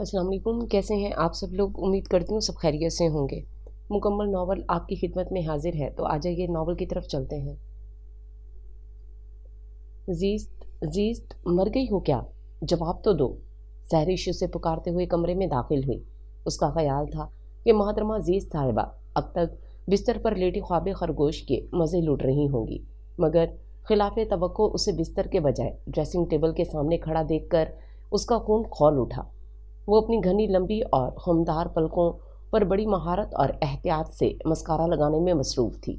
अस्सलाम वालेकुम। कैसे हैं आप सब लोग? उम्मीद करती हूँ सब खैरियत से होंगे। मुकम्मल नावल आपकी खिदमत में हाजिर है, तो आ जाइए नावल की तरफ चलते हैं। जीस्त जीस्त मर गई हो क्या? जवाब तो दो। सहरिश उसे पुकारते हुए कमरे में दाखिल हुई। उसका ख्याल था कि मोहतरमा जीस्त साहिबा अब तक बिस्तर पर लेटी ख्वाब खरगोश के मज़े लूट रही होंगी, मगर खिलाफ तवक्को उसे बिस्तर के बजाय ड्रेसिंग टेबल के सामने खड़ा देखकर उसका खून खौल उठा। वो अपनी घनी लंबी और खुमदार पलकों पर बड़ी महारत और एहतियात से मस्कारा लगाने में मसरूफ़ थी।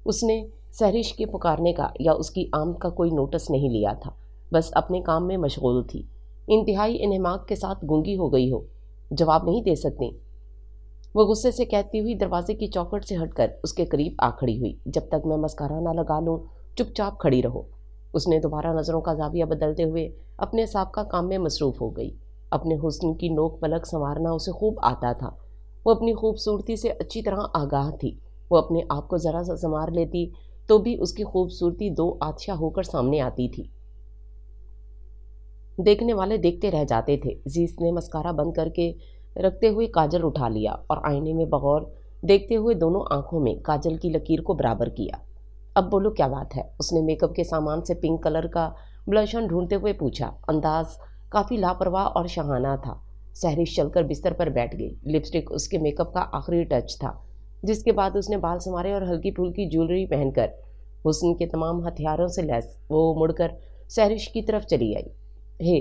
उसने सहरिश के पुकारने का या उसकी आमद का कोई नोटिस नहीं लिया था, बस अपने काम में मशगूल थी। इंतहाई इन्हमाक के साथ गूंगी हो गई हो, जवाब नहीं दे सकती, वो गुस्से से कहती हुई दरवाजे की चौखट से हटकर उसके करीब आ खड़ी हुई। जब तक मैं मस्कारा ना लगा लूँ, चुपचाप खड़ी रहो। उसने दोबारा नज़रों का जाविया बदलते हुए अपने साबका काम में मसरूफ़ हो गई। अपने हुस्न की नोक पलक संवारना उसे खूब आता था। वो अपनी खूबसूरती से अच्छी तरह आगाह थी। वो अपने आप को ज़रा सा संवार लेती तो भी उसकी खूबसूरती दो आतिशा होकर सामने आती थी। देखने वाले देखते रह जाते थे। जीस ने मस्कारा बंद करके रखते हुए काजल उठा लिया और आईने में बगौर देखते हुए दोनों आंखों में काजल की लकीर को बराबर किया। अब बोलो क्या बात है? उसने मेकअप के सामान से पिंक कलर का ब्लशन ढूंढते हुए पूछा। अंदाज काफ़ी लापरवाह और शहाना था। सहरिश चलकर बिस्तर पर बैठ गई। लिपस्टिक उसके मेकअप का आखिरी टच था, जिसके बाद उसने बाल संवारे और हल्की फुल्की ज्वेलरी पहनकर हुस्न के तमाम हथियारों से लैस वो मुड़कर सहरिश की तरफ चली आई। हे,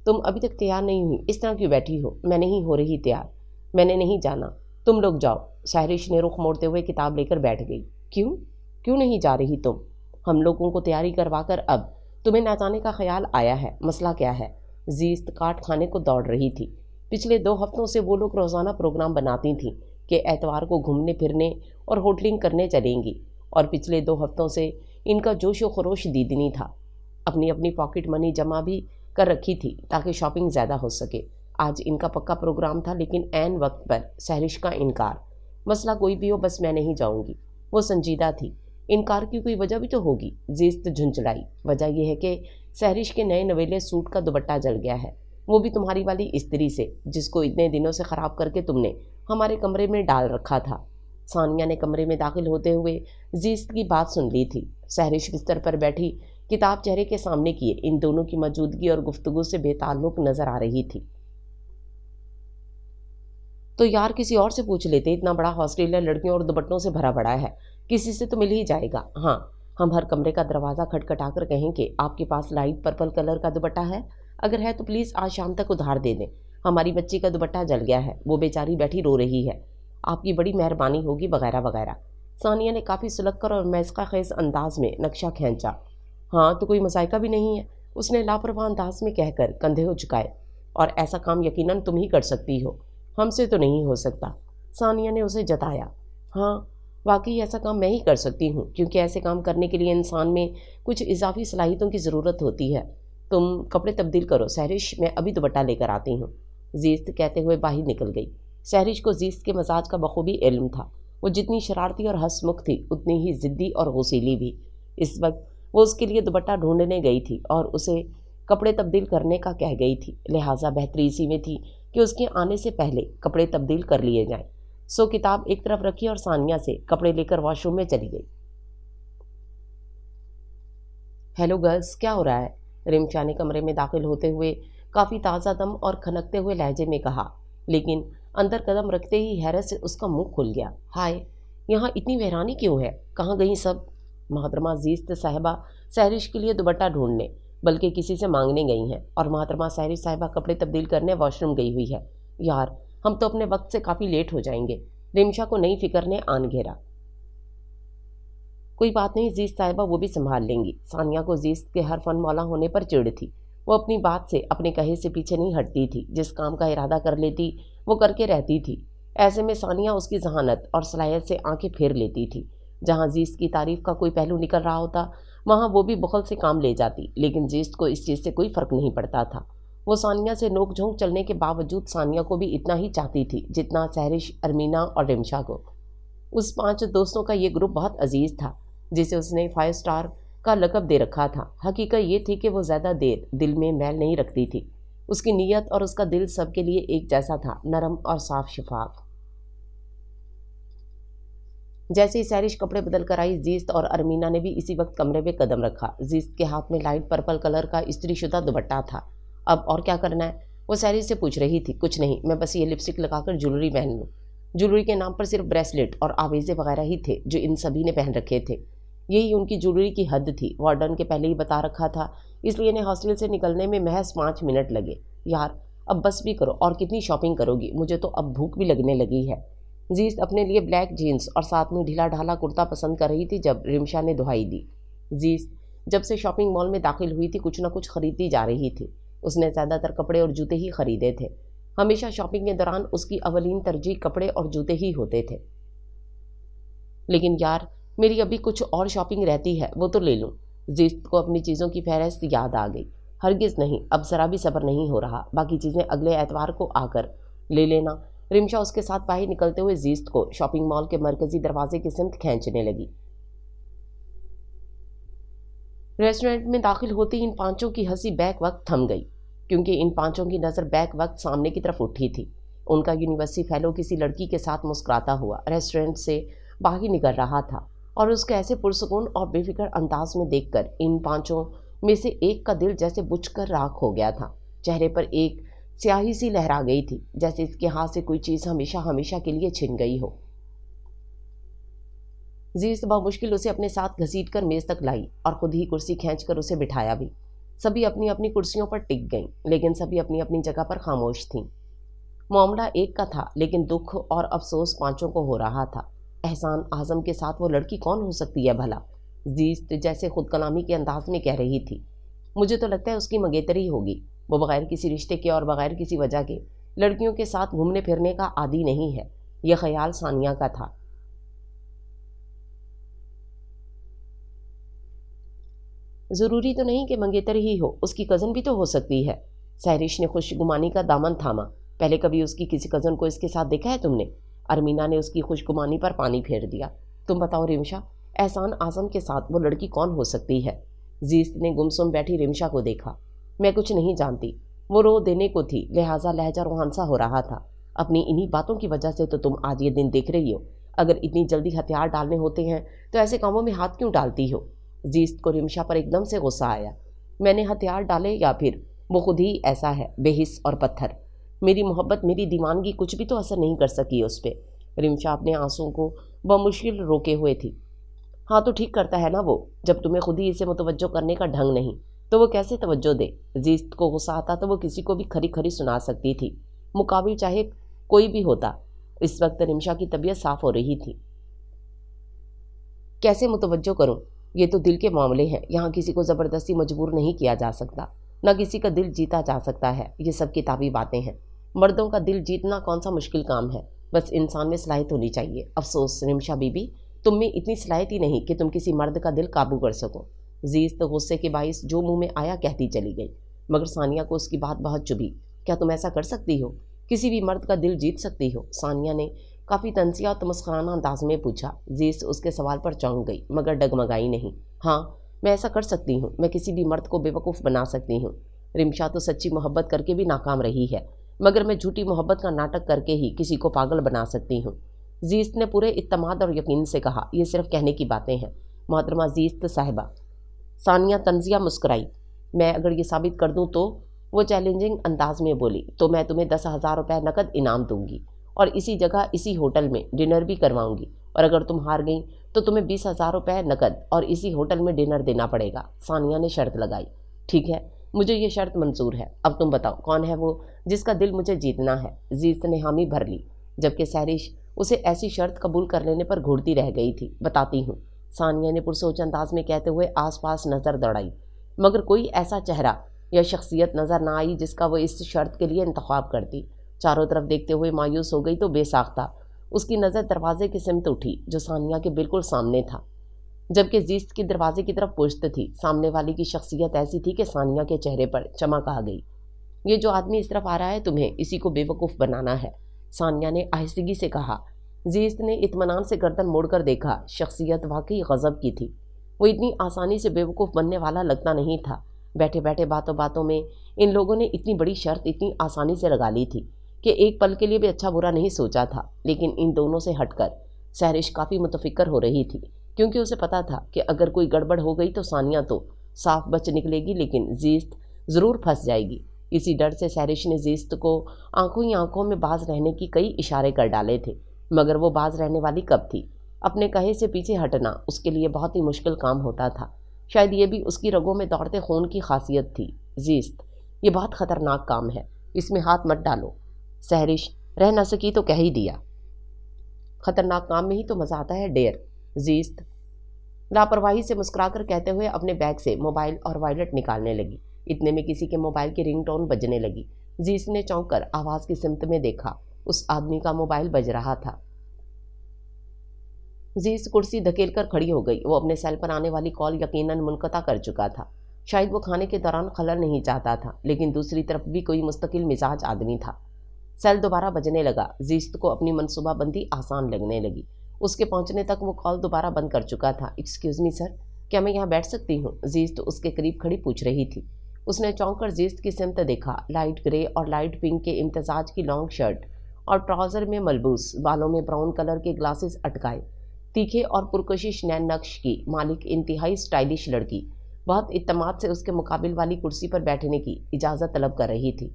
तुम अभी तक तैयार नहीं हुई, इस तरह क्यों बैठी हो? मैं नहीं हो रही तैयार। मैंने नहीं जाना, तुम लोग जाओ। सहरिश ने रुख मोड़ते हुए किताब लेकर बैठ गई। क्यों क्यों नहीं जा रही तुम? हम लोगों को तैयारी करवा कर अब तुम्हें ना जाने का ख्याल आया है? मसला क्या है? जीस्त काट खाने को दौड़ रही थी। पिछले 2 हफ्तों से वो लोग रोज़ाना प्रोग्राम बनाती थीं कि एतवार को घूमने फिरने और होटलिंग करने चलेंगी, और पिछले 2 हफ्तों से इनका जोश व खरोश दीदनी था। अपनी अपनी पॉकेट मनी जमा भी कर रखी थी ताकि शॉपिंग ज़्यादा हो सके। आज इनका पक्का प्रोग्राम था, लेकिन ऐन वक्त पर सहरिश का इनकार। मसला कोई भी हो, बस मैं नहीं जाऊंगी। वो संजीदा थी। इनकार की कोई वजह भी तो होगी। जीस्त झुंझलाई। वजह यह है कि सहरिश के नए नवेले सूट का दुपट्टा जल गया है, वो भी तुम्हारी वाली स्त्री से, जिसको इतने दिनों से ख़राब करके तुमने हमारे कमरे में डाल रखा था। सानिया ने कमरे में दाखिल होते हुए जीस्त की बात सुन ली थी। सहरिश बिस्तर पर बैठी किताब चेहरे के सामने किए इन दोनों की मौजूदगी और गुफ्तगू से बेताल्लुक नजर आ रही थी। तो यार किसी और से पूछ लेते, इतना बड़ा हॉस्टल है, लड़कियों और दुपट्टों से भरा पड़ा है, किसी से तो मिल ही जाएगा। हाँ, हम हर कमरे का दरवाज़ा खटखटा कर कहें कि आपके पास लाइट पर्पल कलर का दुपट्टा है? अगर है तो प्लीज़ आज शाम तक उधार दे दें। हमारी बच्ची का दुपट्टा जल गया है, वो बेचारी बैठी रो रही है, आपकी बड़ी मेहरबानी होगी, वगैरह वगैरह। सानिया ने काफ़ी सुलग कर और मैसका खेज अंदाज में नक्शा खींचा। हाँ, तो कोई मसाइका भी नहीं है, उसने लापरवाह अंदाज में कहकर कंधे हो झुकाए। और ऐसा काम यकीनन तुम ही कर सकती हो, हमसे तो नहीं हो सकता। सानिया ने उसे जताया। हाँ, वाकई ऐसा काम मैं ही कर सकती हूँ, क्योंकि ऐसे काम करने के लिए इंसान में कुछ इजाफी सलाहियतों की ज़रूरत होती है। तुम कपड़े तब्दील करो सहरिश, मैं अभी दुपट्टा लेकर आती हूँ। जीस्त कहते हुए बाहर निकल गई। सहरिश को जीस्त के मजाज का बखूबी इल्म था। वो जितनी शरारती और हंसमुख थी, उतनी ही ज़िद्दी और गुस्सैली भी। इस वक्त वो उसके लिए दुपट्टा ढूंढने गई थी और उसे कपड़े तब्दील करने का कह गई थी, लिहाजा बेहतरी इसी में थी कि उसके आने से पहले कपड़े तब्दील कर लिए जाएं। सो किताब एक तरफ रखी और सानिया से कपड़े लेकर वॉशरूम में चली गई। हेलो गर्ल्स, क्या हो रहा है? रिमशा ने कमरे में दाखिल होते हुए काफ़ी ताज़ा दम और खनकते हुए लहजे में कहा, लेकिन अंदर कदम रखते ही हैरत से उसका मुंह खुल गया। हाय, यहाँ इतनी वहरानी क्यों है? कहाँ गई सब? मोहतरमा जीस्त साहिबा सहरिश के लिए दुपट्टा ढूंढने बल्कि किसी से मांगने गई हैं, और मोहतरमा सहरिश साहिबा कपड़े तब्दील करने वॉशरूम गई हुई है। यार, हम तो अपने वक्त से काफ़ी लेट हो जाएंगे। रिमशा को नई फिक्र ने आन घेरा। कोई बात नहीं जीस्त साहिबा, वो भी संभाल लेंगी। सानिया को जीस्त के हर फन मौला होने पर चिढ़ थी। वो अपनी बात से, अपने कहे से पीछे नहीं हटती थी। जिस काम का इरादा कर लेती वो करके रहती थी। ऐसे में सानिया उसकी जहानत और सलाहियत से आंखें फेर लेती थी। जहाँ जीस्त की तारीफ का कोई पहलू निकल रहा होता, वहाँ वो भी बुखल से काम ले जाती, लेकिन जीस्त को इस चीज़ से कोई फ़र्क नहीं पड़ता था। वो सानिया से नोक झोंक चलने के बावजूद सानिया को भी इतना ही चाहती थी जितना सहरिश, अरमीना और रिमशा को। उस 5 दोस्तों का ये ग्रुप बहुत अजीज था, जिसे उसने 5 स्टार का लक़ब दे रखा था। हकीकत ये थी कि वो ज़्यादा देर दिल में मैल नहीं रखती थी। اس کی نیت اور اس کا دل سب کے لیے ایک جیسا تھا، نرم اور صاف شفاف۔ جیسے ہی سیرش کپڑے بدل کر آئی، زیست اور ارمینا نے بھی اسی وقت کمرے میں قدم رکھا۔ زیست کے ہاتھ میں لائٹ پرپل کلر کا استری شدہ دوپٹہ تھا۔ اب اور کیا کرنا ہے؟ وہ سیرش سے پوچھ رہی تھی۔ کچھ نہیں، میں بس یہ لپسٹک لگا کر جیولری پہن لوں۔ جیولری کے نام پر صرف بریسلیٹ اور آویزے وغیرہ ہی تھے جو ان سبھی نے پہن رکھے تھے۔ یہی ان کی جیولری کی حد تھی۔ وارڈن کے پہلے ہی بتا رکھا تھا، اس لیے انہیں ہاسٹل سے نکلنے میں محض 5 منٹ لگے۔ یار اب بس بھی کرو، اور کتنی شاپنگ کرو گی؟ مجھے تو اب بھوک بھی لگنے لگی ہے۔ زیست اپنے لیے بلیک جینز اور ساتھ میں ڈھیلا ڈھالا کرتا پسند کر رہی تھی جب رمشا نے دہائی دی۔ زیست جب سے شاپنگ مال میں داخل ہوئی تھی کچھ نہ کچھ خریدتی جا رہی تھی۔ اس نے زیادہ تر کپڑے اور جوتے ہی خریدے تھے۔ ہمیشہ شاپنگ کے دوران اس کی اولین ترجیح کپڑے اور جوتے ہی ہوتے تھے۔ لیکن یار میری ابھی کچھ اور شاپنگ رہتی ہے، وہ تو لے لوں۔ زیست کو اپنی چیزوں کی فہرست یاد آ گئی۔ ہرگز نہیں، اب ذرا بھی صبر نہیں ہو رہا، باقی چیزیں اگلے اتوار کو آ کر لے لینا۔ رمشا اس کے ساتھ باہر نکلتے ہوئے زیست کو شاپنگ مال کے مرکزی دروازے کی سمت کھینچنے لگی۔ ریسٹورنٹ میں داخل ہوتی ان پانچوں کی ہنسی بیک وقت تھم گئی، کیونکہ ان پانچوں کی نظر بیک وقت سامنے کی طرف اٹھی تھی۔ ان کا یونیورسٹی فیلو کسی لڑکی کے ساتھ مسکراتا ہوا ریسٹورنٹ سے باہر نکل رہا تھا، اور اس کے ایسے پرسکون اور بے فکر انداز میں دیکھ کر ان پانچوں میں سے ایک کا دل جیسے بجھ کر راکھ ہو گیا تھا۔ چہرے پر ایک سیاہی سی لہرا گئی تھی، جیسے اس کے ہاتھ سے کوئی چیز ہمیشہ ہمیشہ کے لیے چھن گئی ہو۔ زیست بمشکل اسے اپنے ساتھ گھسیٹ کر میز تک لائی اور خود ہی کرسی کھینچ کر اسے بٹھایا بھی۔ سبھی اپنی اپنی کرسیوں پر ٹک گئیں، لیکن سبھی اپنی اپنی جگہ پر خاموش تھیں۔ معاملہ ایک کا تھا، لیکن دکھ اور افسوس پانچوں کو ہو رہا تھا۔ احسان اعظم کے ساتھ وہ لڑکی کون ہو سکتی ہے بھلا؟ زیست جیسے خود کلامی کے انداز میں کہہ رہی تھی۔ مجھے تو لگتا ہے اس کی منگیتری ہوگی۔ وہ بغیر کسی رشتے کے اور بغیر کسی وجہ کے لڑکیوں کے ساتھ گھومنے پھرنے کا عادی نہیں ہے۔ یہ خیال ثانیہ کا تھا۔ ضروری تو نہیں کہ منگیتر ہی ہو، اس کی کزن بھی تو ہو سکتی ہے۔ سہرش نے خوشگمانی کا دامن تھاما۔ پہلے کبھی اس کی کسی کزن کو اس کے ساتھ دیکھا ہے تم نے؟ ارمینا نے اس کی خوشگمانی پر پانی پھیر دیا۔ تم بتاؤ رمشا، احسان اعظم کے ساتھ وہ لڑکی کون ہو سکتی ہے؟ زیست نے گمسم بیٹھی رمشا کو دیکھا۔ میں کچھ نہیں جانتی، وہ رو دینے کو تھی، لہٰذا لہجہ روحانسا ہو رہا تھا۔ اپنی انہی باتوں کی وجہ سے تو تم آج یہ دن دیکھ رہی ہو۔ اگر اتنی جلدی ہتھیار ڈالنے ہوتے ہیں تو ایسے کاموں میں ہاتھ کیوں ڈالتی ہو؟ زیست کو رمشا پر ایک دم سے غصہ آیا۔ میں نے ہتھیار ڈالے یا پھر وہ خود ہی ایسا ہے، بے حس اور پتھر۔ میری محبت، میری دیوانگی کچھ بھی تو اثر نہیں کر سکی اس پہ۔ رمشا اپنے آنسوں کو بمشکل روکے ہوئے تھی۔ ہاں تو ٹھیک کرتا ہے نا وہ، جب تمہیں خود ہی اسے متوجہ کرنے کا ڈھنگ نہیں تو وہ کیسے توجہ دے؟ زیست کو غصہ آتا تو وہ کسی کو بھی کھری کھری سنا سکتی تھی، مقابل چاہے کوئی بھی ہوتا۔ اس وقت رمشا کی طبیعت صاف ہو رہی تھی۔ کیسے متوجہ کروں؟ یہ تو دل کے معاملے ہیں، یہاں کسی کو زبردستی مجبور نہیں کیا جا سکتا، نہ کسی کا دل جیتا جا سکتا ہے۔ یہ سب کتابی باتیں ہیں۔ مردوں کا دل جیتنا کون سا مشکل کام ہے، بس انسان میں صلاحیت ہونی چاہیے۔ افسوس رمشا بی بی، تم میں اتنی صلاحیت ہی نہیں کہ تم کسی مرد کا دل قابو کر سکو۔ زیست غصے کے باعث جو منہ میں آیا کہتی چلی گئی، مگر ثانیہ کو اس کی بات بہت چبھی۔ کیا تم ایسا کر سکتی ہو؟ کسی بھی مرد کا دل جیت سکتی ہو؟ ثانیہ نے کافی تنزیہ اور تمسخرانہ انداز میں پوچھا۔ زیست اس کے سوال پر چونک گئی، مگر ڈگمگائی نہیں۔ ہاں میں ایسا کر سکتی ہوں، میں کسی بھی مرد کو بے وقوف بنا سکتی ہوں۔ رمشا تو سچی محبت کر کے بھی ناکام رہی ہے، مگر میں جھوٹی محبت کا ناٹک کر کے ہی کسی کو پاگل بنا سکتی ہوں۔ زیست نے پورے اعتماد اور یقین سے کہا۔ یہ صرف کہنے کی باتیں ہیں محترمہ زیست صاحبہ۔ ثانیہ طنزیہ مسکرائی۔ میں اگر یہ ثابت کر دوں تو، وہ چیلنجنگ انداز میں بولی، تو میں تمہیں 10,000 روپے نقد انعام دوں گی، اور اسی جگہ اسی ہوٹل میں ڈنر بھی کرواؤں گی، اور اگر تم ہار گئیں تو تمہیں 20,000 روپے نقد اور اسی ہوٹل میں ڈنر دینا پڑے گا۔ ثانیہ نے شرط لگائی۔ ٹھیک ہے، مجھے یہ شرط منظور ہے۔ اب تم بتاؤ کون ہے وہ جس کا دل مجھے جیتنا ہے؟ زیست نے حامی بھر لی، جبکہ سہرش اسے ایسی شرط قبول کر لینے پر گھڑتی رہ گئی تھی۔ بتاتی ہوں، ثانیہ نے پرسوچ انداز میں کہتے ہوئے آس پاس نظر دوڑائی، مگر کوئی ایسا چہرہ یا شخصیت نظر نہ آئی جس کا وہ اس شرط کے لیے انتخاب کرتی۔ چاروں طرف دیکھتے ہوئے مایوس ہو گئی تو بے ساختہ اس کی نظر دروازے کی سمت اٹھی جو ثانیہ کے بالکل سامنے تھا، جبکہ زیست کی دروازے کی طرف پشت تھی۔ سامنے والی کی شخصیت ایسی تھی کہ ثانیہ کے چہرے پر چمک آ گئی۔ یہ جو آدمی اس طرف آ رہا ہے تمہیں اسی کو بے وقوف بنانا ہے، ثانیہ نے آہستگی سے کہا۔ زیست نے اطمینان سے گردن موڑ کر دیکھا۔ شخصیت واقعی غضب کی تھی۔ وہ اتنی آسانی سے بے وقوف بننے والا لگتا نہیں تھا۔ بیٹھے بیٹھے باتوں باتوں میں इन लोगों ने इतनी बड़ी शर्त इतनी आसानी से लगा ली थी कि एक पल के लिए भी अच्छा बुरा नहीं सोचा था। लेकिन इन दोनों से हटकर सहरिश काफ़ी मुतफिक्र हो रही थी, क्योंकि उसे पता था कि अगर कोई गड़बड़ हो गई तो सानिया तो साफ बच निकलेगी, लेकिन जीस्त ज़रूर फंस जाएगी। इसी डर से सहरिश ने जीस्त को आंखों ही आंखों में बाज रहने की कई इशारे कर डाले थे, मगर वो बाज रहने वाली कब थी? अपने कहे से पीछे हटना उसके लिए बहुत ही मुश्किल काम होता था। शायद ये भी उसकी रगों में दौड़ते खून की खासियत थी। जीस्त, ये बहुत ख़तरनाक काम है, इसमें हाथ मत डालो। सहरिश रह न सकी तो कह ही दिया। खतरनाक काम में ही तो मज़ा आता है डेर। जीस्त लापरवाही से मुस्कुराकर कहते हुए अपने बैग से मोबाइल और वॉलेट निकालने लगी। इतने में किसी के मोबाइल की रिंगटोन बजने लगी। जीस्त ने चौंक कर आवाज़ की सिमत में देखा, उस आदमी का मोबाइल बज रहा था। जीस्त कुर्सी धकेल कर खड़ी हो गई। वो अपने सेल पर आने वाली कॉल यकीनन मुनक़ता कर चुका था। शायद वो खाने के दौरान खलल नहीं चाहता था, लेकिन दूसरी तरफ भी कोई मुस्तकिल मिजाज आदमी था। सेल दोबारा बजने लगा। जीस्त को अपनी मनसूबाबंदी आसान लगने लगी। उसके पहुंचने तक वो कॉल दोबारा बंद कर चुका था। एक्सक्यूज़ मी सर, क्या मैं यहाँ बैठ सकती हूँ? जीस्त उसके करीब खड़ी पूछ रही थी। उसने चौंक कर जीस्त की सिमत देखा। लाइट ग्रे और लाइट पिंक के इम्तजाज की लॉन्ग शर्ट और ट्राउज़र में मलबूस, बालों में ब्राउन कलर के ग्लासेस अटकाए, तीखे और पुरकशिश नैन नक्श की मालिक इंतहाई स्टाइलिश लड़की बहुत इत्तमाद से उसके मुकाबिल वाली कुर्सी पर बैठने की इजाज़त तलब कर रही थी।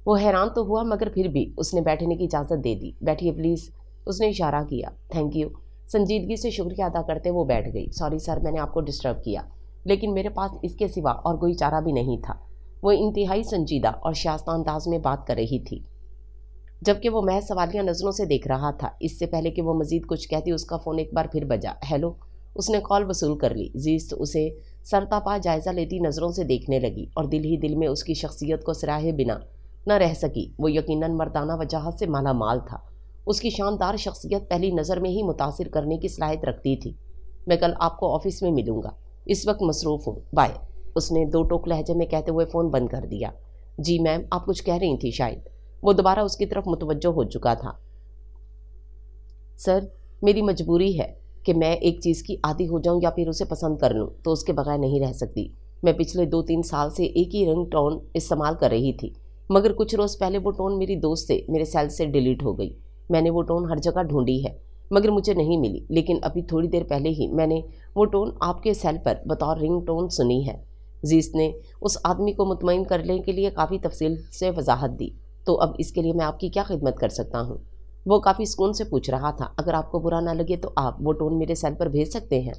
वो हैरान तो हुआ, मगर फिर भी उसने बैठने की इजाज़त दे दी। बैठिए प्लीज़, उसने इशारा किया। Thank you. संजीदगी से शुक्रिया अदा करते वो बैठ गई। सॉरी सर, मैंने आपको डिस्टर्ब किया, लेकिन मेरे पास इसके सिवा और कोई चारा भी नहीं था। वो इंतहाई संजीदा और शास्ता अंदाज में बात कर रही थी, जबकि वो महज सवालिया नज़रों से देख रहा था। इससे पहले कि वो मज़ीद कुछ कहती, उसका फ़ोन एक बार फिर बजा। हेलो। उसने कॉल वसूल कर ली। जीस्त उसे सरतापा जायज़ा लेती नज़रों से देखने लगी और दिल ही दिल में उसकी शख्सियत को सराहे बिना न रह सकी। वो यकीनन मर्दाना वजाहत से माला माल था। उसकी शानदार शख्सियत पहली नज़र में ही मुतासिर करने की सलाहियत रखती थी। मैं कल आपको ऑफिस में मिलूँगा, इस वक्त मसरूफ़ हूँ, बाय। उसने दो टोक लहजे में कहते हुए फ़ोन बंद कर दिया। जी मैम, आप कुछ कह रही थी शायद। वो दोबारा उसकी तरफ मुतवज्जो हो चुका था। सर, मेरी मजबूरी है कि मैं एक चीज़ की आदी हो जाऊं या फिर उसे पसंद कर लूं तो उसके बगैर नहीं रह सकती। मैं पिछले 2-3 साल से एक ही रिंग टोन इस्तेमाल कर रही थी, मगर कुछ रोज़ पहले वो टोन मेरी दोस्त से मेरे सेल से डिलीट हो गई। मैंने वो टोन हर जगह ढूंढी है, मगर मुझे नहीं मिली। लेकिन अभी थोड़ी देर पहले ही मैंने वो टोन आपके सेल पर बतौर रिंग टोन सुनी है। जीस्त ने उस आदमी को मुतमईन करने के लिए काफ़ी तफसील से वजाहत दी। तो अब इसके लिए मैं आपकी क्या खिदमत कर सकता हूँ? वो काफ़ी सुकून से पूछ रहा था। अगर आपको बुरा ना लगे तो आप वो टोन मेरे सेल पर भेज सकते हैं।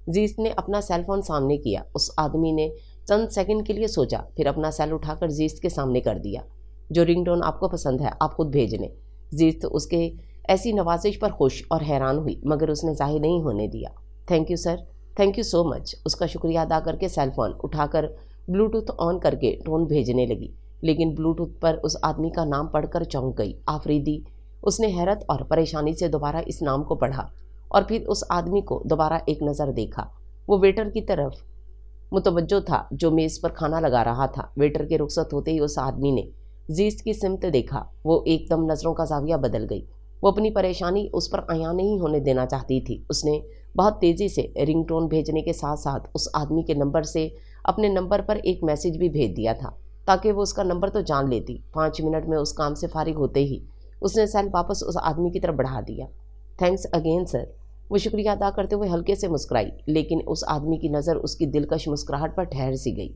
जीस्त ने अपना सेल फोन सामने किया। उस आदमी ने चंद सेकंड के लिए सोचा, फिर अपना सेल उठाकर जीस्त के सामने कर दिया। जो रिंगटोन आपको पसंद है आप खुद भेज लें। जीस्त उसके ऐसी नवाजिश पर खुश और हैरान हुई, मगर उसने जाहिर नहीं होने दिया। Thank you sir, thank you so much. उसका शुक्रिया अदा करके सेल फोन उठाकर ब्लूटूथ ऑन करके टोन भेजने लगी, लेकिन ब्लूटूथ पर उस आदमी का नाम पढ़कर चौंक गई। आफरीदी। उसने हैरत और परेशानी से दोबारा इस नाम को पढ़ा और फिर उस आदमी को दोबारा एक नज़र देखा। वो वेटर की तरफ मुतवज्जो था जो मेज़ पर खाना लगा रहा था। वेटर के रुखसत होते ही उस आदमी ने जीस्त की सिमत देखा। वो एकदम नज़रों का जाविया बदल गई। वो अपनी परेशानी उस पर आया नहीं होने देना चाहती थी। उसने बहुत तेज़ी से रिंगटोन भेजने के साथ साथ उस आदमी के नंबर से अपने नंबर पर एक मैसेज भी भेज दिया था, ताकि वो उसका नंबर तो जान लेती। 5 मिनट में उस काम से फारिग होते ही उसने सेल वापस उस आदमी की तरफ बढ़ा दिया। Thanks again sir. वो शुक्रिया अदा करते हुए हल्के से मुस्कुराई, लेकिन उस आदमी की नज़र उसकी दिलकश मुस्कुराहट पर ठहर सी गई।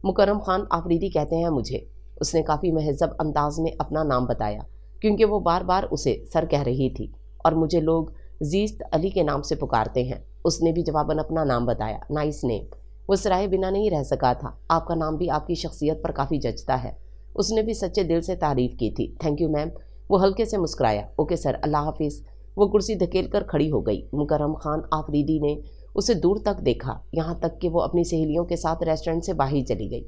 मुकर्रम खान आफरीदी कहते हैं मुझे। उसने काफ़ी महज़ब अंदाज में अपना नाम बताया, क्योंकि वो बार बार उसे सर कह रही थी, और मुझे लोग जीस्त अली के नाम से पुकारते हैं। उसने भी जवाबन अपना नाम बताया। Nice name. वो सराहे बिना नहीं रह सका था। आपका नाम भी आपकी शख्सियत पर काफ़ी जचता है। उसने भी सच्चे दिल से तारीफ़ की थी। Thank you ma'am. वो हल्के से मुस्कुराया। ओके सर, अल्लाह हाफिज़। वो कुर्सी धकेल कर खड़ी हो गई। मुकर्रम खान आफरीदी ने उसे दूर तक देखा, यहाँ तक कि वो अपनी सहेलियों के साथ रेस्टोरेंट से बाहर चली गई।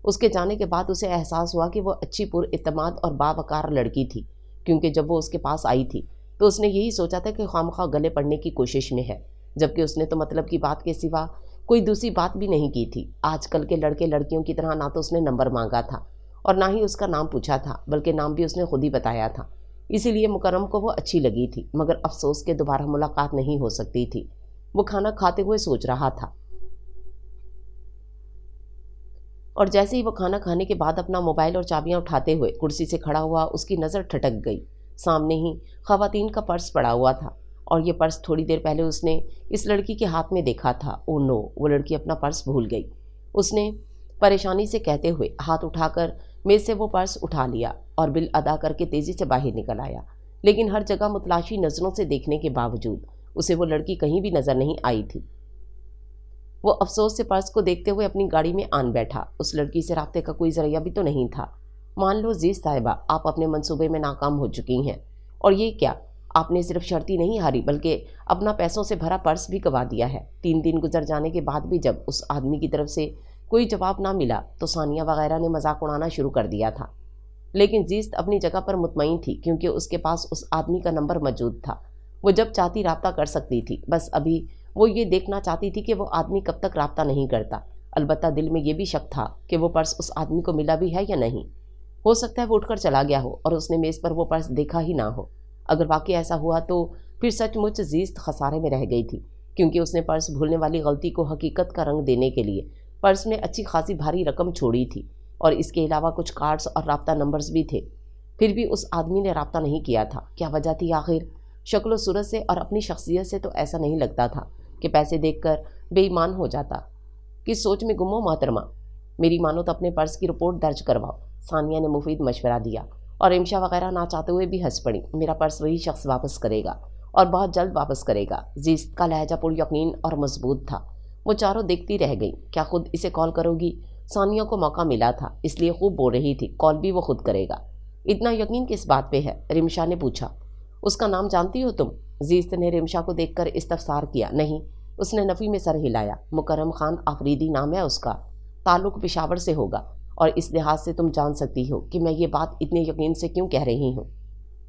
उसके जाने के बाद उसे एहसास हुआ कि वो अच्छी पुरइत्माद और बावकार लड़की थी, क्योंकि जब वो उसके पास आई थी तो उसने यही सोचा था कि खामखा गले पड़ने की कोशिश में है, जबकि उसने तो मतलब की बात के सिवा कोई दूसरी बात भी नहीं की थी। आजकल के लड़के लड़कियों की तरह ना तो उसने नंबर मांगा था और ना ही उसका नाम पूछा था, बल्कि नाम भी उसने खुद ही बताया था। इसीलिए मुकर्रम को वो अच्छी लगी थी, मगर अफसोस के दोबारा मुलाकात नहीं हो सकती थी। वो खाना खाते हुए सोच रहा था। और जैसे ही वो खाना खाने के बाद अपना मोबाइल और चाबियां उठाते हुए कुर्सी से खड़ा हुआ, उसकी नज़र ठटक गई। सामने ही खवातीन का पर्स पड़ा हुआ था, और ये पर्स थोड़ी देर पहले उसने इस लड़की के हाथ में देखा था। ओ नो, वो लड़की अपना पर्स भूल गई। उसने परेशानी से कहते हुए हाथ उठाकर मेज से वो पर्स उठा लिया और बिल अदा करके तेज़ी से बाहर निकल आया। लेकिन हर जगह मुतलाशी नज़रों से देखने के बावजूद उसे वो लड़की कहीं भी नज़र नहीं आई थी। वो अफसोस से पर्स को देखते हुए अपनी गाड़ी में आन बैठा। उस लड़की से राब्ते का कोई जरिया भी तो नहीं था। मान लो जीत साहिबा, आप अपने मंसूबे में नाकाम हो चुकी हैं। और ये क्या, आपने सिर्फ शर्ती नहीं हारी बल्कि अपना पैसों से भरा पर्स भी गंवा दिया है। 3 दिन गुजर जाने के बाद भी जब उस आदमी की तरफ से कोई जवाब ना मिला तो सानिया वगैरह ने मजाक उड़ाना शुरू कर दिया था। लेकिन जीत अपनी जगह पर मुतमईन थी, क्योंकि उसके पास उस आदमी का नंबर मौजूद था। वो जब चाहती राब्ता कर सकती थी। बस अभी वो ये देखना चाहती थी कि वो आदमी कब तक राब्ता नहीं करता। अलबत्ता दिल में ये भी शक था कि वो पर्स उस आदमी को मिला भी है या नहीं। हो सकता है वो उठकर चला गया हो और उसने मेज़ पर वो पर्स देखा ही ना हो। अगर वाकई ऐसा हुआ तो फिर सचमुच जीत खसारे में रह गई थी, क्योंकि उसने पर्स भूलने वाली गलती को हकीकत का रंग देने के लिए पर्स में अच्छी खासी भारी रकम छोड़ी थी, और इसके अलावा कुछ कार्ड्स और राब्ता नंबर्स भी थे। फिर भी उस आदमी ने राब्ता नहीं किया था। क्या वजह थी आखिर? शक्ल सूरत से और अपनी शख्सियत से तो ऐसा नहीं लगता था कि पैसे देखकर बेईमान हो जाता। किस सोच में गुम हो मोहतरमा? मेरी मानो तो अपने पर्स की रिपोर्ट दर्ज करवाओ, सानिया ने मुफीद मशवरा दिया, और रिमशा वगैरह ना चाहते हुए भी हंस पड़ी। मेरा पर्स वही शख्स वापस करेगा, और बहुत जल्द वापस करेगा। जीत का लहजा पुर यकीन और मजबूत था। वो चारों देखती रह गई। क्या खुद इसे कॉल करोगी? सानिया को मौका मिला था, इसलिए खूब बोल रही थी, कॉल भी वो खुद करेगा। इतना यकीन किस बात पे है? रिमशा ने पूछा। उसका नाम जानती हो तुम? जीत ने रिमशा को देखकर इस्तफसार किया। नहीं, उसने नफ़ी में सर हिलाया। मुकर्रम खान आफरीदी नाम है उसका, ताल्लुक पेशावर से होगा, और इस लिहाज से तुम जान सकती हो कि मैं ये बात इतने यकीन से क्यों कह रही हूँ।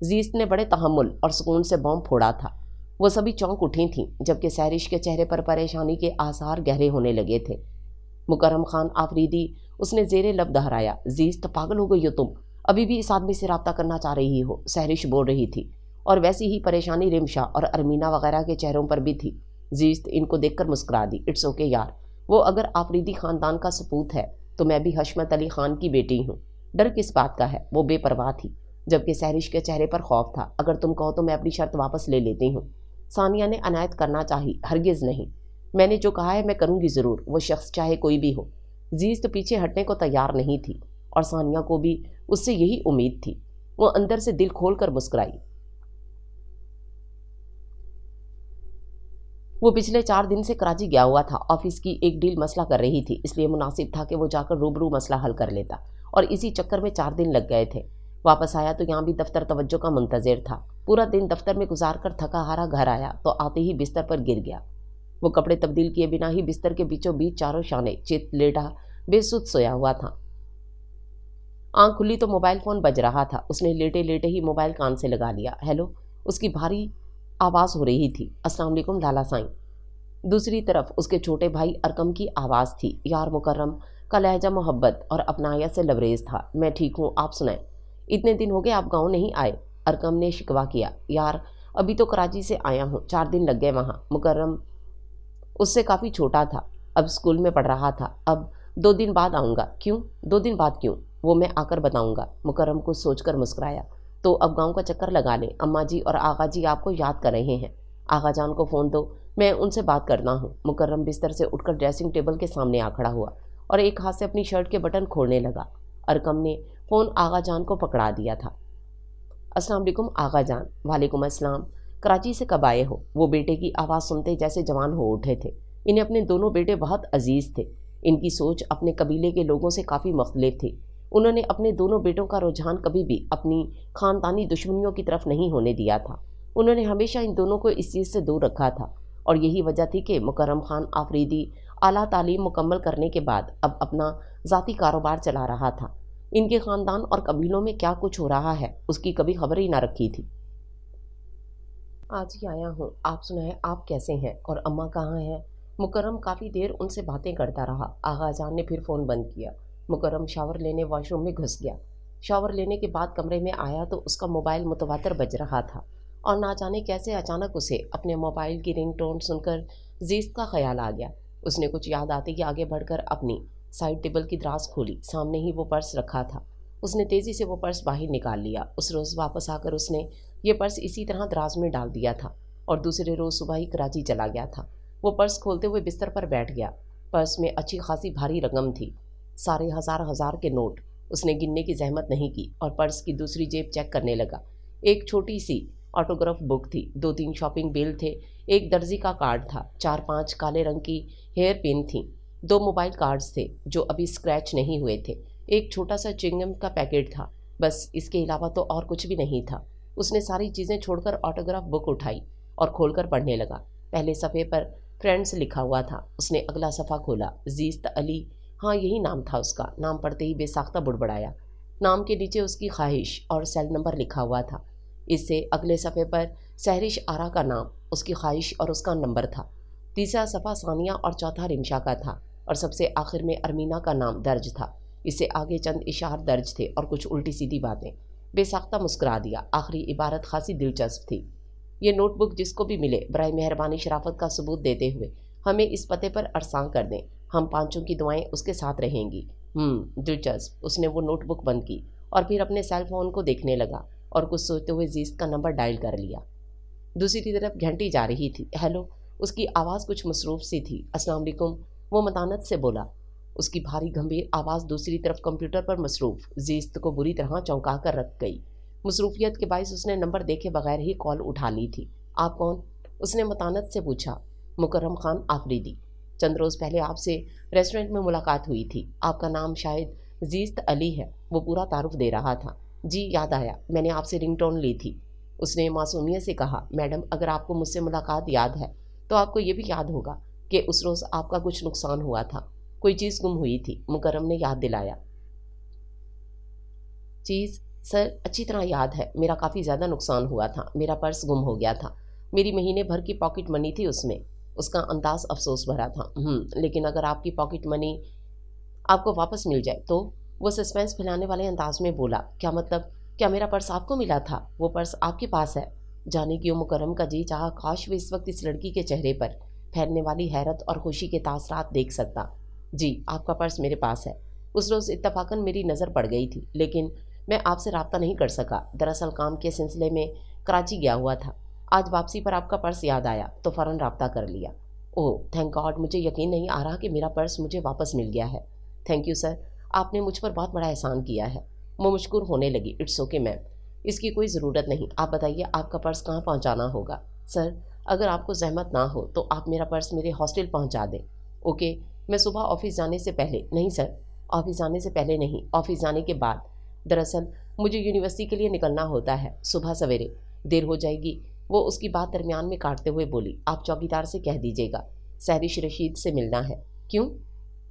जीत ने बड़े तहम्मुल और सुकून से बॉम्ब फोड़ा था। वो सभी चौंक उठी थीं, जबकि सहरिश के चेहरे पर परेशानी के आसार गहरे होने लगे थे। मुकर्रम खान आफरीदी, उसने जेरे लब दोहराया। जीत, पागल हो गई हो तुम? अभी भी इस आदमी से रब्ता करना चाह रही हो? सहरिश बोल रही थी, और वैसी ही परेशानी रिमशा और अरमीना वगैरह के चेहरों पर भी थी। जीत इनको देखकर मुस्कुरा दी। इट्स ओके यार, वो अगर आफरीदी खानदान का सपूत है तो मैं भी हशमत अली खान की बेटी हूँ। डर किस बात का है? वो बेपरवाह थी, जबकि सहरिश के चेहरे पर खौफ था। अगर तुम कहो तो मैं अपनी शर्त वापस ले लेती हूँ, सानिया ने अनायत करना चाही। हरगिज़ नहीं, मैंने जो कहा है मैं करूँगी ज़रूर, वो शख्स चाहे कोई भी हो। जीत तो पीछे हटने को तैयार नहीं थी, और सानिया को भी उससे यही उम्मीद थी। वो अंदर से दिल खोल कर मुस्कुराई। वो पिछले 4 दिन से कराची गया हुआ था। ऑफिस की एक डील मसला कर रही थी, इसलिए मुनासिब था कि वो जाकर रूबरू मसला हल कर लेता, और इसी चक्कर में 4 दिन लग गए थे। वापस आया तो यहाँ भी दफ्तर तवज्जो का मुंतज़िर था। पूरा दिन दफ्तर में गुजार कर थका हारा घर आया तो आते ही बिस्तर पर गिर गया। वो कपड़े तब्दील किए बिना ही बिस्तर के बीचों बीच चारों शाने चित लेटा बेसुध सोया हुआ था। आंख खुली तो मोबाइल फ़ोन बज रहा था। उसने लेटे लेटे ही मोबाइल कान से लगा लिया। हेलो, उसकी भारी आवाज़ हो रही थी। अस्सलाम वालेकुम लाला साईं। दूसरी तरफ उसके छोटे भाई अरकम की आवाज़ थी। यार मुकर्रम का लहजा मोहब्बत और अपनायत से लबरेज था। मैं ठीक हूँ, आप सुनाएं। इतने दिन हो गए आप गाँव नहीं आए, अरकम ने शिकवा किया। यार अभी तो कराची से आया हूँ, 4 दिन लग गए वहाँ। मुकर्रम उससे काफ़ी छोटा था, अब स्कूल में पढ़ रहा था। अब 2 दिन बाद आऊँगा। क्यों 2 दिन बाद क्यों? वो मैं आकर बताऊँगा। मुकर्रम कुछ सोचकर मुस्कुराया। तो अब गांव का चक्कर लगा लें, अम्मा जी और आगा जी आपको याद कर रहे हैं। आगा जान को फ़ोन दो, मैं उनसे बात करता हूँ। मुकर्रम बिस्तर से उठकर ड्रेसिंग टेबल के सामने आ खड़ा हुआ और एक हाथ से अपनी शर्ट के बटन खोलने लगा। अरकम ने फ़ोन आगा जान को पकड़ा दिया था। अस्सलाम वालेकुम आगा जान। वालेकुम अस्सलाम। कराची से कब आए हो? वो बेटे की आवाज़ सुनते जैसे जवान हो उठे थे। इन्हें अपने दोनों बेटे बहुत अजीज़ थे। इनकी सोच अपने कबीले के लोगों से काफ़ी मुख्तलिफ थी। उन्होंने अपने दोनों बेटों का रुझान कभी भी अपनी ख़ानदानी दुश्मनियों की तरफ नहीं होने दिया था। उन्होंने हमेशा इन दोनों को इस चीज़ से दूर रखा था, और यही वजह थी कि मुकर्रम खान आफरीदी आला तालीम मुकम्मल करने के बाद अब अपना ज़ाती कारोबार चला रहा था। इनके ख़ानदान और कबीलों में क्या कुछ हो रहा है उसकी कभी खबर ही ना रखी थी। आज ही आया हूँ, आप सुनाएं आप कैसे हैं और अम्मा कहाँ हैं? मुकर्रम काफ़ी देर उनसे बातें करता रहा। आगा जान ने फिर फ़ोन बंद किया। मुकर्रम शावर लेने वॉशरूम में घुस गया। शावर लेने के बाद कमरे में आया तो उसका मोबाइल मुतवातर बज रहा था, और ना जाने कैसे अचानक उसे अपने मोबाइल की रिंगटोन सुनकर जीत का ख्याल आ गया। उसने कुछ याद आते ही आगे बढ़कर अपनी साइड टेबल की दराज खोली, सामने ही वो पर्स रखा था। उसने तेज़ी से वो पर्स बाहर निकाल लिया। उस रोज़ वापस आकर उसने ये पर्स इसी तरह दराज में डाल दिया था और दूसरे रोज़ सुबह ही कराची चला गया था। वो पर्स खोलते हुए बिस्तर पर बैठ गया। पर्स में अच्छी खासी भारी रकम थी, सारे हज़ार के नोट। उसने गिनने की जहमत नहीं की और पर्स की दूसरी जेब चेक करने लगा। एक छोटी सी ऑटोग्राफ बुक थी, 2-3 शॉपिंग बिल थे, एक दर्जी का कार्ड था, 4-5 काले रंग की हेयर पिन थी, 2 मोबाइल कार्ड्स थे जो अभी स्क्रैच नहीं हुए थे, एक छोटा सा च्युइंगम का पैकेट था। बस इसके अलावा तो और कुछ भी नहीं था। उसने सारी चीज़ें छोड़कर ऑटोग्राफ बुक उठाई और खोलकर पढ़ने लगा। पहले सफ़े पर फ्रेंड्स लिखा हुआ था। उसने अगला सफ़ा खोला। जीस्त अली, हाँ यही नाम था उसका। नाम पढ़ते ही बेसाख्ता बुड़बड़ाया। नाम के नीचे उसकी ख्वाहिश और सेल नंबर लिखा हुआ था। इससे अगले सफ़े पर सहरिश आरा का नाम, उसकी ख्वाहिश और उसका नंबर था। तीसरा सफ़ा सानिया और चौथा रिमशा का था और सबसे आखिर में अरमीना का नाम दर्ज था। इससे आगे चंद इशार दर्ज थे और कुछ उल्टी सीधी बातें। बेसाख्ता मुस्कुरा दिया। आखिरी इबारत खासी दिलचस्प थी। ये नोटबुक जिसको भी मिले बराए मेहरबानी शराफत का सबूत देते हुए हमें इस पते पर अरसां कर दें। हम पांचों की दुआएं उसके साथ रहेंगी। दिलचस्प। उसने वो नोटबुक बंद की और फिर अपने सेल फोन को देखने लगा और कुछ सोचते हुए जीस्त का नंबर डायल कर लिया। दूसरी तरफ घंटी जा रही थी। हेलो, उसकी आवाज़ कुछ मसरूफ़ सी थी। अस्सलाम वालेकुम, वो मतानत से बोला। उसकी भारी गंभीर आवाज़ दूसरी तरफ कंप्यूटर पर मसरूफ़ जीस्त को बुरी तरह चौंका कर रख गई। मसरूफियत के बायस उसने नंबर देखे बगैर ही कॉल उठा ली थी। आप कौन? उसने मतानत से पूछा। मुकर्रम खान आफरीदी। चंद रोज़ पहले आपसे रेस्टोरेंट में मुलाकात हुई थी। आपका नाम शायद जीस्त अली है। वो पूरा तारुफ दे रहा था। जी याद आया, मैंने आपसे रिंगटोन ली थी। उसने मासूमियत से कहा। मैडम, अगर आपको मुझसे मुलाकात याद है तो आपको ये भी याद होगा कि उस रोज़ आपका कुछ नुकसान हुआ था, कोई चीज़ गुम हुई थी। मुकर्रम ने याद दिलाया। चीज़? सर, अच्छी तरह याद है। मेरा काफ़ी ज़्यादा नुकसान हुआ था। मेरा पर्स गुम हो गया था। मेरी महीने भर की पॉकेट मनी थी उसमें। उसका अंदाज़ अफसोस भरा था। लेकिन अगर आपकी पॉकेट मनी आपको वापस मिल जाए तो? वो सस्पेंस फैलाने वाले अंदाज में बोला। क्या मतलब? क्या मेरा पर्स आपको मिला था? वो पर्स आपके पास है? जाने क्यों मुकर्रम का जी चाहा काश वे इस वक्त इस लड़की के चेहरे पर फैलने वाली हैरत और खुशी के तासरात देख सकता। जी, आपका पर्स मेरे पास है। उस रोज़ इत्तफाकन मेरी नज़र पड़ गई थी, लेकिन मैं आपसे रब्ता नहीं कर सका। दरअसल काम के सिलसिले में कराची गया हुआ था। आज वापसी पर आपका पर्स याद आया तो फ़ौरन रब्ता कर लिया। ओह थैंक गॉड, मुझे यकीन नहीं आ रहा कि मेरा पर्स मुझे वापस मिल गया है। थैंक यू सर, आपने मुझ पर बहुत बड़ा एहसान किया है। वो मुश्कुर होने लगी। इट्स ओके मैम, इसकी कोई ज़रूरत नहीं। आप बताइए आपका पर्स कहाँ पहुँचाना होगा? सर, अगर आपको जहमत ना हो तो आप मेरा पर्स मेरे हॉस्टल पहुँचा दें। ओके, मैं सुबह ऑफिस जाने से पहले? नहीं सर, ऑफिस जाने से पहले नहीं, ऑफिस जाने के बाद। दरअसल मुझे यूनिवर्सिटी के लिए निकलना होता है सुबह सवेरे, देर हो जाएगी। वो उसकी बात दरमियान में काटते हुए बोली। आप चौकीदार से कह दीजिएगा सहरिश रशीद से मिलना है। क्यों?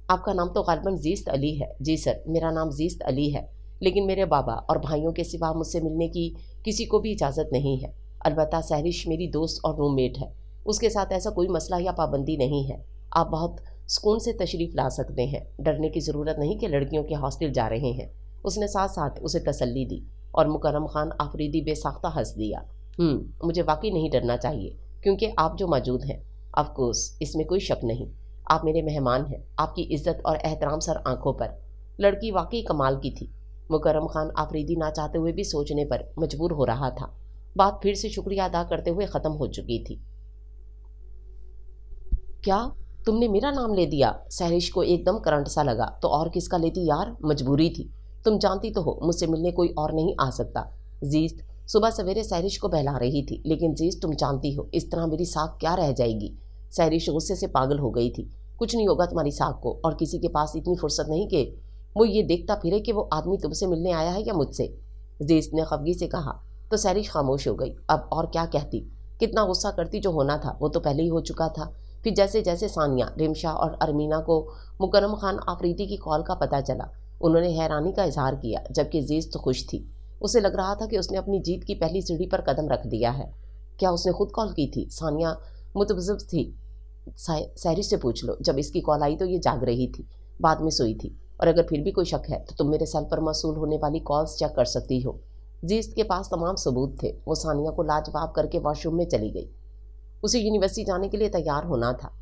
आपका नाम तो गालिबन जीस्त अली है। जी सर, मेरा नाम जीस्त अली है, लेकिन मेरे बाबा और भाइयों के सिवा मुझसे मिलने की किसी को भी इजाज़त नहीं है। अलबत्ता सहरिश मेरी दोस्त और रूममेट है, उसके साथ ऐसा कोई मसला या पाबंदी नहीं है। आप बहुत सुकून से तशरीफ़ ला सकते हैं। डरने की ज़रूरत नहीं कि लड़कियों के हॉस्टल जा रहे हैं। उसने साथ साथ उसे तसल्ली दी और मुकर्रम खान आफरीदी बेसाख्ता हंस दिया। मुझे वाकई नहीं डरना चाहिए क्योंकि आप जो मौजूद हैं। ऑफ कोर्स, इसमें कोई शक नहीं। आप मेरे मेहमान हैं। आपकी इज्जत और एहतराम सर आंखों पर। लड़की वाकई कमाल की थी। मुकर्रम खान आफरीदी ना चाहते हुए भी सोचने पर मजबूर हो रहा था। बात फिर से शुक्रिया अदा करते हुए ख़त्म हो चुकी थी। क्या तुमने मेरा नाम ले दिया? सहरिश को एकदम करंट सा लगा। तो और किसका लेती यार, मजबूरी थी। तुम जानती तो हो मुझसे मिलने कोई और नहीं आ सकता। जीस्त सुबह सवेरे सहरिश को बहला रही थी। लेकिन जीस्त, तुम जानती हो इस तरह मेरी साख क्या रह जाएगी। सहरिश गुस्से से पागल हो गई थी। कुछ नहीं होगा तुम्हारी साख को, और किसी के पास इतनी फुर्सत नहीं कि वो ये देखता फिरे कि वो आदमी तुमसे मिलने आया है या मुझसे। जीस्त ने खफगी से कहा। तो सहरिश खामोश हो गई। अब और क्या कहती, कितना गुस्सा करती। जो होना था वो तो पहले ही हो चुका था। फिर जैसे जैसे सानिया, रिमशा और अरमीना को मुकर्रम खान आफरीदी की कॉल का पता चला, उन्होंने हैरानी का इजहार किया, जबकि जीस्त तो खुश थी। उसे लग रहा था कि उसने अपनी जीत की पहली सीढ़ी पर कदम रख दिया है। क्या उसने खुद कॉल की थी? सानिया मुतबज़्ज़ब थी। सहरिश से पूछ लो। जब इसकी कॉल आई तो ये जाग रही थी, बाद में सोई थी। और अगर फिर भी कोई शक है तो तुम मेरे सेल पर मौसूल होने वाली कॉल्स चेक कर सकती हो। जीस्त के पास तमाम सबूत थे। वो सानिया को लाजवाब करके वॉशरूम में चली गई। उसे यूनिवर्सिटी जाने के लिए तैयार होना था।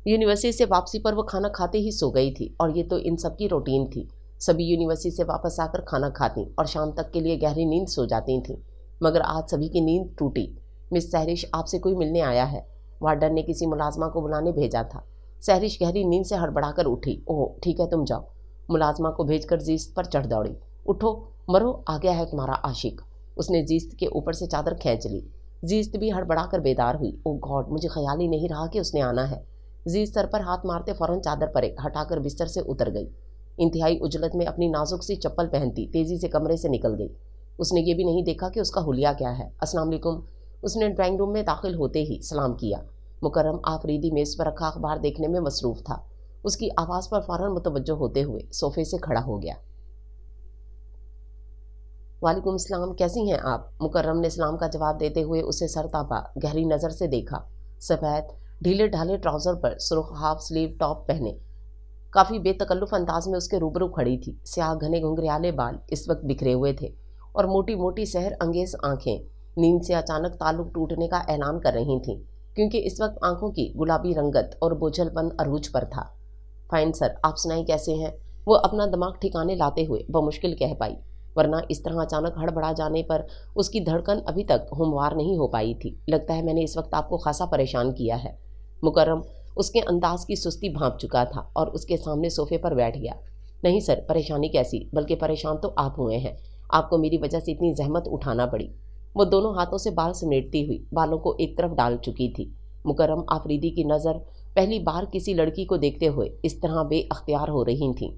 यूनिवर्सिटी से वापसी पर वो खाना खाते ही सो गई थी और ये तो इन सब की रूटीन थी। सभी यूनिवर्सिटी से वापस आकर खाना खाती और शाम तक के लिए गहरी नींद सो जाती थीं। मगर आज सभी की नींद टूटी। मिस सहरिश, आपसे कोई मिलने आया है। वार्डन ने किसी मुलाजमा को बुलाने भेजा था। सहरिश गहरी नींद से हड़बड़ाकर उठी। ओह ठीक है, तुम जाओ। मुलाजमा को भेजकर जीस्त पर चढ़ दौड़ी। उठो, मरो, आ गया है तुम्हारा आशिक। उसने जीस्त के ऊपर से चादर खींच ली। जीस्त भी हड़बड़ाकर बेदार हुई। ओह गॉड, मुझे ख्याल ही नहीं रहा कि उसने आना है। जीस्त सर पर हाथ मारते फौरन चादर परे हटाकर बिस्तर से उतर गई। इंतहाई उजलत में अपनी नाजुक सी चप्पल पहनती तेजी से कमरे से निकल गई। उसने ये भी नहीं देखा कि उसका हुलिया क्या है। अस्सलाम वालेकुम। उसने ड्राइंग रूम में दाखिल होते ही सलाम किया। मुकर्रम आफरीदी मेज़ पर रखा अखबार देखने में मसरूफ़ था। उसकी आवाज़ पर फौरन मुतवज्जो होते हुए सोफे से खड़ा हो गया। वालेकुम सलाम, कैसी हैं आप? मुकर्रम ने सलाम का जवाब देते हुए उसे सर तापा गहरी नज़र से देखा। सफ़ेद ढीले ढाले ट्राउज़र पर सुर्ख हाफ स्लीव टॉप पहने काफ़ी बेतकल्लुफ़ अंदाज में उसके रूबरू खड़ी थी। स्याह घने घुंघरियाले बाल इस वक्त बिखरे हुए थे और मोटी मोटी सहर अंगेज आंखें नींद से अचानक ताल्लुक टूटने का ऐलान कर रही थीं, क्योंकि इस वक्त आंखों की गुलाबी रंगत और बोझलपन अरूज पर था। फाइन सर, आप सुनाई कैसे हैं? वो अपना दिमाग ठिकाने लाते हुए बमुश्किल कह पाई, वरना इस तरह अचानक हड़बड़ा जाने पर उसकी धड़कन अभी तक हमवार नहीं हो पाई थी। लगता है मैंने इस वक्त आपको खासा परेशान किया है। मुकर्रम उसके अंदाज की सुस्ती भांप चुका था और उसके सामने सोफे पर बैठ गया। नहीं सर, परेशानी कैसी, बल्कि परेशान तो आप हुए हैं। आपको मेरी वजह से इतनी जहमत उठाना पड़ी। वो दोनों हाथों से बाल समेटती हुई बालों को एक तरफ डाल चुकी थी। मुकर्रम आफरीदी की नज़र पहली बार किसी लड़की को देखते हुए इस तरह बेअख्तियार हो रही थी।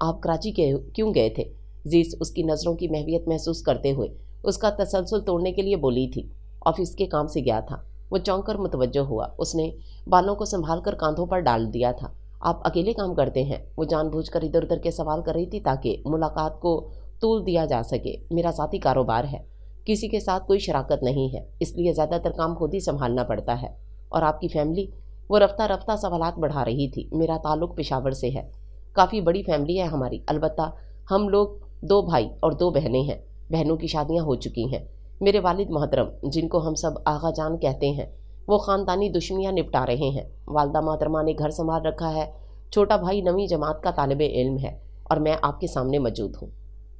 आप कराची के क्यों गए थे? जीस उसकी नज़रों की महवियत महसूस करते हुए उसका तसलसल तोड़ने के लिए बोली थी। ऑफिस के काम से गया था। वो चौंक कर मुतवज्जो हुआ। उसने बालों को संभाल कर कांधों पर डाल दिया था। आप अकेले काम करते हैं? वो जानबूझकर इधर उधर के सवाल कर रही थी ताकि मुलाकात को तूल दिया जा सके। मेरा ज़ाती कारोबार है, किसी के साथ कोई शराकत नहीं है, इसलिए ज़्यादातर काम खुद ही संभालना पड़ता है। और आपकी फैमिली? वो रफ्ता रफ्ता सवालात बढ़ा रही थी। मेरा ताल्लुक़ पेशावर से है। काफ़ी बड़ी फैमिली है हमारी, अलबत्ता हम लोग 2 भाई और 2 बहनें हैं। बहनों की शादियाँ हो चुकी हैं। मेरे वालिद मोहतरम, जिनको हम सब आगा जान कहते हैं, वो ख़ानदानी दुश्मनियाँ निपटा रहे हैं। वालदा मोहतरमा ने घर संभाल रखा है। छोटा भाई 9वीं जमात का तालिबे इल्म है और मैं आपके सामने मौजूद हूँ।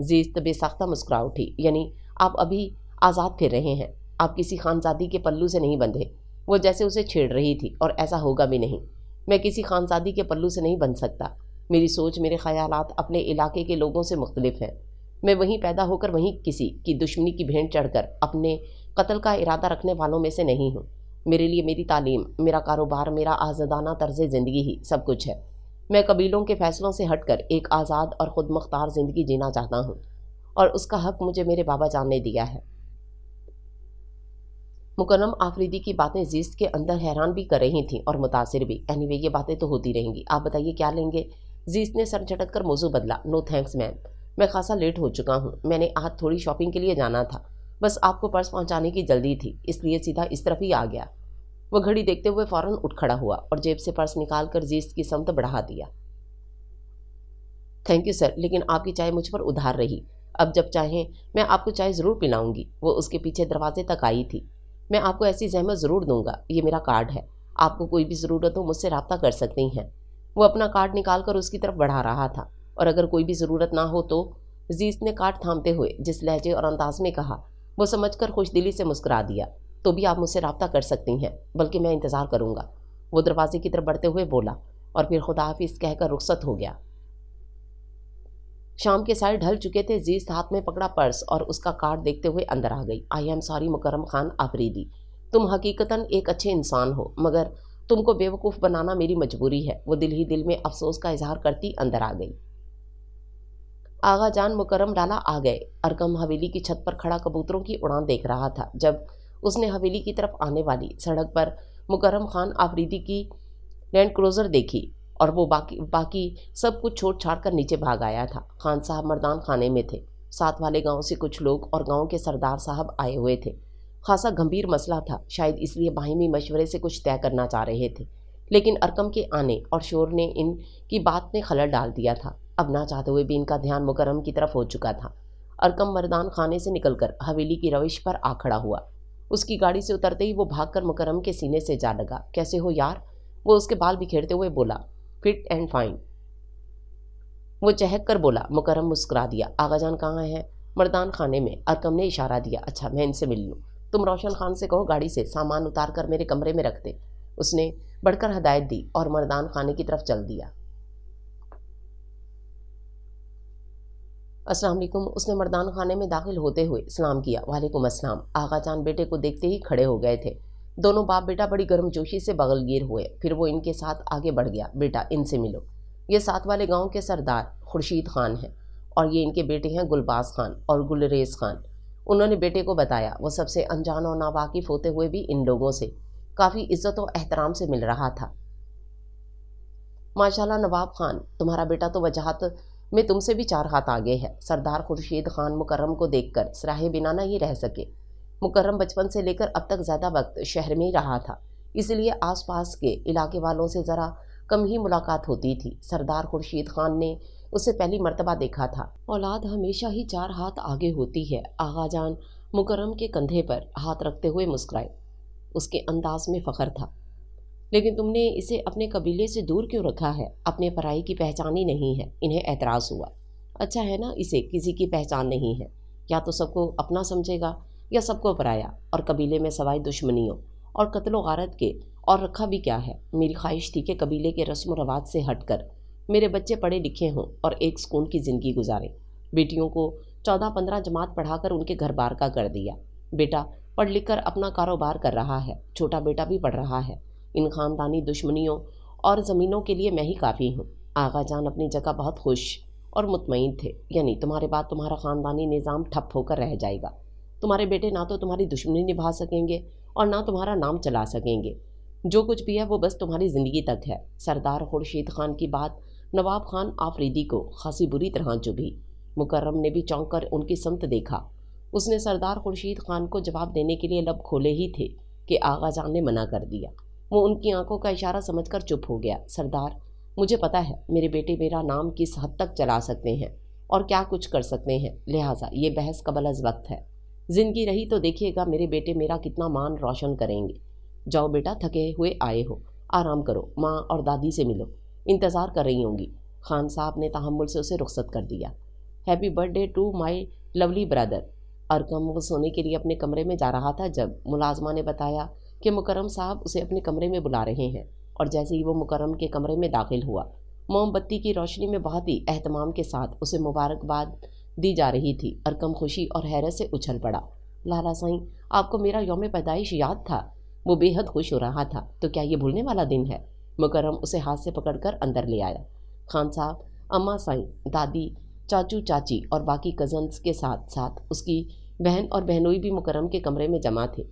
जीस्त बेसाख्ता मुस्कुरा उठी। यानी आप अभी आज़ाद फिर रहे हैं? आप किसी खानजादी के पल्लू से नहीं बंधे? वो जैसे उसे छेड़ रही थी। और ऐसा होगा भी नहीं। मैं किसी खानजादी के पल्लू से नहीं बंध सकता। मेरी सोच, मेरे ख़यालात अपने इलाके के लोगों से मुख्तलिफ हैं। मैं वहीं पैदा होकर वहीं किसी की दुश्मनी की भेंट चढ़कर अपने कत्ल का इरादा रखने वालों में से नहीं हूँ। मेरे लिए मेरी तालीम, मेरा कारोबार, मेरा आज़ादाना तर्ज़ ज़िंदगी ही सब कुछ है। मैं कबीलों के फ़ैसलों से हटकर एक आज़ाद और ख़ुद मुख्तार ज़िंदगी जीना चाहता हूँ और उसका हक़ मुझे मेरे बाबा जान ने दिया है। मुकर्रम आफरीदी की बातें जीस्त के अंदर हैरान भी कर रही थीं और मुतासिर भी। एनीवे, ये बातें तो होती रहेंगी। आप बताइए क्या लेंगे? जीस्त ने सर झटक कर मौजू बदला। नो थैंक्स मैम, मैं खासा लेट हो चुका हूँ। मैंने आज थोड़ी शॉपिंग के लिए जाना था। बस आपको पर्स पहुँचाने की जल्दी थी, इसलिए सीधा इस तरफ ही आ गया। वो घड़ी देखते हुए फ़ौरन उठ खड़ा हुआ और जेब से पर्स निकाल कर जीस्त की समत बढ़ा दिया। थैंक यू सर, लेकिन आपकी चाय मुझ पर उधार रही। अब जब चाहें मैं आपको चाय ज़रूर पिलाऊंगी। वो उसके पीछे दरवाजे तक आई थी। मैं आपको ऐसी जहमत ज़रूर दूंगा। ये मेरा कार्ड है। आपको कोई भी ज़रूरत हो मुझसे रब्ता कर सकती हैं। वो अपना कार्ड निकाल कर उसकी तरफ बढ़ा रहा था। और अगर कोई भी ज़रूरत ना हो तो? जीस्त ने कार्ड थामते हुए जिस लहजे और अंदाज में कहा, वो समझकर खुशदिली से मुस्कुरा दिया। तो भी आप मुझसे रब्ता कर सकती हैं, बल्कि मैं इंतज़ार करूँगा। वो दरवाजे की तरफ बढ़ते हुए बोला और फिर खुदा हाफिज़ कहकर रुखसत हो गया। शाम के साए ढल चुके थे। जीस्त हाथ में पकड़ा पर्स और उसका कार्ड देखते हुए अंदर आ गई। आई एम सॉरी मुकर्रम खान आफरीदी, तुम हकीकतन एक अच्छे इंसान हो, मगर तुमको बेवकूफ़ बनाना मेरी मजबूरी है। वो दिल ही दिल में अफसोस का इजहार करती अंदर आ गई। आगा जान मुकर्रम लाला आ गए। अरकम हवेली की छत पर खड़ा कबूतरों की उड़ान देख रहा था जब उसने हवेली की तरफ आने वाली सड़क पर मुकर्रम खान आफरीदी की लैंड क्रूज़र देखी और वो बाकी सब कुछ छोड़ छाड़ कर नीचे भाग आया था। खान साहब मर्दान खाने में थे। साथ वाले गांव से कुछ लोग और गांव के सरदार साहब आए हुए थे। खासा गंभीर मसला था, शायद इसलिए बाहिमी मशवरे से कुछ तय करना चाह रहे थे, लेकिन अरकम के आने और शोर ने इनकी बात में खलल डाल दिया था। अब ना चाहते हुए भी इनका ध्यान मुकर्रम की तरफ हो चुका था। अरकम मर्दान खाने से निकलकर हवेली की रविश पर आ खड़ा हुआ। उसकी गाड़ी से उतरते ही वो भागकर मुकर्रम के सीने से जा लगा। कैसे हो यार? वो उसके बाल बिखेरते हुए बोला, फिट एंड फाइन। वो चहक कर बोला। मुकर्रम मुस्कुरा दिया। आगा जान कहाँ है? मर्दान खाने में। अरकम ने इशारा दिया। अच्छा, मैं इनसे मिल लूँ। तुम रोशन खान से कहो गाड़ी से सामान उतार कर मेरे कमरे में रख दे। उसने बढ़कर हदायत दी और मर्दान खाने की तरफ चल दिया। अस्सलाम वालेकुम। उसने मर्दान खाने में दाखिल होते हुए सलाम किया। वालेकुम अस्सलाम। आगा जान बेटे को देखते ही खड़े हो गए थे। दोनों बाप बेटा बड़ी गर्मजोशी से बगलगीर हुए। फिर वो इनके साथ आगे बढ़ गया। बेटा, इनसे मिलो। ये साथ वाले गांव के सरदार खुर्शीद खान हैं और ये इनके बेटे हैं गुलबाज खान और गुलरेज खान। उन्होंने बेटे को बताया। वो सबसे अनजान और नावाकिफ होते हुए भी इन लोगों से काफ़ी इज्जत और एहतराम से मिल रहा था। माशाल्लाह नवाब खान, तुम्हारा बेटा तो वजाहत में तुमसे भी 4 हाथ आगे है। सरदार खुर्शीद खान मुकर्रम को देखकर सराहे बिना ना ही रह सके। मुकर्रम बचपन से लेकर अब तक ज़्यादा वक्त शहर में ही रहा था, इसलिए आसपास के इलाके वालों से ज़रा कम ही मुलाकात होती थी। सरदार खुर्शीद खान ने उसे पहली मर्तबा देखा था। औलाद हमेशा ही 4 हाथ आगे होती है। आगा जान मुकर्रम के कंधे पर हाथ रखते हुए मुस्कुराए। उसके अंदाज में फ़ख्र था। लेकिन तुमने इसे अपने कबीले से दूर क्यों रखा है? अपने पराई की पहचान ही नहीं है। इन्हें एतराज़ हुआ। अच्छा है ना, इसे किसी की पहचान नहीं है। या तो सबको अपना समझेगा या सबको पराया, और कबीले में सवाई दुश्मनियों और कत्लो गारत के और रखा भी क्या है। मेरी ख्वाहिश थी कि कबीले के रस्म व रवाज से हटकर मेरे बच्चे पढ़े लिखे हों और एक सुकून की ज़िंदगी गुजारें। बेटियों को 14-15 जमात पढ़ाकर उनके घर बार का कर दिया। बेटा पढ़ लिख कर अपना कारोबार कर रहा है, छोटा बेटा भी पढ़ रहा है। इन ख़ानदानी दुश्मनियों और ज़मीनों के लिए मैं ही काफ़ी हूँ। आगा जान अपनी जगह बहुत खुश और मुतमईन थे। यानी तुम्हारे बाद तुम्हारा ख़ानदानी निज़ाम ठप होकर रह जाएगा। तुम्हारे बेटे ना तो तुम्हारी दुश्मनी निभा सकेंगे और ना तुम्हारा नाम चला सकेंगे। जो कुछ भी है वो बस तुम्हारी ज़िंदगी तक है। सरदार खुर्शीद खान की बात नवाब खान आफरीदी को खासी बुरी तरह चुभी। मुकर्रम ने भी चौंक कर उनकी समत देखा। उसने सरदार खुर्शीद खान को जवाब देने के लिए लब खोले ही थे कि आगा जान ने मना कर दिया। वो उनकी आंखों का इशारा समझकर चुप हो गया। सरदार, मुझे पता है मेरे बेटे मेरा नाम किस हद तक चला सकते हैं और क्या कुछ कर सकते हैं, लिहाजा ये बहस कबल अज़ वक्त है। ज़िंदगी रही तो देखिएगा मेरे बेटे मेरा कितना मान रोशन करेंगे। जाओ बेटा, थके हुए आए हो, आराम करो। माँ और दादी से मिलो, इंतज़ार कर रही होंगी। खान साहब ने तहम्मुल से उसे रुखसत कर दिया। Happy birthday to my lovely brother. Arqam वो सोने के लिए अपने कमरे में जा रहा था जब मुलाजमा ने बताया कि मुकर्रम साहब उसे अपने कमरे में बुला रहे हैं। और जैसे ही वो मुकर्रम के कमरे में दाखिल हुआ, मोमबत्ती की रोशनी में बहुत ही एहतमाम के साथ उसे मुबारकबाद दी जा रही थी। अरकम खुशी और हैरत से उछल पड़ा। लाला साईं, आपको मेरा यौम पैदाइश याद था? वो बेहद खुश हो रहा था। तो क्या ये भूलने वाला दिन है? मुकर्रम उसे हाथ से पकड़कर अंदर ले आया। खान साहब, अम्मा साईं, दादी, चाचू चाची और बाकी कज़न्स के साथ साथ उसकी बहन और बहनोई भी मुकर्रम के कमरे में जमा थे।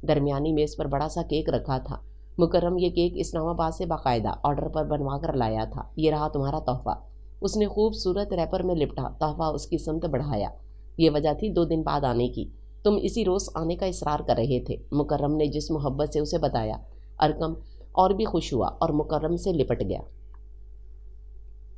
दरमियानी मेज़ पर बड़ा सा केक रखा था। मुकर्रम ये केक इस्लामाबाद से बाकायदा ऑर्डर पर बनवा कर लाया था। ये रहा तुम्हारा तोहफ़ा। उसने खूबसूरत रैपर में लिपटा तोहफ़ा उसकी समत बढ़ाया। ये वजह थी 2 दिन बाद आने की। तुम इसी रोज़ आने का इसरार कर रहे थे। मुकर्रम ने जिस मोहब्बत से उसे बताया, अरकम और भी खुश हुआ और मुकर्रम से लिपट गया।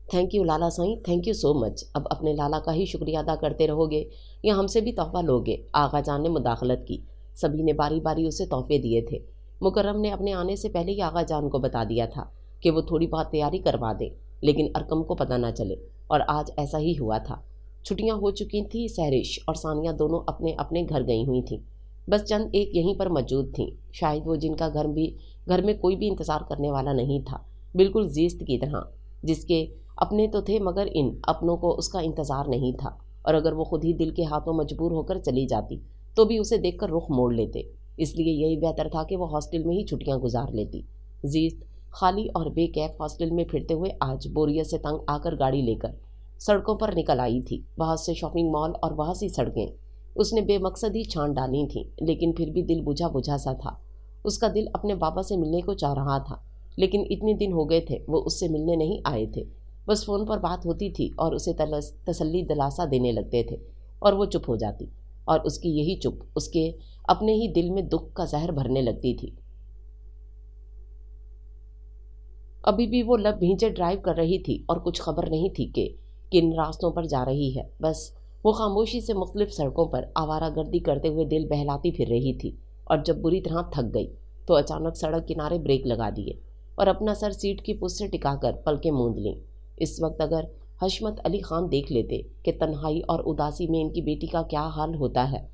Thank you Lala Sain, thank you so much. अब अपने लाला का ही शुक्रिया अदा करते रहोगे या हमसे भी तोहफ़ा लोगे? आगा जान ने मुदाखलत की। सभी ने बारी बारी उसे तोहफे दिए थे। मुकर्रम ने अपने आने से पहले ही आगा जान को बता दिया था कि वो थोड़ी बहुत तैयारी करवा दे, लेकिन अरकम को पता ना चले, और आज ऐसा ही हुआ था। छुट्टियां हो चुकी थीं। सहरिश और सानिया दोनों अपने अपने घर गई हुई थीं। बस चंद एक यहीं पर मौजूद थीं, शायद वो जिनका घर में कोई भी इंतज़ार करने वाला नहीं था, बिल्कुल जीस्त की तरह, जिसके अपने तो थे मगर इन अपनों को उसका इंतज़ार नहीं था। और अगर वो खुद ही दिल के हाथों मजबूर होकर चली जाती तो भी उसे देखकर रुख मोड़ लेते। इसलिए यही बेहतर था कि वो हॉस्टल में ही छुट्टियां गुजार लेती। जीस्त खाली और बेकैफ हॉस्टल में फिरते हुए आज बोरियत से तंग आकर गाड़ी लेकर सड़कों पर निकल आई थी। बहुत से शॉपिंग मॉल और बहुत सी सड़कें उसने बेमकसद ही छान डाली थीं, लेकिन फिर भी दिल बुझा बुझा सा था। उसका दिल अपने बाबा से मिलने को चाह रहा था, लेकिन इतने दिन हो गए थे वो उससे मिलने नहीं आए थे। बस फ़ोन पर बात होती थी और उसे तसल्ली दिलासा देने लगते थे और वो चुप हो जाती, और उसकी यही चुप उसके अपने ही दिल में दुख का जहर भरने लगती थी। अभी भी वो लब भींचे ड्राइव कर रही थी और कुछ खबर नहीं थी कि किन रास्तों पर जा रही है। बस वो खामोशी से मुख्तलिफ सड़कों पर आवारागर्दी करते हुए दिल बहलाती फिर रही थी, और जब बुरी तरह थक गई तो अचानक सड़क किनारे ब्रेक लगा दिए। और अपना सर सीट की पुश से टिकाकर पलकें मूंद लीं। इस वक्त अगर हशमत अली खान देख लेते कि तन्हाई और उदासी में इनकी बेटी का क्या हाल होता है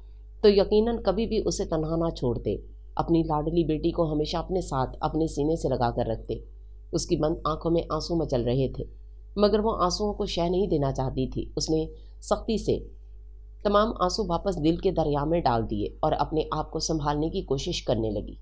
तो यकीनन कभी भी उसे तन्हा ना छोड़ते, अपनी लाडली बेटी को हमेशा अपने साथ अपने सीने से लगा कर रखते। उसकी बंद आंखों में आंसू मचल रहे थे, मगर वो आंसुओं को शह नहीं देना चाहती थी। उसने सख्ती से तमाम आंसू वापस दिल के दरिया में डाल दिए और अपने आप को संभालने की कोशिश करने लगी।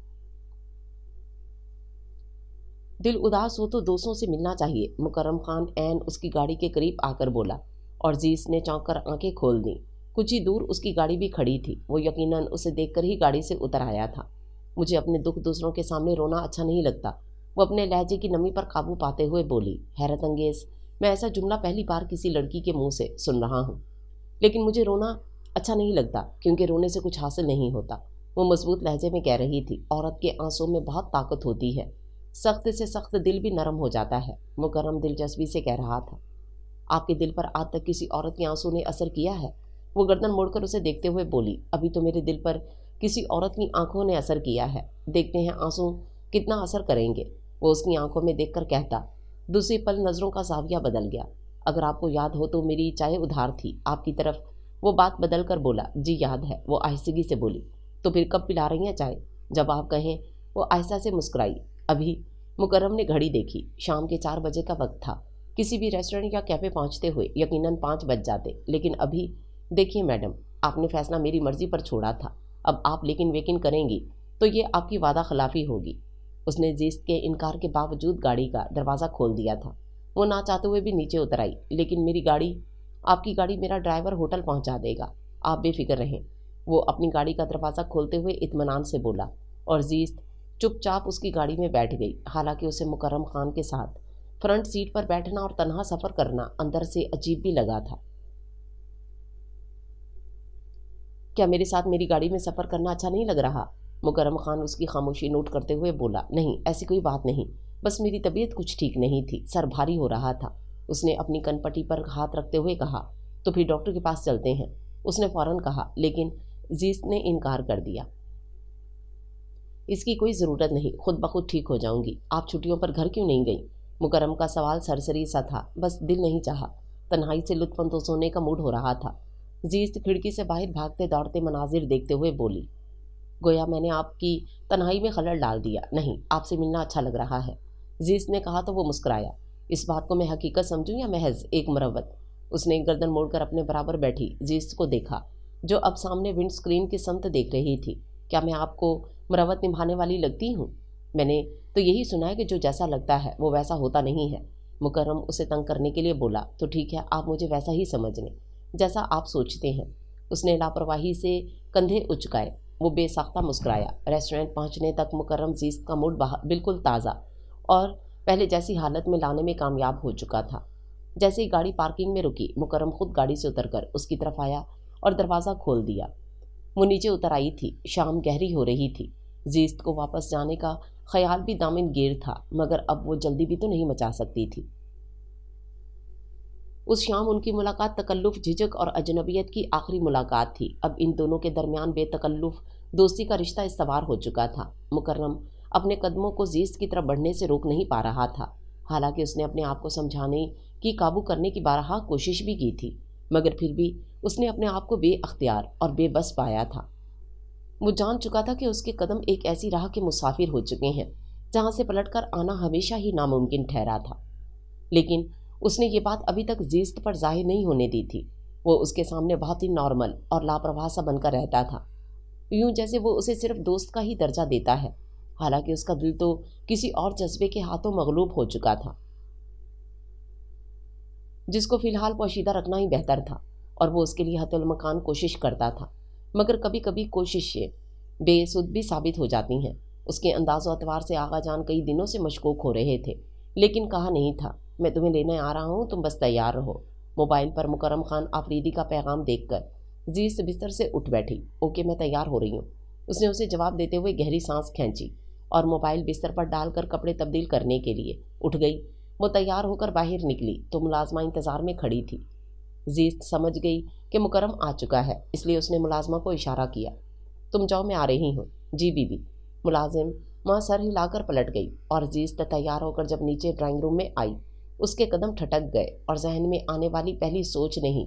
दिल उदास हो तो दोस्तों से मिलना चाहिए, मुकर्रम खान ऐन उसकी गाड़ी के करीब आकर बोला और जीस ने चौंक कर आंखें खोल दी। कुछ ही दूर उसकी गाड़ी भी खड़ी थी। वो यकीनन उसे देखकर ही गाड़ी से उतर आया था। मुझे अपने दुख दूसरों के सामने रोना अच्छा नहीं लगता, वो अपने लहजे की नमी पर काबू पाते हुए बोली। हैरत अंगेज, मैं ऐसा जुमला पहली बार किसी लड़की के मुंह से सुन रहा हूँ। लेकिन मुझे रोना अच्छा नहीं लगता क्योंकि रोने से कुछ हासिल नहीं होता, वो मजबूत लहजे में कह रही थी। औरत के आंसुओं में बहुत ताकत होती है, सख्त से सख्त दिल भी नरम हो जाता है। मुकर्रम दिलचस्पी से कह रहा था। आपके दिल पर आज तक किसी औरत के आंसू ने असर किया है? वो गर्दन मोड़कर उसे देखते हुए बोली। अभी तो मेरे दिल पर किसी औरत की आंखों ने असर किया है, देखते हैं आंसू कितना असर करेंगे, वो उसकी आंखों में देखकर कहता। दूसरे पल नज़रों का जाविया बदल गया। अगर आपको याद हो तो मेरी चाय उधार थी आपकी तरफ। वो बात बदल कर बोला। जी याद है, वो आहिस्तगी से बोली। तो फिर कब पिला रही हैं चाय? जब आप कहें, वो आहिस्ता से मुस्कुराई। अभी? मुकर्रम ने घड़ी देखी। शाम के 4 बजे का वक्त था। किसी भी रेस्टोरेंट या कैफ़े पहुंचते हुए यकीनन 5 बज जाते, लेकिन अभी? देखिए मैडम, आपने फैसला मेरी मर्जी पर छोड़ा था, अब आप लेकिन वेकिन करेंगी तो ये आपकी वादा खिलाफी होगी। उसने जीस्त के इनकार के बावजूद गाड़ी का दरवाज़ा खोल दिया था। वो ना चाहते हुए भी नीचे उतर आई। लेकिन मेरी गाड़ी? आपकी गाड़ी मेरा ड्राइवर होटल पहुंचा देगा, आप बेफिक्र रहें। वो अपनी गाड़ी का दरवाज़ा खोलते हुए इत्मीनान से बोला और जीस्त चुपचाप उसकी गाड़ी में बैठ गई। हालांकि उसे मुकर्रम खान के साथ फ्रंट सीट पर बैठना और तन्हा सफ़र करना अंदर से अजीब भी लगा था। क्या मेरे साथ मेरी गाड़ी में सफ़र करना अच्छा नहीं लग रहा? मुकर्रम खान उसकी खामोशी नोट करते हुए बोला। नहीं, ऐसी कोई बात नहीं, बस मेरी तबीयत कुछ ठीक नहीं थी, सर भारी हो रहा था। उसने अपनी कनपट्टी पर हाथ रखते हुए कहा। तो फिर डॉक्टर के पास चलते हैं, उसने फौरन कहा। लेकिन जीस्त ने इनकार कर दिया। इसकी कोई ज़रूरत नहीं, खुद ब खुद ठीक हो जाऊंगी। आप छुट्टियों पर घर क्यों नहीं गई? मुकर्रम का सवाल सरसरी सा था, बस दिल नहीं चाहा। तन्हाई से लुत्फ़अंदोज़ होने का मूड हो रहा था। जीस्त खिड़की से बाहर भागते दौड़ते मनाजिर देखते हुए बोली। गोया मैंने आपकी तन्हाई में खलल डाल दिया। नहीं, आपसे मिलना अच्छा लग रहा है, जीस्त ने कहा तो वो मुस्कुराया। इस बात को मैं हकीकत समझूं या महज एक मुरव्वत? उसने गर्दन मोड़कर अपने बराबर बैठी जीस्त को देखा, जो अब सामने विंड स्क्रीन की समत देख रही थी। क्या मैं आपको मुरव्वत निभाने वाली लगती हूँ? मैंने तो यही सुना है कि जो जैसा लगता है वो वैसा होता नहीं है। मुकर्रम उसे तंग करने के लिए बोला। तो ठीक है, आप मुझे वैसा ही समझ लें जैसा आप सोचते हैं। उसने लापरवाही से कंधे उचकाए। वो बेसाख्ता मुस्कुराया। रेस्टोरेंट पहुंचने तक मुकर्रम जीस्त का मूड बिल्कुल ताज़ा और पहले जैसी हालत में लाने में कामयाब हो चुका था। जैसे ही गाड़ी पार्किंग में रुकी, मुकर्रम खुद गाड़ी से उतरकर उसकी तरफ आया और दरवाज़ा खोल दिया। वो नीचे उतर आई थी। शाम गहरी हो रही थी। जीस्त को वापस जाने का ख्याल भी दामनगीर था, मगर अब वो जल्दी भी तो नहीं मचा सकती थी। उस शाम उनकी मुलाकात तकल्लुफ़, झिझक और अजनबियत की आखिरी मुलाकात थी। अब इन दोनों के दरमियान बेतकल्लुफ़ दोस्ती का रिश्ता इस्तवार हो चुका था। मुकर्रम अपने कदमों को जीस्त की तरफ बढ़ने से रोक नहीं पा रहा था। हालांकि उसने अपने आप को समझाने की, काबू करने की बारहा कोशिश भी की थी, मगर फिर भी उसने अपने आप को बेअख्तियार और बेबस पाया था। वो जान चुका था कि उसके कदम एक ऐसी राह के मुसाफिर हो चुके हैं जहाँ से पलटकर आना हमेशा ही नामुमकिन ठहरा था। लेकिन उसने ये बात अभी तक जीस्त पर जाहिर नहीं होने दी थी। वो उसके सामने बहुत ही नॉर्मल और लापरवाह सा बनकर रहता था, यूं जैसे वो उसे सिर्फ दोस्त का ही दर्जा देता है। हालांकि उसका दिल तो किसी और जज्बे के हाथों मगलूब हो चुका था, जिसको फिलहाल पोशीदा रखना ही बेहतर था, और वो उसके लिए हतुलमकान कोशिश करता था। मगर कभी कभी कोशिशें बेसुध भी साबित हो जाती हैं। उसके अंदाज़ व अतवार से आगा जान कई दिनों से मशकूक हो रहे थे, लेकिन कहा नहीं था, मैं तुम्हें लेने आ रहा हूँ, तुम बस तैयार रहो। मोबाइल पर मुकर्रम खान आफरीदी का पैगाम देखकर जीस्त बिस्तर से उठ बैठी। ओके, मैं तैयार हो रही हूँ, उसने उसे जवाब देते हुए गहरी सांस खींची और मोबाइल बिस्तर पर डालकर कपड़े तब्दील करने के लिए उठ गई। वो तैयार होकर बाहर निकली तो मुलाजमा इंतज़ार में खड़ी थी। जीस्त समझ गई कि मुकर्रम आ चुका है, इसलिए उसने मुलाजमा को इशारा किया। तुम जाओ, मैं आ रही हूँ। जी बीबी। मुलाजिम माँ सर हिलाकर पलट गई और जीस्त तैयार होकर जब नीचे ड्राइंग रूम में आई, उसके कदम ठटक गए और जहन में आने वाली पहली सोच ने ही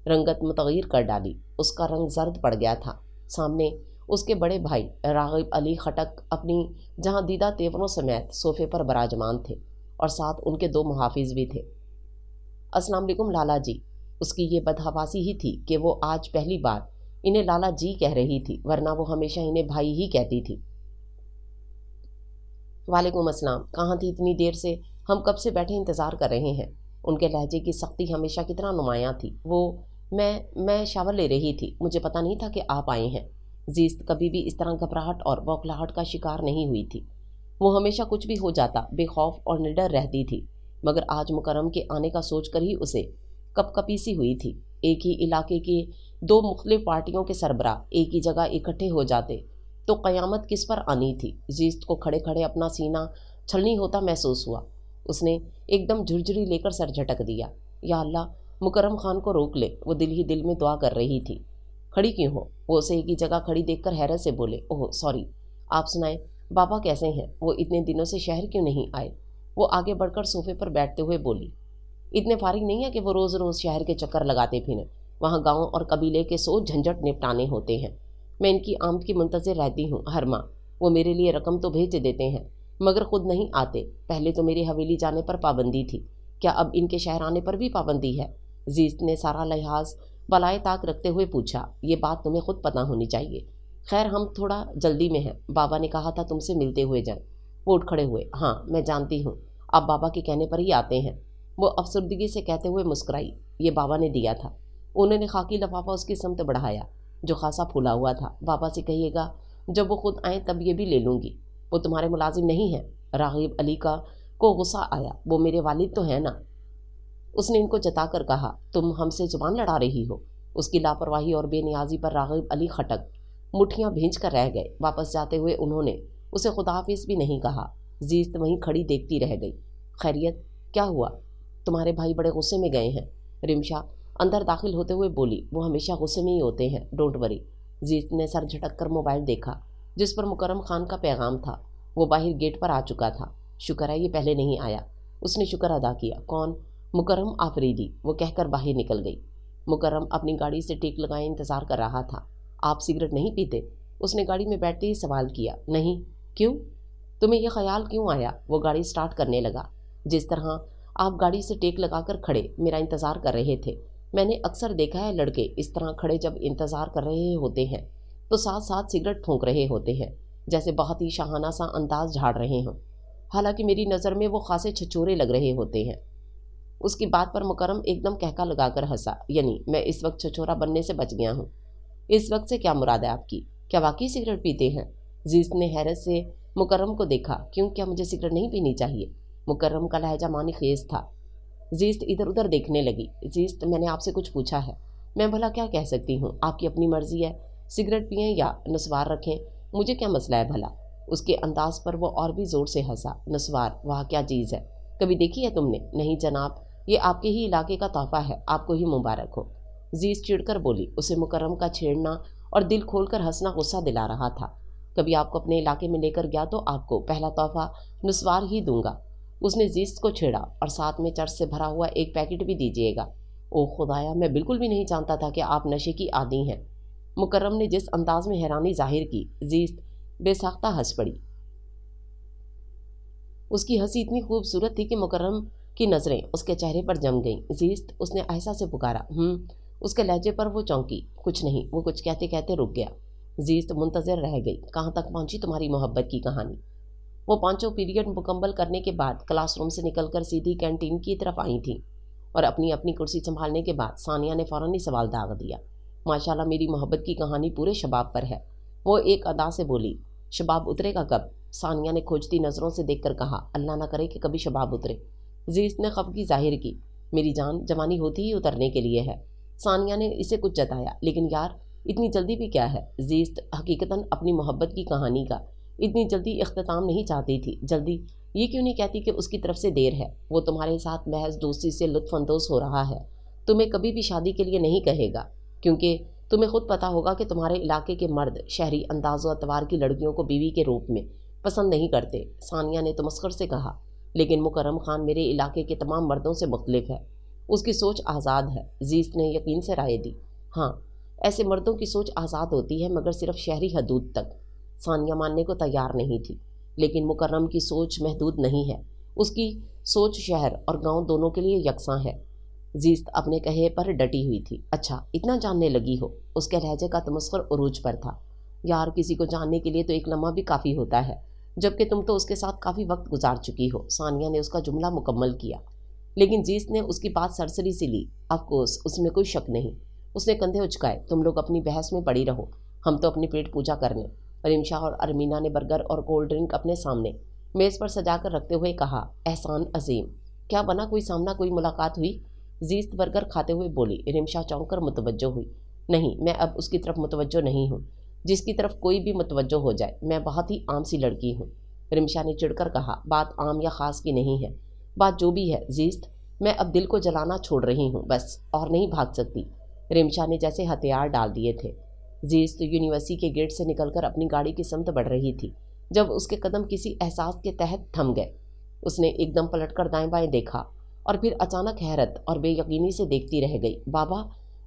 रंगत मुतगैर कर डाली। उसका रंग जर्द पड़ गया था। सामने उसके बड़े भाई रागिब अली खटक अपनी जहाँ दीदा तेवरों समेत सोफे पर बराजमान थे और साथ उनके दो मुहाफिज भी थे। अस्सलाम वालेकुम लाला जी। उसकी ये बदहवासी ही थी कि वो आज पहली बार इन्हें लाला जी कह रही थी, वरना वो हमेशा इन्हें भाई ही कहती थी। वालेकुम अस्सलाम। कहाँ थी इतनी देर से? हम कब से बैठे इंतज़ार कर रहे हैं। उनके लहजे की सख्ती हमेशा कितना नुमायाँ थी। मैं शावर ले रही थी, मुझे पता नहीं था कि आप आए हैं। जीस्त कभी भी इस तरह घबराहट और बौखलाहट का शिकार नहीं हुई थी। वो हमेशा कुछ भी हो जाता बेखौफ और निडर रहती थी, मगर आज मुकर्रम के आने का सोच कर ही उसे कपकपी सी हुई थी। एक ही इलाके के दो मुख्तलिफ पार्टियों के सरबराह एक ही जगह इकट्ठे हो जाते तो क़यामत किस पर आनी थी। जीस्त को खड़े खड़े अपना सीना छलनी होता महसूस हुआ। उसने एकदम झुरझुरी लेकर सर झटक दिया। या अल्लाह, मुकर्रम खान को रोक ले, वो दिल ही दिल में दुआ कर रही थी। खड़ी क्यों हो? वो उसे एक ही जगह खड़ी देखकर हैरत से बोले। Oh sorry. आप सुनाए, बाबा कैसे हैं? वो इतने दिनों से शहर क्यों नहीं आए? वो आगे बढ़कर सोफे पर बैठते हुए बोली। इतने फारिग नहीं है कि वो रोज़ रोज़ शहर के चक्कर लगाते फिरें। वहाँ गाँव और कबीले के सो झंझट निपटाने होते हैं। मैं इनकी आमद की मुंतज़िर रहती हूँ हर माह। वो मेरे लिए रकम तो भेज देते हैं, मगर खुद नहीं आते। पहले तो मेरी हवेली जाने पर पाबंदी थी, क्या अब इनके शहर आने पर भी पाबंदी है? जीस्त ने सारा लिहाज बलाए ताक रखते हुए पूछा। ये बात तुम्हें खुद पता होनी चाहिए। खैर, हम थोड़ा जल्दी में हैं। बाबा ने कहा था तुमसे मिलते हुए जाएं। वो उठ खड़े हुए। हाँ, मैं जानती हूँ, आप बाबा के कहने पर ही आते हैं। वो अफसरदगी से कहते हुए मुस्कुराई। ये बाबा ने दिया था। उन्होंने खाकी लिफाफा उसकी समत बढ़ाया जो खासा फूला हुआ था। बाबा से कहिएगा जब वो खुद आए तब ये भी ले लूँगी। वो तुम्हारे मुलाजिम नहीं है। रागिब अली का को गुस्सा आया। वो मेरे वालिद तो हैं ना। उसने इनको जताकर कहा, तुम हमसे जुबान लड़ा रही हो। उसकी लापरवाही और बेनियाजी पर रागिब अली खटक मुठ्ठियाँ भींच कर रह गए। वापस जाते हुए उन्होंने उसे खुदाफिज भी नहीं कहा। जीस्त वहीं खड़ी देखती रह गई। खैरियत, क्या हुआ? तुम्हारे भाई बड़े गुस्से में गए हैं। रिमशा अंदर दाखिल होते हुए बोली। वो हमेशा गुस्से में ही होते हैं, डोंट वरी। जीत ने सर झटक कर मोबाइल देखा जिस पर मुकर्रम खान का पैगाम था। वो बाहर गेट पर आ चुका था। शुक्र है ये पहले नहीं आया। उसने शुक्र अदा किया। कौन? मुकर्रम आफरीदी, वो कहकर बाहर निकल गई। मुकर्रम अपनी गाड़ी से टेक लगाए इंतज़ार कर रहा था। आप सिगरेट नहीं पीते? उसने गाड़ी में बैठते ही सवाल किया। नहीं। क्यों? तुम्हें यह ख्याल क्यों आया? वो गाड़ी स्टार्ट करने लगा। जिस तरह आप गाड़ी से टेक लगाकर खड़े मेरा इंतज़ार कर रहे थे, मैंने अक्सर देखा है लड़के इस तरह खड़े जब इंतज़ार कर रहे होते हैं तो साथ साथ सिगरेट फूंक रहे होते हैं, जैसे बहुत ही शाहाना सा अंदाज झाड़ रहे हों। हालांकि मेरी नज़र में वो खासे छछोरे लग रहे होते हैं। उसकी बात पर मुकर्रम एकदम कहका लगाकर हंसा। यानी मैं इस वक्त छछोरा बनने से बच गया हूँ? इस वक्त से क्या मुराद है आपकी? क्या वाकई सिगरेट पीते हैं? जीस्त ने हैरत से मुकर्रम को देखा। क्यों, क्या मुझे सिगरेट नहीं पीनी चाहिए? मुकर्रम का लहजा मानी खेज था। जीस्त इधर उधर देखने लगी। जीस्त, मैंने आपसे कुछ पूछा है। मैं भला क्या कह सकती हूँ? आपकी अपनी मर्जी है, सिगरेट पिएं या नस्वार रखें, मुझे क्या मसला है भला? उसके अंदाज पर वो और भी ज़ोर से हंसा। नस्वार, वाह क्या चीज़ है, कभी देखी है तुमने? नहीं जनाब, ये आपके ही इलाके का तोहफा है, आपको ही मुबारक हो। जीस्त चिढ़कर बोली। उसे मुकर्रम का छेड़ना और दिल खोलकर हंसना गुस्सा दिला रहा था। कभी आपको अपने इलाके में लेकर गया तो आपको पहला तोहफा नस्वार ही दूंगा। उसने जीस्त को छेड़ा। और साथ में चर्च से भरा हुआ एक पैकेट भी दीजिएगा। ओह खुदाया, मैं बिल्कुल भी नहीं जानता था कि आप नशे की आदी हैं। मुकर्रम ने जिस अंदाज में हैरानी जाहिर की, जीस्त बेसाख्ता हंस पड़ी। उसकी हंसी इतनी खूबसूरत थी कि मुकर्रम की नज़रें उसके चेहरे पर जम गईं। जीस्त, उसने आहिस्ता से पुकारा। उसके लहजे पर वो चौंकी। कुछ नहीं, वो कुछ कहते कहते रुक गया। जीस्त मुंतज़िर रह गई। कहाँ तक पहुंची तुम्हारी मोहब्बत की कहानी? वो पांचों पीरियड मुकम्मल करने के बाद क्लासरूम से निकलकर सीधी कैंटीन की तरफ आई थी और अपनी अपनी कुर्सी संभालने के बाद सानिया ने फ़ौरन ही सवाल दाग दिया। माशाल्लाह, मेरी मोहब्बत की कहानी पूरे शबाब पर है। वो एक अदा से बोली। शबाब उतरेगा कब? सानिया ने खोजती नज़रों से देखकर कहा। अल्लाह ना करे कि कभी शबाब उतरे। जीस्त ने खफगी जाहिर की। मेरी जान, जवानी होती ही उतरने के लिए है। सानिया ने इसे कुछ जताया। लेकिन यार, इतनी जल्दी भी क्या है? जीस्त हकीकतन अपनी मोहब्बत की कहानी का इतनी जल्दी इख्तिताम नहीं चाहती थी। जल्दी ये क्यों नहीं कहती कि उसकी तरफ से देर है? वो तुम्हारे साथ महज दोस्ती से लुत्फ़अंदोज़ हो रहा है। तुम्हें कभी भी शादी के लिए नहीं कहेगा, क्योंकि तुम्हें खुद पता होगा कि तुम्हारे इलाके के मर्द शहरी अंदाज़ो अतवार की लड़कियों को बीवी के रूप में पसंद नहीं करते, सानिया ने तमस्खुर से कहा। लेकिन मुकर्रम खान मेरे इलाके के तमाम मर्दों से मुख्तलिफ है, उसकी सोच आज़ाद है, जीत ने यकीन से राय दी। हाँ, ऐसे मर्दों की सोच आज़ाद होती है, मगर सिर्फ शहरी हदूद तक। सानिया मानने को तैयार नहीं थी, लेकिन मुकर्रम की सोच महदूद नहीं है, उसकी सोच शहर और गांव दोनों के लिए यकसां है। जीत अपने कहे पर डटी हुई थी। अच्छा, इतना जानने लगी हो? उसके लहजे का तमस्खुर उरूज पर था। यार, किसी को जानने के लिए तो एक लम्हा भी काफ़ी होता है, जबकि तुम तो उसके साथ काफ़ी वक्त गुजार चुकी हो। सानिया ने उसका जुमला मुकम्मल किया, लेकिन जीत ने उसकी बात सरसरी सी ली। ऑफकोर्स, उसमें कोई शक नहीं। उसने कंधे उचकाए। तुम लोग अपनी बहस में पड़ी रहो, हम तो अपनी पेट पूजा कर लें। रिमशा और अरमीना ने बर्गर और कोल्ड ड्रिंक अपने सामने मेज़ पर सजाकर रखते हुए कहा, एहसान अजीम। क्या बना, कोई सामना, कोई मुलाकात हुई? जीत बर्गर खाते हुए बोली। रिमशा चौंक कर मुतवज्जो हुई। नहीं, मैं अब उसकी तरफ मुतवज्जो नहीं हूँ, जिसकी तरफ कोई भी मुतवज्जो हो जाए। मैं बहुत ही आम सी लड़की हूँ। रिमशा ने चिढ़कर कहा, बात आम या ख़ास की नहीं है, बात जो भी है जीत, मैं अब दिल को जलाना छोड़ रही हूँ बस, और नहीं भाग सकती। रिमशा ने जैसे हथियार डाल दिए थे। जीत यूनिवर्सिटी के गेट से निकलकर अपनी गाड़ी की समत बढ़ रही थी जब उसके कदम किसी एहसास के तहत थम गए। उसने एकदम पलटकर दाएं बाएं देखा और फिर अचानक हैरत और बेयकीनी से देखती रह गई। बाबा!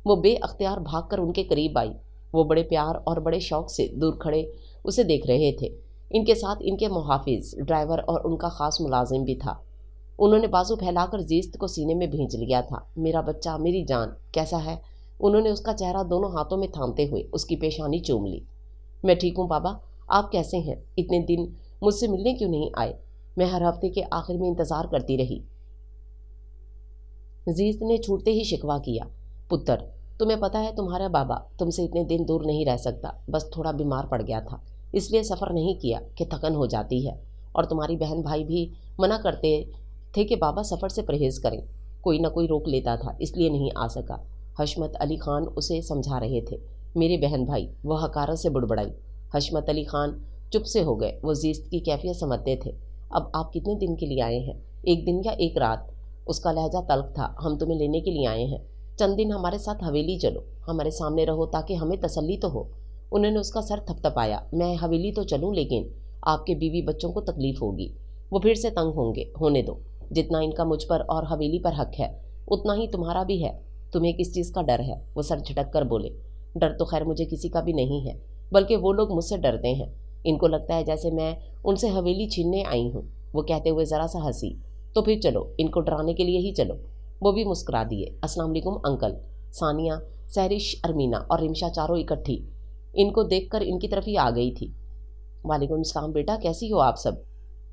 वो बेअख्तियार भागकर उनके करीब आई। वो बड़े प्यार और बड़े शौक से दूर खड़े उसे देख रहे थे। इनके साथ इनके मुहाफिज, ड्राइवर और उनका ख़ास मुलाजिम भी था। उन्होंने बाजू फैलाकर जीत को सीने में भींच लिया था। मेरा बच्चा, मेरी जान, कैसा है? उन्होंने उसका चेहरा दोनों हाथों में थामते हुए उसकी पेशानी चूम ली। मैं ठीक हूँ बाबा, आप कैसे हैं? इतने दिन मुझसे मिलने क्यों नहीं आए? मैं हर हफ्ते के आखिर में इंतज़ार करती रही। जीत ने छूटते ही शिकवा किया। पुत्र, तुम्हें पता है तुम्हारा बाबा तुमसे इतने दिन दूर नहीं रह सकता, बस थोड़ा बीमार पड़ गया था, इसलिए सफ़र नहीं किया कि थकन हो जाती है। और तुम्हारी बहन भाई भी मना करते थे कि बाबा सफ़र से परहेज़ करें, कोई ना कोई रोक लेता था, इसलिए नहीं आ सका। हशमत अली खान उसे समझा रहे थे। मेरे बहन भाई, वह हकारत से बुड़बड़ाई। हशमत अली खान चुप से हो गए। वो जीत की कैफियत समझते थे। अब आप कितने दिन के लिए आए हैं? एक दिन या एक रात? उसका लहजा तल्ख था। हम तुम्हें लेने के लिए आए हैं, चंद दिन हमारे साथ हवेली चलो, हमारे सामने रहो ताकि हमें तसल्ली तो हो। उन्होंने उसका सर थपथपाया। मैं हवेली तो चलूं, लेकिन आपके बीवी बच्चों को तकलीफ़ होगी, वो फिर से तंग होंगे। होने दो, जितना इनका मुझ पर और हवेली पर हक है उतना ही तुम्हारा भी है। तुम्हें किस चीज़ का डर है? वो सर झटक कर बोले। डर तो खैर मुझे किसी का भी नहीं है, बल्कि वो लोग मुझसे डरते हैं। इनको लगता है जैसे मैं उनसे हवेली छीनने आई हूँ। वो कहते हुए ज़रा सा हंसी। तो फिर चलो, इनको डराने के लिए ही चलो। वो भी मुस्कुरा दिए। अस्सलाम वालेकुम अंकल। सानिया, सहरिश, अरमीना और रिमशा चारों इकट्ठी इनको देखकर इनकी तरफ ही आ गई थी। वालेकुम सलाम बेटा, कैसी हो आप सब?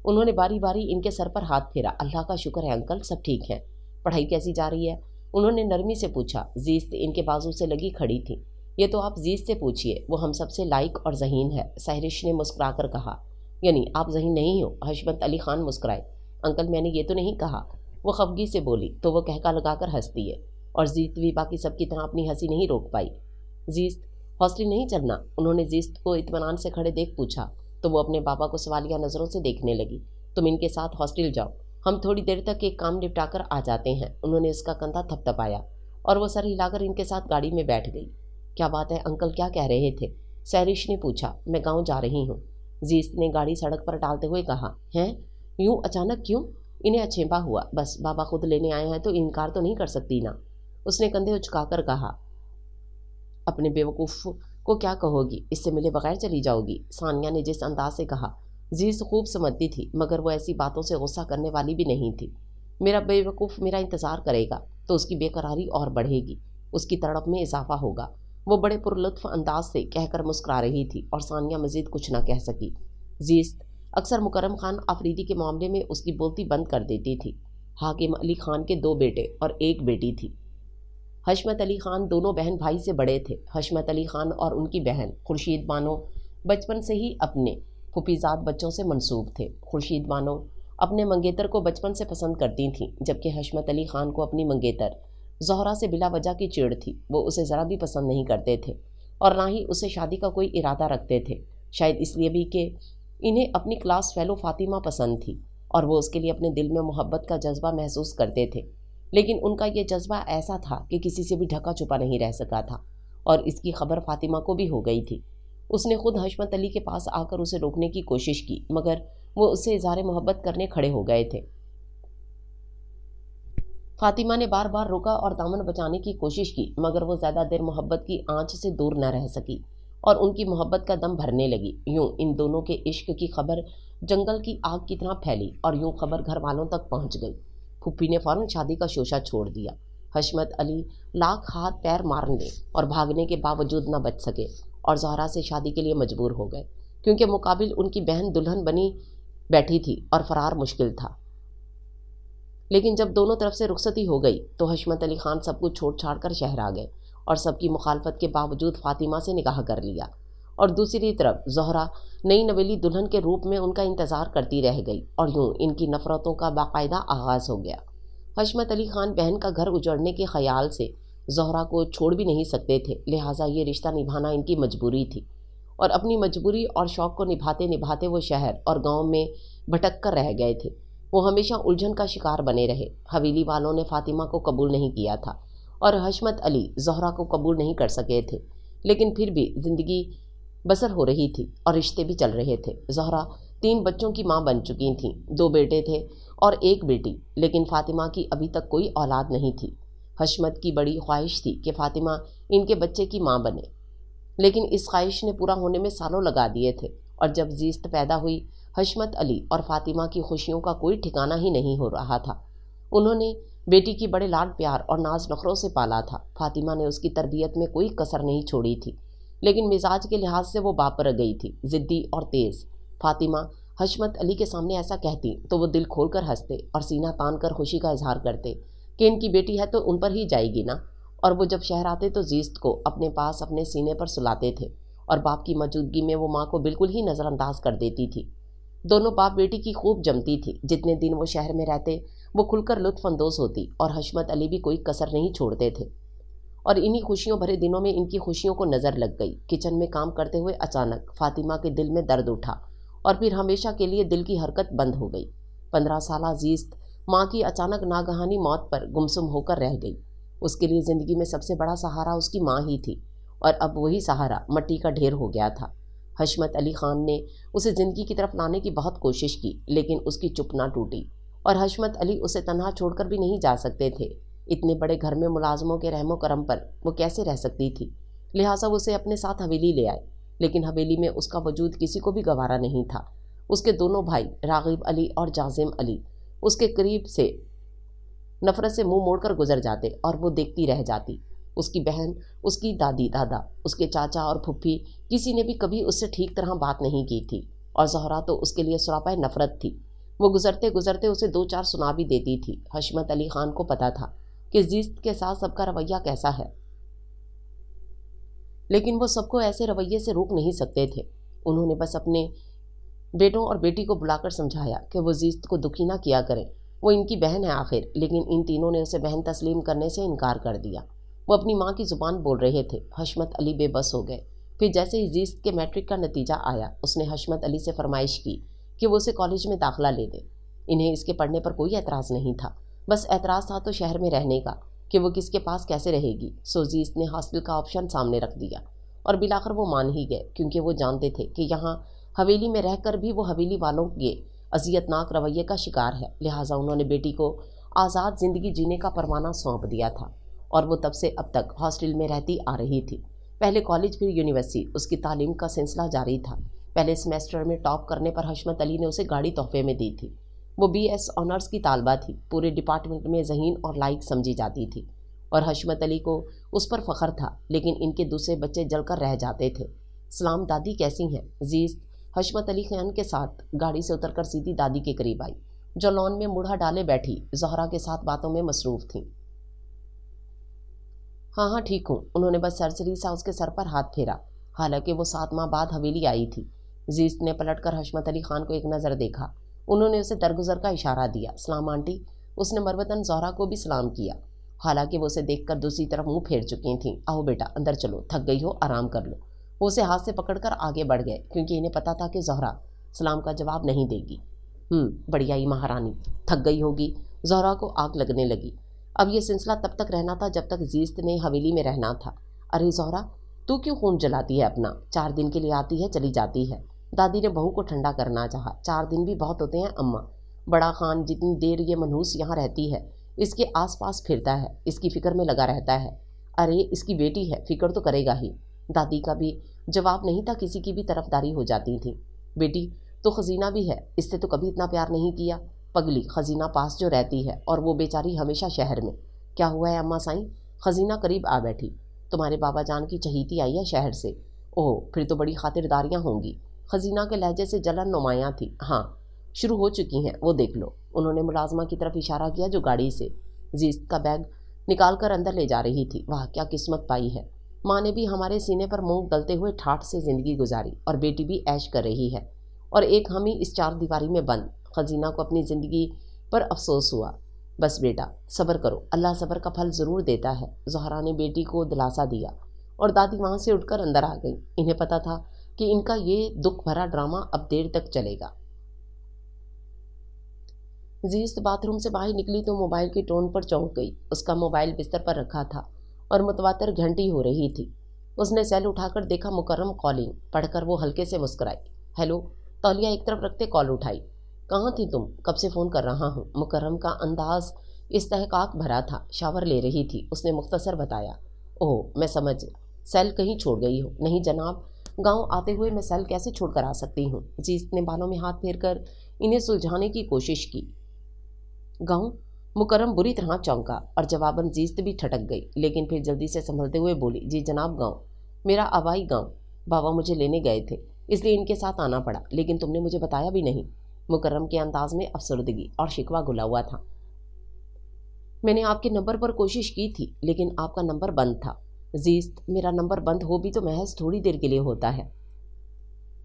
उन्होंने बारी बारी इनके सर पर हाथ फेरा। अल्लाह का शुक्र है अंकल, सब ठीक है। पढ़ाई कैसी जा रही है? उन्होंने नरमी से पूछा। जीत इनके बाजू से लगी खड़ी थी। ये तो आप जीत से पूछिए, वो हम सबसे लाइक और ज़हीन है, सहरिश ने मुस्कुराकर कहा। यानी आप ज़हीन नहीं हो? हशमत अली खान मुस्कुराए। अंकल, मैंने ये तो नहीं कहा। वो खफगी से बोली तो वो कहका लगाकर हंसती है, और जीत भी बाकी सबकी तरह अपनी हंसी नहीं रोक पाई। जीत, हॉस्टल नहीं चलना? उन्होंने जीत को इत्मीनान से खड़े देख पूछा, तो वो अपने पापा को सवालिया नज़रों से देखने लगी। तुम इनके साथ हॉस्टल जाओ, हम थोड़ी देर तक एक काम निपटाकर आ जाते हैं। उन्होंने उसका कंधा थपथपाया और वो सर हिलाकर इनके साथ गाड़ी में बैठ गई। क्या बात है अंकल, क्या कह रहे थे? सहरिश ने पूछा। मैं गाँव जा रही हूँ, जीत ने गाड़ी सड़क पर डालते हुए कहा। हैं, यूँ अचानक क्यों? इन्हें अछेपा हुआ। बस, बाबा खुद लेने आए हैं तो इनकार तो नहीं कर सकती ना। उसने कंधे उचकाकर कहा। अपने बेवकूफ़ को क्या कहोगी, इससे मिले बगैर चली जाओगी? सानिया ने जिस अंदाज से कहा, जीत खूब समझती थी, मगर वो ऐसी बातों से गुस्सा करने वाली भी नहीं थी। मेरा बेवकूफ़ मेरा इंतज़ार करेगा तो उसकी बेकरारी और बढ़ेगी, उसकी तड़प में इजाफा होगा। वो बड़े पुरलुत्फ़ अंदाज से कहकर मुस्कुरा रही थी और सानिया मज़ीद कुछ न कह सकी। जीत अक्सर मुकर्रम खान आफरीदी के मामले में उसकी बोलती बंद कर देती थी। हाकिम अली खान के 2 बेटे और 1 बेटी थी। हशमत अली खान दोनों बहन भाई से बड़े थे। हशमत अली खान और उनकी बहन खुर्शीद बानो बचपन से ही अपने फुफीजाद बच्चों से मंसूब थे। खुर्शीद बानो अपने मंगेतर को बचपन से पसंद करती थीं, जबकि हशमत अली खान को अपनी मंगेतर ज़ोहरा से बिला वजह की चिढ़ थी। वो उसे ज़रा भी पसंद नहीं करते थे और ना ही उससे शादी का कोई इरादा रखते थे, शायद इसलिए भी कि इन्हें अपनी क्लास फेलो फातिमा पसंद थी और वो उसके लिए अपने दिल में मोहब्बत का जज्बा महसूस करते थे। लेकिन उनका ये जज्बा ऐसा था कि किसी से भी ढका छुपा नहीं रह सका था, और इसकी खबर फातिमा को भी हो गई थी। اس نے خود حشمت علی کے پاس آ کر اسے روکنے کی کوشش کی، مگر وہ اس سے اظہار محبت کرنے کھڑے ہو گئے تھے۔ فاطمہ نے بار بار روکا اور دامن بچانے کی کوشش کی، مگر وہ زیادہ دیر محبت کی آنچ سے دور نہ رہ سکی اور ان کی محبت کا دم بھرنے لگی۔ یوں ان دونوں کے عشق کی خبر جنگل کی آگ کی طرح پھیلی اور یوں خبر گھر والوں تک پہنچ گئی۔ پھوپھی نے فوراً شادی کا شوشہ چھوڑ دیا۔ حشمت علی لاکھ ہاتھ پیر مارنے اور بھاگنے کے باوجود نہ بچ سکے اور زہرا سے شادی کے لیے مجبور ہو گئے، کیونکہ مقابل ان کی بہن دلہن بنی بیٹھی تھی اور فرار مشکل تھا۔ لیکن جب دونوں طرف سے رخصتی ہو گئی تو حشمت علی خان سب کچھ چھوڑ چھاڑ کر شہر آ گئے اور سب کی مخالفت کے باوجود فاطمہ سے نکاح کر لیا، اور دوسری طرف زہرا نئی نویلی دلہن کے روپ میں ان کا انتظار کرتی رہ گئی، اور یوں ان کی نفرتوں کا باقاعدہ آغاز ہو گیا۔ حشمت علی خان بہن کا گھر اجڑنے کے خیال سے زہرا کو چھوڑ بھی نہیں سکتے تھے، لہٰذا یہ رشتہ نبھانا ان کی مجبوری تھی، اور اپنی مجبوری اور شوق کو نبھاتے نبھاتے وہ شہر اور گاؤں میں بھٹک کر رہ گئے تھے۔ وہ ہمیشہ الجھن کا شکار بنے رہے۔ حویلی والوں نے فاطمہ کو قبول نہیں کیا تھا اور حشمت علی زہرا کو قبول نہیں کر سکے تھے، لیکن پھر بھی زندگی بسر ہو رہی تھی اور رشتے بھی چل رہے تھے۔ زہرا 3 بچوں کی ماں بن چکی تھیں، 2 بیٹے تھے اور 1 بیٹی، لیکن فاطمہ کی ابھی تک کوئی اولاد نہیں تھی۔ حشمت کی بڑی خواہش تھی کہ فاطمہ ان کے بچے کی ماں بنے، لیکن اس خواہش نے پورا ہونے میں سالوں لگا دیے تھے، اور جب زیست پیدا ہوئی حشمت علی اور فاطمہ کی خوشیوں کا کوئی ٹھکانہ ہی نہیں ہو رہا تھا۔ انہوں نے بیٹی کی بڑے لاڈ پیار اور ناز نخروں سے پالا تھا۔ فاطمہ نے اس کی تربیت میں کوئی کسر نہیں چھوڑی تھی، لیکن مزاج کے لحاظ سے وہ باپر گئی تھی، ضدی اور تیز۔ فاطمہ حشمت علی کے سامنے ایسا کہتی تو وہ دل کھول کر ہنستے اور سینہ تان کر خوشی کا اظہار کرتے کہ ان کی بیٹی ہے تو ان پر ہی جائے گی نا، اور وہ جب شہر آتے تو زیست کو اپنے پاس اپنے سینے پر سلاتے تھے اور باپ کی موجودگی میں وہ ماں کو بالکل ہی نظر انداز کر دیتی تھی۔ دونوں باپ بیٹی کی خوب جمتی تھی۔ جتنے دن وہ شہر میں رہتے وہ کھل کر لطف اندوز ہوتی اور حشمت علی بھی کوئی کسر نہیں چھوڑتے تھے، اور انہی خوشیوں بھرے دنوں میں ان کی خوشیوں کو نظر لگ گئی۔ کچن میں کام کرتے ہوئے اچانک فاطمہ کے دل میں درد اٹھا اور پھر ہمیشہ کے لیے دل کی حرکت بند ہو گئی۔ 15 سالہ زیست ماں کی اچانک ناگہانی موت پر گمسم ہو کر رہ گئی۔ اس کے لیے زندگی میں سب سے بڑا سہارا اس کی ماں ہی تھی، اور اب وہی سہارا مٹی کا ڈھیر ہو گیا تھا۔ حشمت علی خان نے اسے زندگی کی طرف لانے کی بہت کوشش کی، لیکن اس کی چپ نہ ٹوٹی، اور حشمت علی اسے تنہا چھوڑ کر بھی نہیں جا سکتے تھے۔ اتنے بڑے گھر میں ملازموں کے رحم و کرم پر وہ کیسے رہ سکتی تھی؟ لہٰذا وہ اسے اپنے ساتھ حویلی لے آئے، لیکن حویلی میں اس کا وجود کسی کو بھی گوارا نہیں تھا۔ اس کے دونوں بھائی راغب علی اور جازم علی اس کے قریب سے نفرت سے منہ موڑ کر گزر جاتے اور وہ دیکھتی رہ جاتی۔ اس کی بہن، اس کی دادی دادا، اس کے چاچا اور پھپھی، کسی نے بھی کبھی اس سے ٹھیک طرح بات نہیں کی تھی، اور زہرا تو اس کے لیے سراپا نفرت تھی۔ وہ گزرتے گزرتے اسے 2-4 سنا بھی دیتی تھی۔ حشمت علی خان کو پتا تھا کہ زیست کے ساتھ سب کا رویہ کیسا ہے، لیکن وہ سب کو ایسے رویے سے روک نہیں سکتے تھے۔ انہوں نے بس اپنے بیٹوں اور بیٹی کو بلا کر سمجھایا کہ وہ زیست کو دکھی نہ کیا کریں، وہ ان کی بہن ہے آخر، لیکن ان تینوں نے اسے بہن تسلیم کرنے سے انکار کر دیا۔ وہ اپنی ماں کی زبان بول رہے تھے۔ حشمت علی بے بس ہو گئے۔ پھر جیسے ہی زیست کے میٹرک کا نتیجہ آیا، اس نے حشمت علی سے فرمائش کی کہ وہ اسے کالج میں داخلہ لے دے۔ انہیں اس کے پڑھنے پر کوئی اعتراض نہیں تھا، بس اعتراض تھا تو شہر میں رہنے کا کہ وہ کس کے پاس کیسے رہے گی۔ سو زیست نے ہاسٹل کا آپشن سامنے رکھ دیا، اور بالآخر وہ مان ہی گئے، کیونکہ وہ جانتے تھے کہ یہاں حویلی میں رہ کر بھی وہ حویلی والوں کے اذیت ناک رویے کا شکار ہے۔ لہٰذا انہوں نے بیٹی کو آزاد زندگی جینے کا پروانہ سونپ دیا تھا، اور وہ تب سے اب تک ہاسٹل میں رہتی آ رہی تھی۔ پہلے کالج پھر یونیورسٹی، اس کی تعلیم کا سلسلہ جاری تھا۔ پہلے سیمیسٹر میں ٹاپ کرنے پر حشمت علی نے اسے گاڑی تحفے میں دی تھی۔ وہ BS آنرز کی طالبہ تھی، پورے ڈپارٹمنٹ میں ذہین اور لائق سمجھی جاتی تھی، اور حشمت علی کو اس پر فخر تھا، لیکن ان کے دوسرے بچے جل کر رہ جاتے تھے۔ سلام دادی، کیسی ہیں؟ زیست حشمت علی خان کے ساتھ گاڑی سے اتر کر سیدھی دادی کے قریب آئی، جو لان میں مڑھا ڈالے بیٹھی زہرا کے ساتھ باتوں میں مصروف تھیں۔ ہاں ٹھیک ہوں، انہوں نے بس سرسری سا اس کے سر پر ہاتھ پھیرا، حالانکہ وہ 7 ماہ بعد حویلی آئی تھی۔ زیست نے پلٹ کر حشمت علی خان کو ایک نظر دیکھا۔ انہوں نے اسے درگزر کا اشارہ دیا۔ سلام آنٹی۔ اس نے مروتاً زہرا کو بھی سلام کیا، حالانکہ وہ اسے دیکھ کر دوسری طرف منہ پھیر چکی تھیں۔ آؤ بیٹا اندر چلو، تھک گئی ہو، آرام کر لو۔ وہ اسے ہاتھ سے پکڑ کر آگے بڑھ گئے، کیونکہ انہیں پتا تھا کہ زہرا سلام کا جواب نہیں دے گی۔ بڑھیا ہی مہارانی، تھک گئی ہوگی۔ زہرا کو آگ لگنے لگی۔ اب یہ سلسلہ تب تک رہنا تھا جب تک زیست نے حویلی میں رہنا تھا۔ ارے زہرا، तू क्यों खून जलाती है अपना? 4 दिन के लिए आती है, चली जाती है। दादी ने बहू को ठंडा करना चाहा। 4 दिन भी बहुत होते हैं अम्मा। बड़ा खान जितनी देर ये मनहूस यहाँ रहती है, इसके आस पास फिरता है, इसकी फिक्र में लगा रहता है। अरे इसकी बेटी है, फिक्र तो करेगा ही। दादी का भी जवाब नहीं था, किसी की भी तरफदारी हो जाती थी। बेटी तो खजीना भी है, इससे तो कभी इतना प्यार नहीं किया। पगली, खजीना पास जो रहती है और वो बेचारी हमेशा शहर में। क्या हुआ है अम्मा साईं? खजीना करीब आ बैठी। तुम्हारे बाबा जान की चहीती आई है शहर से। ओह, फिर तो बड़ी खातिरदारियां होंगी। खजीना के लहजे से जलन नुमायां थी। हाँ, शुरू हो चुकी हैं, वो देख लो। उन्होंने मुलाजमा की तरफ इशारा किया जो गाड़ी से जीस्त का बैग निकाल कर अंदर ले जा रही थी। वाह क्या किस्मत पाई है। माँ ने भी हमारे सीने पर मूंग दलते हुए ठाठ से जिंदगी गुजारी और बेटी भी ऐश कर रही है और एक हम ही इस 4 दीवारी में बंद। खजीना को अपनी ज़िंदगी पर अफसोस हुआ। बस बेटा सब्र करो, अल्लाह सब्र का फल ज़रूर देता है। ज़हरा ने बेटी को दिलासा दिया और दादी वहाँ से उठकर अंदर आ गई। इन्हें पता था कि इनका ये दुख भरा ड्रामा अब देर तक चलेगा। जीस्त बाथरूम से बाहर निकली तो मोबाइल के टोन पर चौंक गई। उसका मोबाइल बिस्तर पर रखा था और मुतवातर घंटी हो रही थी। उसने सेल उठाकर देखा, मुकर्रम कॉलिंग। पढ़कर वो हल्के से मुस्कुराई। हेलो। तौलिया एक तरफ रखते कॉल उठाई। कहाँ थी तुम? कब से फ़ोन कर रहा हूँ। मुकर्रम का अंदाज इस्तेहकाक भरा था। शावर ले रही थी, उसने मुख्तसर बताया। ओह मैं समझ, सेल कहीं छोड़ गई हो। नहीं जनाब, गांव आते हुए मैं सेल कैसे छोड़ कर आ सकती हूँ। जीस्त ने बालों में हाथ फेर कर इन्हें सुलझाने की कोशिश की। गांव? मुकर्रम बुरी तरह चौंका और जवाबन जीस्त भी ठटक गई, लेकिन फिर जल्दी से संभलते हुए बोली, जी जनाब गांव, मेरा आबाई गांव। बाबा मुझे लेने गए थे, इसलिए इनके साथ आना पड़ा, लेकिन तुमने मुझे बताया भी नहीं। मुकर्रम के अंदाज में अफसरदगी और शिकवा घुला हुआ था। मैंने आपके नंबर पर कोशिश की थी, लेकिन आपका नंबर बंद था। जीस्त, मेरा नंबर बंद हो भी तो महज थोड़ी देर के लिए होता है।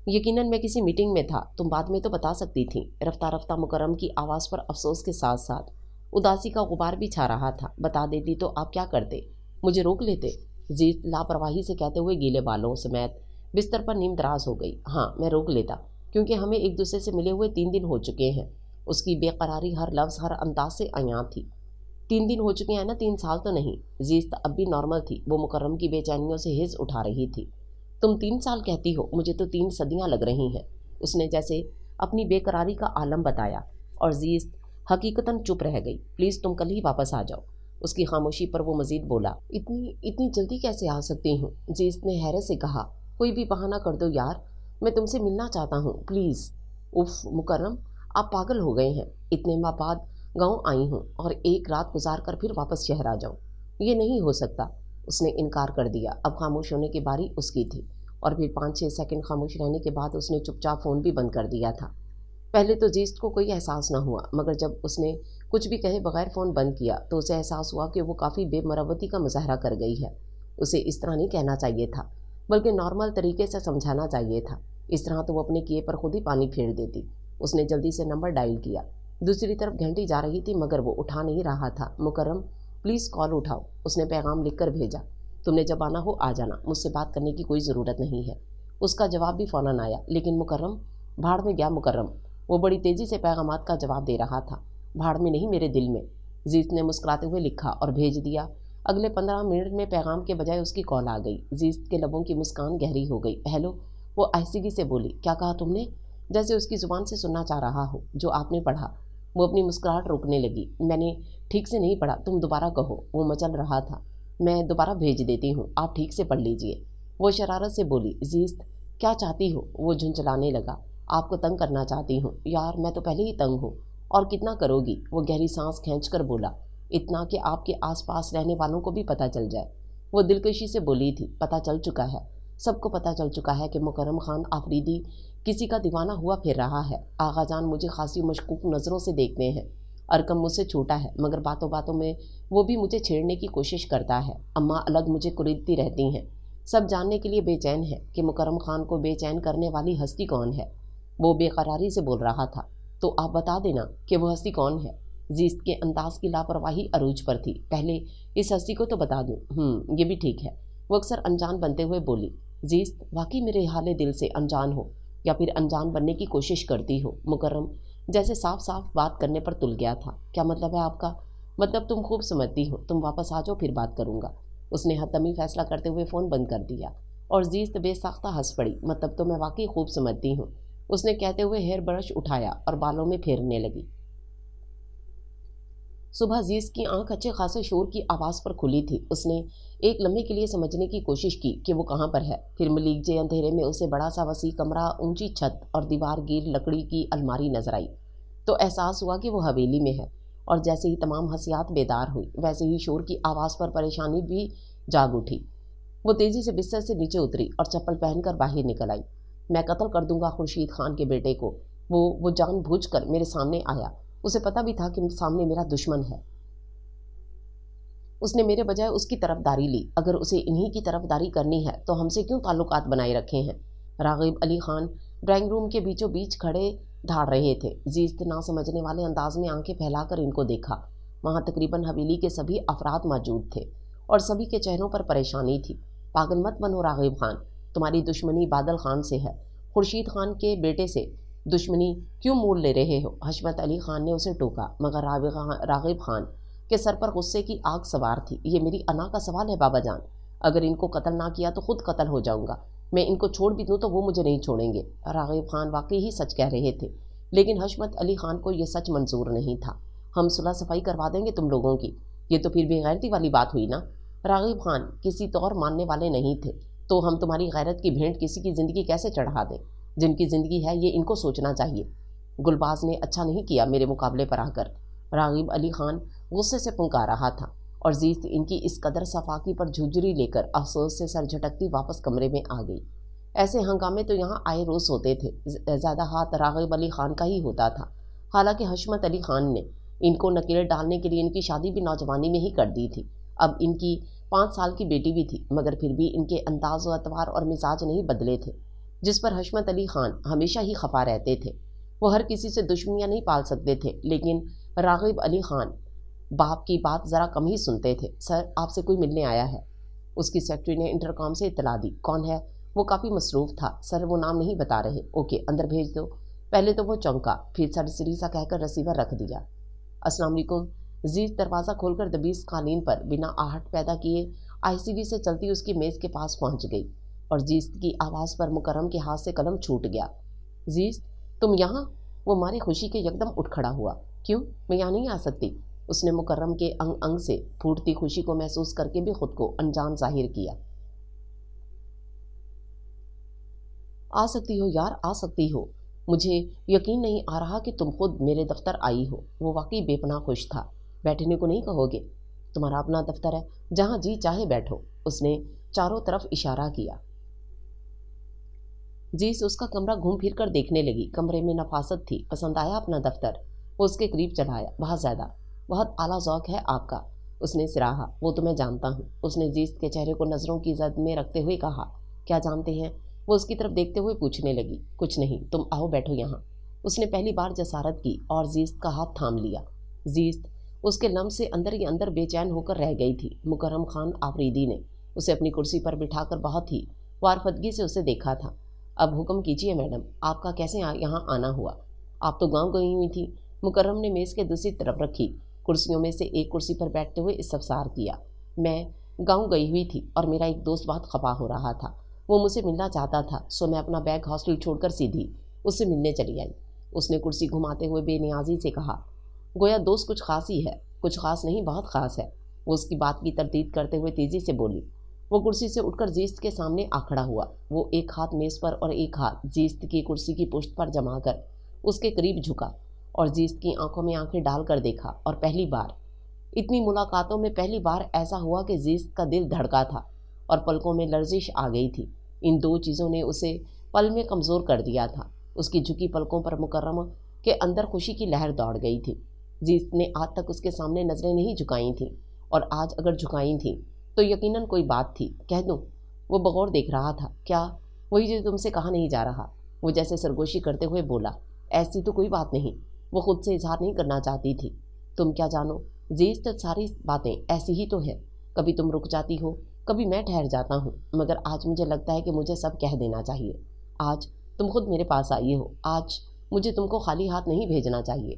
यकीनन मैं किसी मीटिंग में था, तुम बाद में तो बता सकती थी। रफ्ता रफ्ता मुकर्रम की आवाज़ पर अफसोस के साथ साथ उदासी का गुबार भी छा रहा था। बता देती तो आप क्या करते? मुझे रोक लेते। जीत लापरवाही से कहते हुए गीले बालों समेत बिस्तर पर नीम दराज हो गई। हाँ मैं रोक लेता, क्योंकि हमें एक दूसरे से मिले हुए 3 दिन हो चुके हैं। उसकी बेकरारी हर लफ्ज़ हर अंदाज से अयां थी। 3 दिन हो चुके हैं ना, 3 साल तो नहीं। जीत अब भी नॉर्मल थी, वो मुकर्रम की बेचैनियों से हिज उठा रही थी। तुम 3 साल कहती हो, मुझे तो 3 सदियां लग रही हैं। उसने जैसे अपनी बेकरारी का आलम बताया और जीस्त हकीकतन चुप रह गई। प्लीज़ तुम कल ही वापस आ जाओ। उसकी खामोशी पर वो मजीद बोला, इतनी इतनी जल्दी कैसे आ सकती हूँ? जीस्त ने हैरत से कहा, कोई भी बहाना कर दो यार, मैं तुमसे मिलना चाहता हूँ प्लीज़। उफ मुकर्रम, आप पागल हो गए हैं। इतने माह बाद गाँव आई हूँ और एक रात गुजार कर फिर वापस शहर आ जाऊँ, ये नहीं हो सकता। उसने इनकार कर दिया। अब खामोश होने की बारी उसकी थी और फिर 5-6 सेकंड खामोश रहने के बाद उसने चुपचाप फ़ोन भी बंद कर दिया था। पहले तो जीस्त को कोई एहसास न हुआ, मगर जब उसने कुछ भी कहे बगैर फ़ोन बंद किया तो उसे एहसास हुआ कि वो काफ़ी बेमरवती का मुजाहरा कर गई है। उसे इस तरह नहीं कहना चाहिए था, बल्कि नॉर्मल तरीके से समझाना चाहिए था। इस तरह तो वो अपने किए पर खुद ही पानी फेर देती। उसने जल्दी से नंबर डायल किया। दूसरी तरफ घंटी जा रही थी, मगर वो उठा नहीं रहा था। मुकर्रम प्लीज़ कॉल उठाओ, उसने पैगाम लिख कर भेजा। तुमने जब आना हो आ जाना, मुझसे बात करने की कोई ज़रूरत नहीं है। उसका जवाब भी फ़ौरन आया, लेकिन मुकर्रम भाड़ में गया मुकर्रम। वो बड़ी तेज़ी से पैगामात का जवाब दे रहा था। भाड़ में नहीं, मेरे दिल में। जीत ने मुस्कुराते हुए लिखा और भेज दिया। अगले 15 मिनट में पैगाम के बजाय उसकी कॉल आ गई। जीत के लबों की मुस्कान गहरी हो गई। हेलो, वो आहिस्तगी से बोली। क्या कहा तुमने? जैसे उसकी ज़ुबान से सुनना चाह रहा हो जो आपने पढ़ा। वो अपनी मुस्कुराहट रोकने लगी। मैंने ठीक से नहीं पढ़ा, तुम दोबारा कहो। वो मचल रहा था। मैं दोबारा भेज देती हूँ, आप ठीक से पढ़ लीजिए। वो शरारत से बोली। जीत क्या चाहती हो? वो झुंझलाने लगा। आपको तंग करना चाहती हूँ। यार मैं तो पहले ही तंग हूँ, और कितना करोगी? वो गहरी सांस खींचकर बोला। इतना कि आपके आसपास रहने वालों को भी पता चल जाए। वो दिलकशी से बोली थी। पता चल चुका है, सबको पता चल चुका है कि मुकर्रम खान आफरीदी किसी का दीवाना हुआ फिर रहा है। आगा जान मुझे खासी मशकूक नज़रों से देखते हैं। अरकम मुझसे छोटा है, मगर बातों बातों में वो भी मुझे छेड़ने की कोशिश करता है। अम्मा अलग मुझे कुरीदती रहती हैं। सब जानने के लिए बेचैन है कि मुकर्रम खान को बेचैन करने वाली हस्ती कौन है। वो बेकरारी से बोल रहा था। तो आप बता देना कि वो हस्ती कौन है। जीस्त के अंदाज की लापरवाही अरूज पर थी। पहले इस हस्ती को तो बता दूँ। ये भी ठीक है। वो अक्सर अनजान बनते हुए बोली। जीस्त वाकई मेरे हाले दिल से अनजान हो या फिर अनजान बनने की कोशिश करती हो। मुकर्रम जैसे साफ साफ बात करने पर तुल गया था। क्या मतलब है आपका? मतलब तुम खूब समझती हो। तुम वापस आ जाओ, फिर बात करूँगा। उसने हतमी फैसला करते हुए फ़ोन बंद कर दिया। اور زیست بے ساختہ ہنس پڑی۔ مطلب تو میں واقعی خوب سمجھتی ہوں، اس نے کہتے ہوئے ہیئر برش اٹھایا اور بالوں میں پھیرنے لگی۔ صبح زیست کی آنکھ اچھے خاصے شور کی آواز پر کھلی تھی۔ اس نے ایک لمحے کے لیے سمجھنے کی کوشش کی کہ وہ کہاں پر ہے، پھر ملیگجے اندھیرے میں اسے بڑا سا وسیع کمرہ، اونچی چھت اور دیوار گیر لکڑی کی الماری نظر آئی تو احساس ہوا کہ وہ حویلی میں ہے۔ اور جیسے ہی تمام حسیات بیدار ہوئی، ویسے ہی شور کی آواز پر پریشانی بھی جاگ اٹھی۔ وہ تیزی سے بستر سے نیچے اتری اور چپل پہن کر باہر نکل آئی۔ میں قتل کر دوں گا خورشید خان کے بیٹے کو، وہ جان بوجھ کر میرے سامنے آیا، اسے پتہ بھی تھا کہ سامنے میرا دشمن ہے۔ اس نے میرے بجائے اس کی طرفداری لی، اگر اسے انہی کی طرفداری کرنی ہے تو ہم سے کیوں تعلقات بنائے رکھے ہیں؟ راغب علی خان ڈرائنگ روم کے بیچوں بیچ کھڑے دھاڑ رہے تھے۔ زیست نہ سمجھنے والے انداز میں آنکھیں پھیلا کر ان کو دیکھا۔ وہاں تقریباً حویلی کے سبھی افراد موجود تھے اور سبھی کے چہروں پر پریشانی تھی۔ پاگل مت بنو راغب خان، تمہاری دشمنی بادل خان سے ہے، خورشید خان کے بیٹے سے دشمنی کیوں موڑ لے رہے ہو؟ حشمت علی خان نے اسے ٹوکا، مگر راغب خان کے سر پر غصے کی آگ سوار تھی۔ یہ میری انا کا سوال ہے بابا جان، اگر ان کو قتل نہ کیا تو خود قتل ہو جاؤں گا، میں ان کو چھوڑ بھی دوں تو وہ مجھے نہیں چھوڑیں گے۔ راغب خان واقعی ہی سچ کہہ رہے تھے، لیکن حشمت علی خان کو یہ سچ منظور نہیں تھا۔ ہم صلح صفائی کروا دیں گے تم لوگوں کی، یہ تو پھر بے غیرتی والی بات ہوئی نا؟ راغب خان کسی طور ماننے والے نہیں تھے، تو ہم تمہاری غیرت کی بھینٹ کسی کی زندگی کیسے چڑھا دیں؟ جن کی زندگی ہے یہ ان کو سوچنا چاہیے۔ گلباز نے اچھا نہیں کیا میرے مقابلے پر آ کر۔ راغب علی خان غصے سے پھنکا رہا تھا اور زیست ان کی اس قدر صفاقی پر جھجری لے کر افسوس سے سر جھٹکتی واپس کمرے میں آ گئی۔ ایسے ہنگامے تو یہاں آئے روز ہوتے تھے، زیادہ ہاتھ راغب علی خان کا ہی ہوتا تھا۔ حالانکہ حشمت علی خان نے ان کو نکیل ڈالنے کے لیے ان کی شادی بھی نوجوانی میں ہی کر دی تھی۔ اب ان کی 5 سال کی بیٹی بھی تھی، مگر پھر بھی ان کے انداز و اطوار اور مزاج نہیں بدلے تھے، جس پر حشمت علی خان ہمیشہ ہی خفا رہتے تھے۔ وہ ہر کسی سے دشمنیاں نہیں پال سکتے تھے، لیکن راغب علی خان باپ کی بات ذرا کم ہی سنتے تھے۔ سر، آپ سے کوئی ملنے آیا ہے، اس کی سیکرٹری نے انٹرکام سے اطلاع دی۔ کون ہے؟ وہ کافی مصروف تھا سر، وہ نام نہیں بتا رہے۔ اوکے، اندر بھیج دو۔ پہلے تو وہ چونکا، پھر سرسری سا کہہ کر رسیور رکھ دیا۔ السلام علیکم۔ زیست دروازہ کھول کر دبیس قالین پر بنا آہٹ پیدا کیے آہستگی سے چلتی اس کی میز کے پاس پہنچ گئی اور زیست کی آواز پر مکرم کے ہاتھ سے قلم چھوٹ گیا۔ زیست، تم یہاں؟ وہ ماری خوشی کے یکدم اٹھ کھڑا ہوا۔ کیوں؟ میں یہاں نہیں آ سکتی؟ اس نے مکرم کے انگ انگ سے پھوٹتی خوشی کو محسوس کر کے بھی خود کو انجان ظاہر کیا۔ آ سکتی ہو یار، آ سکتی ہو۔ مجھے یقین نہیں آ رہا کہ تم خود میرے دفتر آئی ہو۔ وہ واقعی بے پناہ خوش تھا۔ بیٹھنے کو نہیں کہو گے؟ تمہارا اپنا دفتر ہے، جہاں جی چاہے بیٹھو۔ اس نے چاروں طرف اشارہ کیا۔ زیست اس کا کمرہ گھوم پھر کر دیکھنے لگی۔ کمرے میں نفاست تھی۔ پسند آیا اپنا دفتر؟ وہ اس کے قریب چلا آیا۔ بہت زیادہ، بہت اعلیٰ ذوق ہے آپ کا، اس نے سراہا۔ وہ تو میں جانتا ہوں، اس نے زیست کے چہرے کو نظروں کی زد میں رکھتے ہوئے کہا۔ کیا جانتے ہیں؟ وہ اس کی طرف دیکھتے ہوئے پوچھنے لگی۔ کچھ نہیں، تم آؤ بیٹھو یہاں۔ اس نے پہلی بار جسارت کی اور زیست کا ہاتھ تھام لیا۔ زیست اس کے لمس سے اندر ہی اندر بے چین ہو کر رہ گئی تھی۔ مکرم خان آفریدی نے اسے اپنی کرسی پر بٹھا کر بہت ہی وارفتگی سے اسے دیکھا تھا۔ اب حکم کیجیے میڈم، آپ کا کیسے یہاں آنا ہوا؟ آپ تو گاؤں گئی ہوئی تھی۔ مکرم نے میز کے دوسری طرف رکھی کرسیوں میں سے ایک کرسی پر بیٹھتے ہوئے استفسار کیا۔ میں گاؤں گئی ہوئی تھی اور میرا ایک دوست بہت خفا ہو رہا تھا، وہ مجھ سے ملنا چاہتا تھا، سو میں اپنا بیگ ہاسٹل چھوڑ کر سیدھی اس سے ملنے چلی آئی۔ اس نے کرسی گھماتے ہوئے بے نیازی سے کہا۔ گویا دوست کچھ خاص ہی ہے۔ کچھ خاص نہیں، بہت خاص ہے، وہ اس کی بات کی تردید کرتے ہوئے تیزی سے بولی۔ وہ کرسی سے اٹھ کر زیست کے سامنے آ کھڑا ہوا۔ وہ ایک ہاتھ میز پر اور ایک ہاتھ زیست کی کرسی کی پشت پر جما کر اس کے قریب جھکا اور زیست کی آنکھوں میں آنکھیں ڈال کر دیکھا۔ اور پہلی بار، اتنی ملاقاتوں میں پہلی بار ایسا ہوا کہ زیست کا دل دھڑکا تھا اور پلکوں میں لرزش آ گئی تھی۔ ان دو چیزوں نے اسے پل میں کمزور کر دیا تھا۔ اس کی جھکی پلکوں پر مکرمہ کے اندر خوشی کی لہر دوڑ گئی تھی۔ زیست نے آج تک اس کے سامنے نظریں نہیں جھکائی تھیں، اور آج اگر جھکائی تھیں تو یقیناً کوئی بات تھی۔ کہہ دوں؟ وہ بغور دیکھ رہا تھا۔ کیا؟ وہی جو تم سے کہا نہیں جا رہا، وہ جیسے سرگوشی کرتے ہوئے بولا۔ ایسی تو کوئی بات نہیں، وہ خود سے اظہار نہیں کرنا چاہتی تھی۔ تم کیا جانو زیست، ساری باتیں ایسی ہی تو ہیں، کبھی تم رک جاتی ہو، کبھی میں ٹھہر جاتا ہوں، مگر آج مجھے لگتا ہے کہ مجھے سب کہہ دینا چاہیے۔ آج تم خود میرے پاس آئی ہو، آج مجھے تم کو خالی ہاتھ نہیں بھیجنا چاہیے۔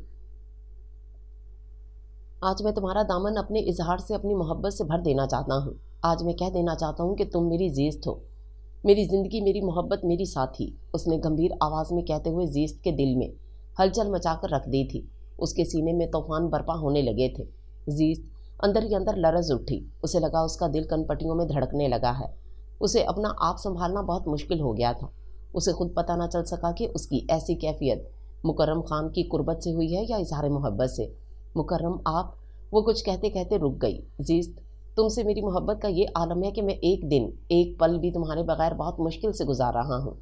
آج میں تمہارا دامن اپنے اظہار سے، اپنی محبت سے بھر دینا چاہتا ہوں۔ آج میں کہہ دینا چاہتا ہوں کہ تم میری زیست ہو۔ मेरी ज़िंदगी, मेरी मोहब्बत, मेरी साथी, उसने गंभीर आवाज़ में कहते हुए जीस्त के दिल में हलचल मचाकर रख दी थी। उसके सीने में तूफान बर्पा होने लगे थे। जीस्त अंदर ही अंदर लरज उठी। उसे लगा उसका दिल कनपटियों में धड़कने लगा है। उसे अपना आप संभालना बहुत मुश्किल हो गया था। उसे खुद पता न चल सका कि उसकी ऐसी कैफियत मुकर्रम खान की कुर्बत से हुई है या इजहार मोहब्बत से। मुकर्रम आप, वो कुछ कहते कहते रुक गई। जीस्त, तुमसे मेरी मोहब्बत का ये आलम है कि मैं एक दिन, एक पल भी तुम्हारे बगैर बहुत मुश्किल से गुजार रहा हूँ।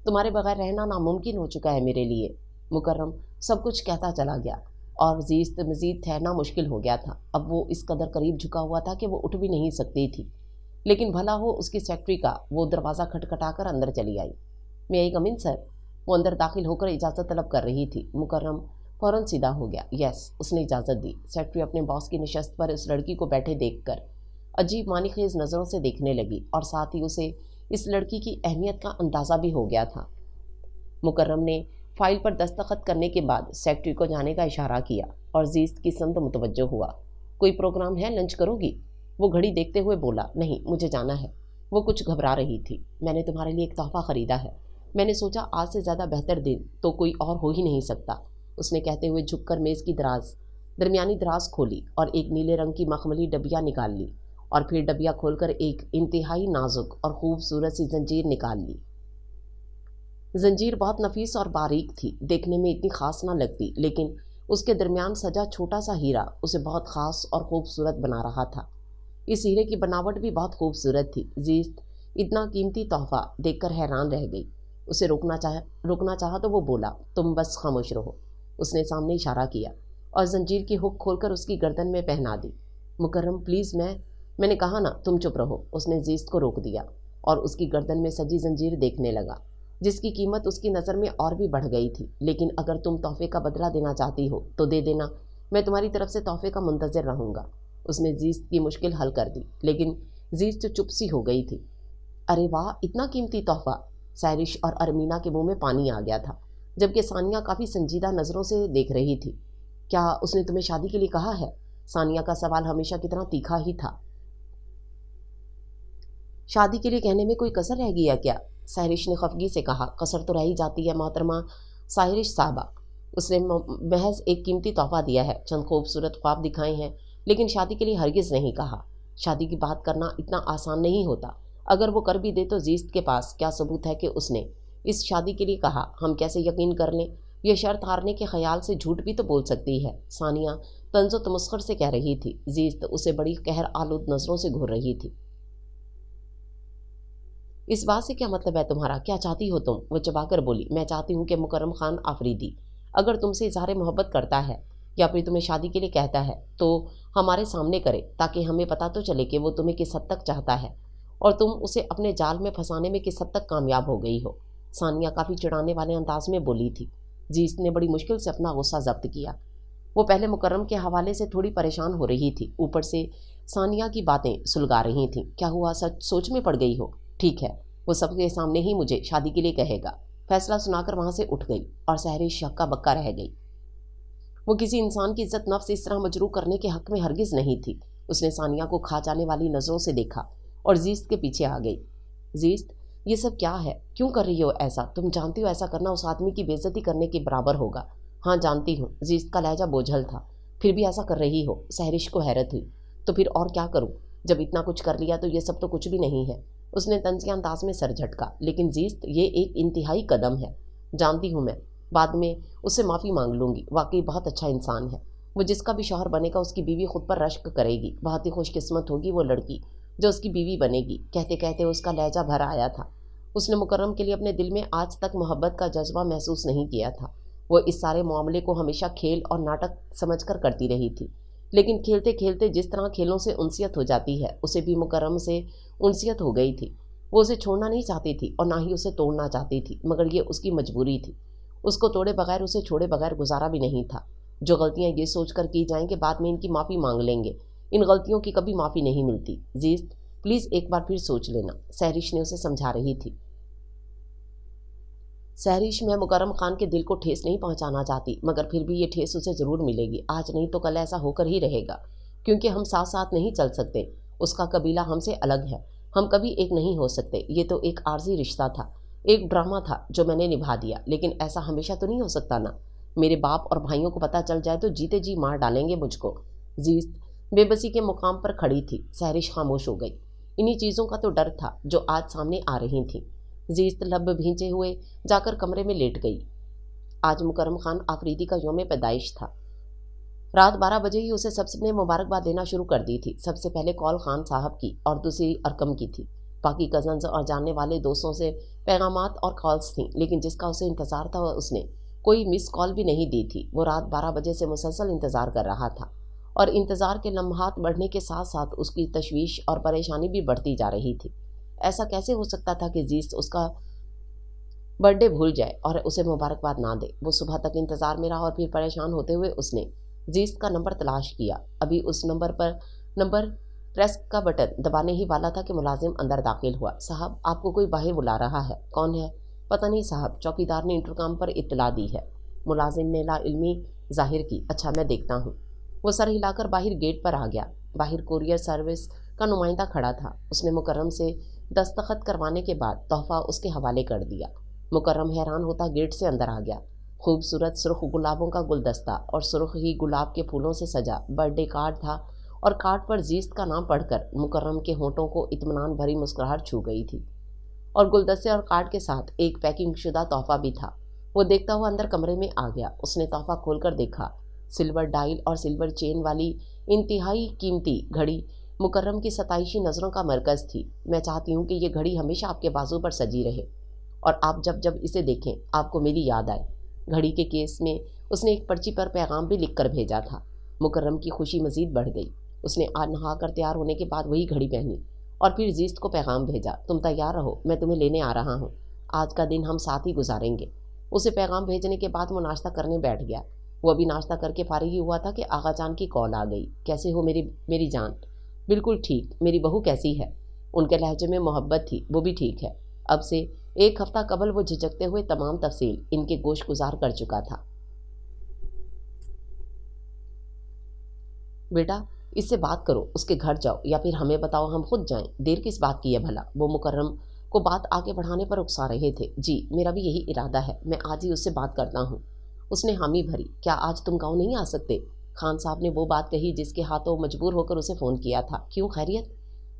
तुम्हारे बगैर रहना नामुमकिन हो चुका है मेरे लिए। मुकर्रम सब कुछ कहता चला गया और जीस्त मज़ीद ठहरना मुश्किल हो गया था। अब वो इस कदर करीब झुका हुआ था कि वो उठ भी नहीं सकती थी। लेकिन भला हो उसकी सेक्रेटरी का वो दरवाज़ा खटखटाकर अंदर चली आई। मैं आई कम इन सर? वो अंदर दाखिल होकर इजाज़त तलब कर रही थी। मुकर्रम फ़ौरन सीधा हो गया। यस, उसने इजाज़त दी। सेक्रेटरी अपने बॉस की नशस्त पर उस लड़की को बैठे देखकर अजीब मानीखेज नज़रों से देखने लगी और साथ ही उसे इस लड़की की अहमियत का अंदाज़ा भी हो गया था। मुकर्रम ने फाइल पर दस्तखत करने के बाद सेक्रेटरी को जाने का इशारा किया और जीस्त की समत मुतवज्जो हुआ। कोई प्रोग्राम है, लंच करोगी? वो घड़ी देखते हुए बोला, नहीं मुझे जाना है। वो कुछ घबरा रही थी। मैंने तुम्हारे लिए एक तोहफ़ा ख़रीदा है। मैंने सोचा आज से ज़्यादा बेहतर दिन तो कोई और हो ही नहीं सकता, उसने कहते हुए झुककर मेज़ की दरमियानी दराज खोली और एक नीले रंग की मखमली डबिया निकाल ली और फिर डबिया खोलकर एक इंतहाई नाजुक और खूबसूरत सी जंजीर निकाल ली। जंजीर बहुत नफीस और बारीक थी, देखने में इतनी खास ना लगती, लेकिन उसके दरमियान सजा छोटा सा हीरा उसे बहुत खास और खूबसूरत बना रहा था। इस हीरे की बनावट भी बहुत खूबसूरत थी। जीस्त इतना कीमती तोहफा देखकर हैरान रह गई। उसे रोकना चाहा तो वो बोला, तुम बस खामोश रहो। उसने सामने इशारा किया और जंजीर की हुक खोलकर उसकी गर्दन में पहना दी। मुकर्रम प्लीज़, मैंने कहा ना, तुम चुप रहो। उसने जीस्त को रोक दिया और उसकी गर्दन में सजी जंजीर देखने लगा, जिसकी कीमत उसकी नज़र में और भी बढ़ गई थी। लेकिन अगर तुम तोहफे का बदला देना चाहती हो तो दे देना, मैं तुम्हारी तरफ से तोहफे का मुंतज़िर रहूँगा। उसने जीस्त की मुश्किल हल कर दी, लेकिन जीस्त चुप सी हो गई थी। अरे वाह, इतना कीमती तोहफा! सैरिश और अरमीना के मुंह में पानी आ गया था, जबकि सानिया काफ़ी संजीदा नज़रों से देख रही थी। क्या उसने तुम्हें शादी के लिए कहा है? सानिया का सवाल हमेशा की तरह तीखा ही था। शादी के लिए कहने में कोई कसर रह गया क्या? सहरिश ने खफगी से कहा। कसर तो रह ही जाती है मोहतरमा साहिरिश साहबा। उसने महज एक कीमती तोहफा दिया है, चंद खूबसूरत ख्वाब दिखाए हैं, लेकिन शादी के लिए हरगिज़ नहीं कहा। शादी की बात करना इतना आसान नहीं होता। अगर वो कर भी दे तो जीस्त के पास क्या सबूत है कि उसने इस शादी के लिए कहा? हम कैसे यकीन कर लें? यह शर्त हारने के ख्याल से झूठ भी तो बोल सकती है। सानिया तंज़ो तमस्खुर से कह रही थी। जीस्त उसे बड़ी कहर आलूद नज़रों से घूर रही थी। इस बात से क्या मतलब है तुम्हारा? क्या चाहती हो तुम? वो चबाकर बोली, मैं चाहती हूँ कि मुकर्रम खान आफरीदी अगर तुमसे इजहार मोहब्बत करता है या फिर तुम्हें शादी के लिए कहता है तो हमारे सामने करे, ताकि हमें पता तो चले कि वो तुम्हें किस हद तक चाहता है और तुम उसे अपने जाल में फंसाने में किस हद तक कामयाब हो गई हो। सानिया काफ़ी चिढ़ाने वाले अंदाज में बोली थी। जीस्त ने बड़ी मुश्किल से अपना गुस्सा जब्त किया। वो पहले मुकर्रम के हवाले से थोड़ी परेशान हो रही थी, ऊपर से सानिया की बातें सुलगा रही थीं। क्या हुआ, सच सोच में पड़ गई हो? ठीक है, वो सबके सामने ही मुझे शादी के लिए कहेगा। फैसला सुनाकर वहाँ से उठ गई और सहरिश हक्का बक्का रह गई। वो किसी इंसान की इज्जत नफ्स इस तरह मजरूह करने के हक में हरगिज़ नहीं थी। उसने सानिया को खा जाने वाली नज़रों से देखा और जीस्त के पीछे आ गई। जीस्त, ये सब क्या है? क्यों कर रही हो ऐसा? तुम जानती हो ऐसा करना उस आदमी की बेइज्जती करने के बराबर होगा। हाँ जानती हूँ। जीस्त का लहजा बोझल था। फिर भी ऐसा कर रही हो? सहरिश को हैरत हुई। तो फिर और क्या करूँ? जब इतना कुछ कर लिया तो ये सब तो कुछ भी नहीं है। उसने तंज़िया अंदाज में सर झटका। लेकिन जीस्त, ये एक इंतहाई कदम है। जानती हूँ मैं, बाद में उससे माफ़ी मांग लूँगी। वाकई बहुत अच्छा इंसान है। वो जिसका भी शौहर बनेगा उसकी बीवी खुद पर रश्क करेगी। बहुत ही खुशकिस्मत होगी वो लड़की जो उसकी बीवी बनेगी। कहते कहते उसका लहजा भर आया था। उसने मुकर्रम के लिए अपने दिल में आज तक मोहब्बत का जज्बा महसूस नहीं किया था। वो इस सारे मामले को हमेशा खेल और नाटक समझकर करती रही थी, लेकिन खेलते खेलते जिस तरह खेलों से उनसियत हो जाती है, उसे भी मुकर्रम से उनसियत हो गई थी। वो उसे छोड़ना नहीं चाहती थी और ना ही उसे तोड़ना चाहती थी, मगर ये उसकी मजबूरी थी। उसको तोड़े बगैर, उसे छोड़े बगैर गुजारा भी नहीं था। जो गलतियाँ ये सोचकर की जाएं कि बाद में इनकी माफ़ी मांग लेंगे, इन गलतियों की कभी माफ़ी नहीं मिलती। जीस्त, प्लीज़ एक बार फिर सोच लेना, सहरिश ने उसे समझा रही थी। सहरिश, मैं मुकर्रम खान के दिल को ठेस नहीं पहुंचाना चाहती, मगर फिर भी ये ठेस उसे ज़रूर मिलेगी। आज नहीं तो कल ऐसा होकर ही रहेगा, क्योंकि हम साथ साथ नहीं चल सकते। उसका कबीला हमसे अलग है, हम कभी एक नहीं हो सकते। ये तो एक आर्जी रिश्ता था, एक ड्रामा था जो मैंने निभा दिया, लेकिन ऐसा हमेशा तो नहीं हो सकता ना। मेरे बाप और भाइयों को पता चल जाए तो जीते जी मार डालेंगे मुझको। जीत बेबसी के मुकाम पर खड़ी थी। सहरिश खामोश हो गई। इन्हीं चीज़ों का तो डर था जो आज सामने आ रही थी। जीत लब भींचे हुए जाकर कमरे में लेट गई। आज मुकर्रम खान आफरीदी का यौम पैदाइश था। रात 12 बजे ही उसे सबने मुबारकबाद देना शुरू कर दी थी। सबसे पहले कॉल खान साहब की और दूसरी अरकम की थी। बाकी कजन्स और जानने वाले दोस्तों से पैगामात और कॉल्स थीं, लेकिन जिसका उसे इंतज़ार था उसने कोई मिस कॉल भी नहीं दी थी। वो रात 12 बजे से मुसलसल इंतज़ार कर रहा था और इंतज़ार के लम्हात बढ़ने के साथ साथ उसकी तशवीश और परेशानी भी बढ़ती जा रही थी। ऐसा कैसे हो सकता था कि जीत उसका बर्थडे भूल जाए और उसे मुबारकबाद ना दे। वो सुबह तक इंतज़ार में रहा और फिर परेशान होते हुए उसने जीत का नंबर तलाश किया। अभी उस नंबर प्रेस का बटन दबाने ही वाला था कि मुलाजिम अंदर दाखिल हुआ। साहब, आपको कोई बाहर बुला रहा है। कौन है? पता नहीं साहब, चौकीदार ने इंटरकॉम पर इत्तला दी है। मुलाजिम ने लाइल्मी जाहिर की। अच्छा, मैं देखता हूँ। वो सर हिलाकर बाहर गेट पर आ गया। बाहर कुरियर सर्विस का नुमाइंदा खड़ा था। उसने मुकर्रम से दस्तखत करवाने के बाद तोहफा उसके हवाले कर दिया। मुकर्रम हैरान होता गेट से अंदर आ गया। खूबसूरत सुर्ख गुलाबों का गुलदस्ता और सुर्ख ही गुलाब के फूलों से सजा बर्थडे कार्ड था और कार्ड पर जीत का नाम पढ़कर मुकर्रम के होंठों को इत्मीनान भरी मुस्कुराहट छू गई थी। और गुलदस्ते और कार्ड के साथ एक पैकिंग शुदा तोहफा भी था। वो देखता हुआ अंदर कमरे में आ गया। उसने तोहफा खोलकर देखा। सिल्वर डायल और सिल्वर चेन वाली इंतहाई कीमती घड़ी मुकर्रम की सताइशी नज़रों का मरकज़ थी। मैं चाहती हूँ कि ये घड़ी हमेशा आपके बाजू पर सजी रहे और आप जब जब इसे देखें आपको मेरी याद आए। घड़ी के केस में उसने एक पर्ची पर पैगाम भी लिख कर भेजा था। मुकर्रम की खुशी मज़ीद बढ़ गई। उसने आज नहा कर तैयार होने के बाद वही घड़ी पहनी और फिर जीत को पैगाम भेजा। तुम तैयार रहो, मैं तुम्हें लेने आ रहा हूँ। आज का दिन हम साथ ही गुजारेंगे। उसे पैगाम भेजने के बाद वो नाश्ता करने बैठ गया। वो अभी नाश्ता करके फारिग ही हुआ था कि आगा जान की कॉल आ गई। कैसे हो मेरी जान? बिल्कुल ठीक। मेरी बहू कैसी है? उनके लहजे में मोहब्बत थी। वो भी ठीक है। अब से एक हफ्ता कबल वो झिझकते हुए तमाम तफसील इनके गोश गुजार कर चुका था। बेटा, इससे बात करो, उसके घर जाओ या फिर हमें बताओ, हम खुद जाएं। देर किस बात की है भला? वो मुकर्रम को बात आगे बढ़ाने पर उकसा रहे थे। जी, मेरा भी यही इरादा है। मैं आज ही उससे बात करता हूँ। उसने हामी भरी। क्या आज तुम गाँव नहीं आ सकते? खान साहब ने वो बात कही जिसके हाथों मजबूर होकर उसे फ़ोन किया था। क्यों, खैरियत?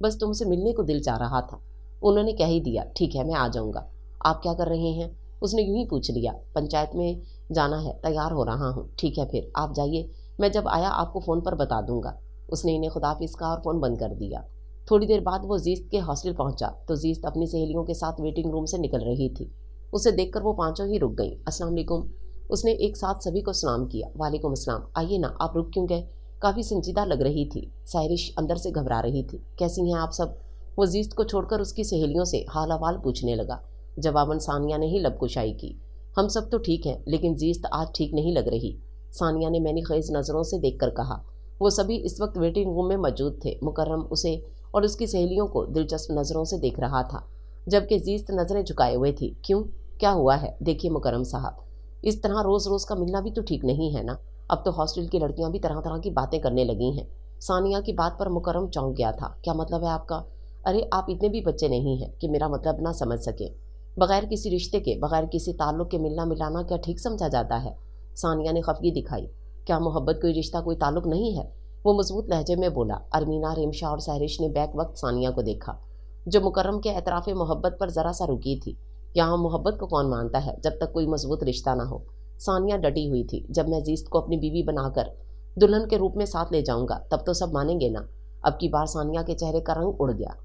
बस तुमसे मिलने को दिल चाह रहा था। उन्होंने कह ही दिया। ठीक है, मैं आ जाऊँगा। आप क्या कर रहे हैं? उसने यूं ही पूछ लिया। पंचायत में जाना है, तैयार हो रहा हूँ। ठीक है, फिर आप जाइए, मैं जब आया आपको फ़ोन पर बता दूंगा। उसने इन्हें खुदाफिज कहा और फ़ोन बंद कर दिया। थोड़ी देर बाद वो जीत के हॉस्टल पहुंचा तो जीत अपनी सहेलियों के साथ वेटिंग रूम से निकल रही थी। उसे देखकर वो पांचों ही रुक गईं। अस्सलाम वालेकुम। उसने एक साथ सभी को सलाम किया। वालेकुम अस्सलाम। आइए ना, आप रुक क्यों गए? काफ़ी संजीदा लग रही थी। सहरिश अंदर से घबरा रही थी। कैसी हैं आप सब? वो जीत को छोड़कर उसकी सहेलियों से हाल अहवाल पूछने लगा। जवाबन सानिया ने ही लबकुशाई की। हम सब तो ठीक हैं, लेकिन जीत आज ठीक नहीं लग रही। सानिया ने मैंने ख़ेज़ नज़रों से देखकर कहा। वो सभी इस वक्त वेटिंग रूम में मौजूद थे। मुकर्रम उसे और उसकी सहेलियों को दिलचस्प नज़रों से देख रहा था, जबकि जीत नज़रें झुकाए हुए थी। क्यों, क्या हुआ है? देखिए मुकर्रम साहब, इस तरह रोज़ रोज़ का मिलना भी तो ठीक नहीं है ना। अब तो हॉस्टल की लड़कियां भी तरह तरह की बातें करने लगी हैं। सानिया की बात पर मुकर्रम चौंक गया था। क्या मतलब है आपका? अरे, आप इतने भी बच्चे नहीं हैं कि मेरा मतलब ना समझ सके। बगैर किसी रिश्ते के, बगैर किसी ताल्लुक़ के मिलना मिलाना क्या ठीक समझा जाता है? सानिया ने खफगी दिखाई। क्या मोहब्बत कोई रिश्ता, कोई ताल्लुक़ नहीं है? वो मजबूत लहजे में बोला। अरमीना, रिमशा और सहरिश ने बैक वक्त सानिया को देखा, जो मुकर्रम के एतराफ़ मोहब्बत पर ज़रा सा रुकी थी। यहाँ मोहब्बत को कौन मानता है जब तक कोई मजबूत रिश्ता ना हो? सानिया डटी हुई थी। जब मैं जीत को अपनी बीवी बनाकर दुल्हन के रूप में साथ ले जाऊंगा तब तो सब मानेंगे ना। अब की बार सानिया के चेहरे का रंग उड़ गया।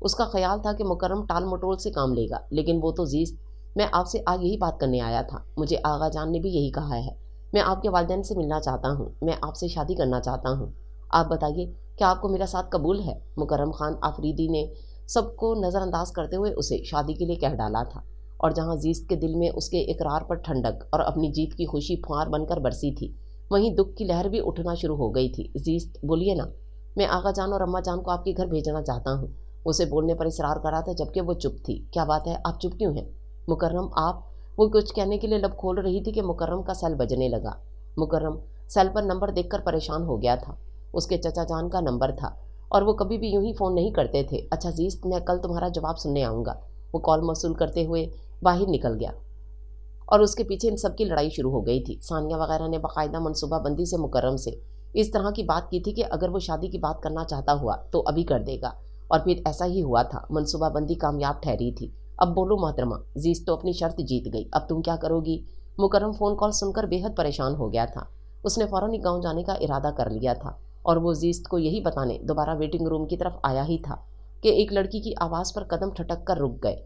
उसका ख्याल था कि मुकर्रम टाल मटोल से काम लेगा, लेकिन वो तो जीत, मैं आपसे आज यही बात करने आया था। मुझे आगा जान ने भी यही कहा है। मैं आपके वालिदैन से मिलना चाहता हूँ। मैं आपसे शादी करना चाहता हूँ। आप बताइए, क्या आपको मेरा साथ कबूल है? मुकर्रम खान आफरीदी ने सबको नज़रअंदाज करते हुए उसे शादी के लिए कह डाला था, और जहाँ जीत के दिल में उसके इकरार पर ठंडक और अपनी जीत की खुशी फुहार बनकर बरसी थी, वहीं दुख की लहर भी उठना शुरू हो गई थी। जीत, बोलिए ना, मैं आगा जान और अम्मा जान को आपके घर भेजना चाहता हूँ। उसे बोलने पर इसरार करा था, जबकि वो चुप थी। क्या बात है, आप चुप क्यों हैं? मुकर्रम, आप, वो कुछ कहने के लिए लब खोल रही थी कि मुकर्रम का सेल बजने लगा। मुकर्रम सेल पर नंबर देखकर परेशान हो गया था। उसके चचा जान का नंबर था। और वो कभी भी यूं ही फ़ोन नहीं करते थे। अच्छा अजीज़, मैं कल तुम्हारा जवाब सुनने आऊँगा। वो कॉल मौसूल करते हुए बाहर निकल गया और उसके पीछे इन सब की लड़ाई शुरू हो गई थी। सानिया वगैरह ने बाकायदा मनसूबाबंदी से मुकर्रम से इस तरह की बात की थी कि अगर वो शादी की बात करना चाहता हुआ तो अभी कर देगा, और फिर ऐसा ही हुआ था। मनसूबाबंदी कामयाब ठहरी थी। अब बोलो मोहतरमा, जीस तो अपनी शर्त जीत गई, अब तुम क्या करोगी? मुकर्रम फ़ोन कॉल सुनकर बेहद परेशान हो गया था। उसने फ़ौरन ही गाँव जाने का इरादा कर लिया था और वो जीस को यही बताने दोबारा वेटिंग रूम की तरफ आया ही था कि एक लड़की की आवाज़ पर कदम ठटक कर रुक गए।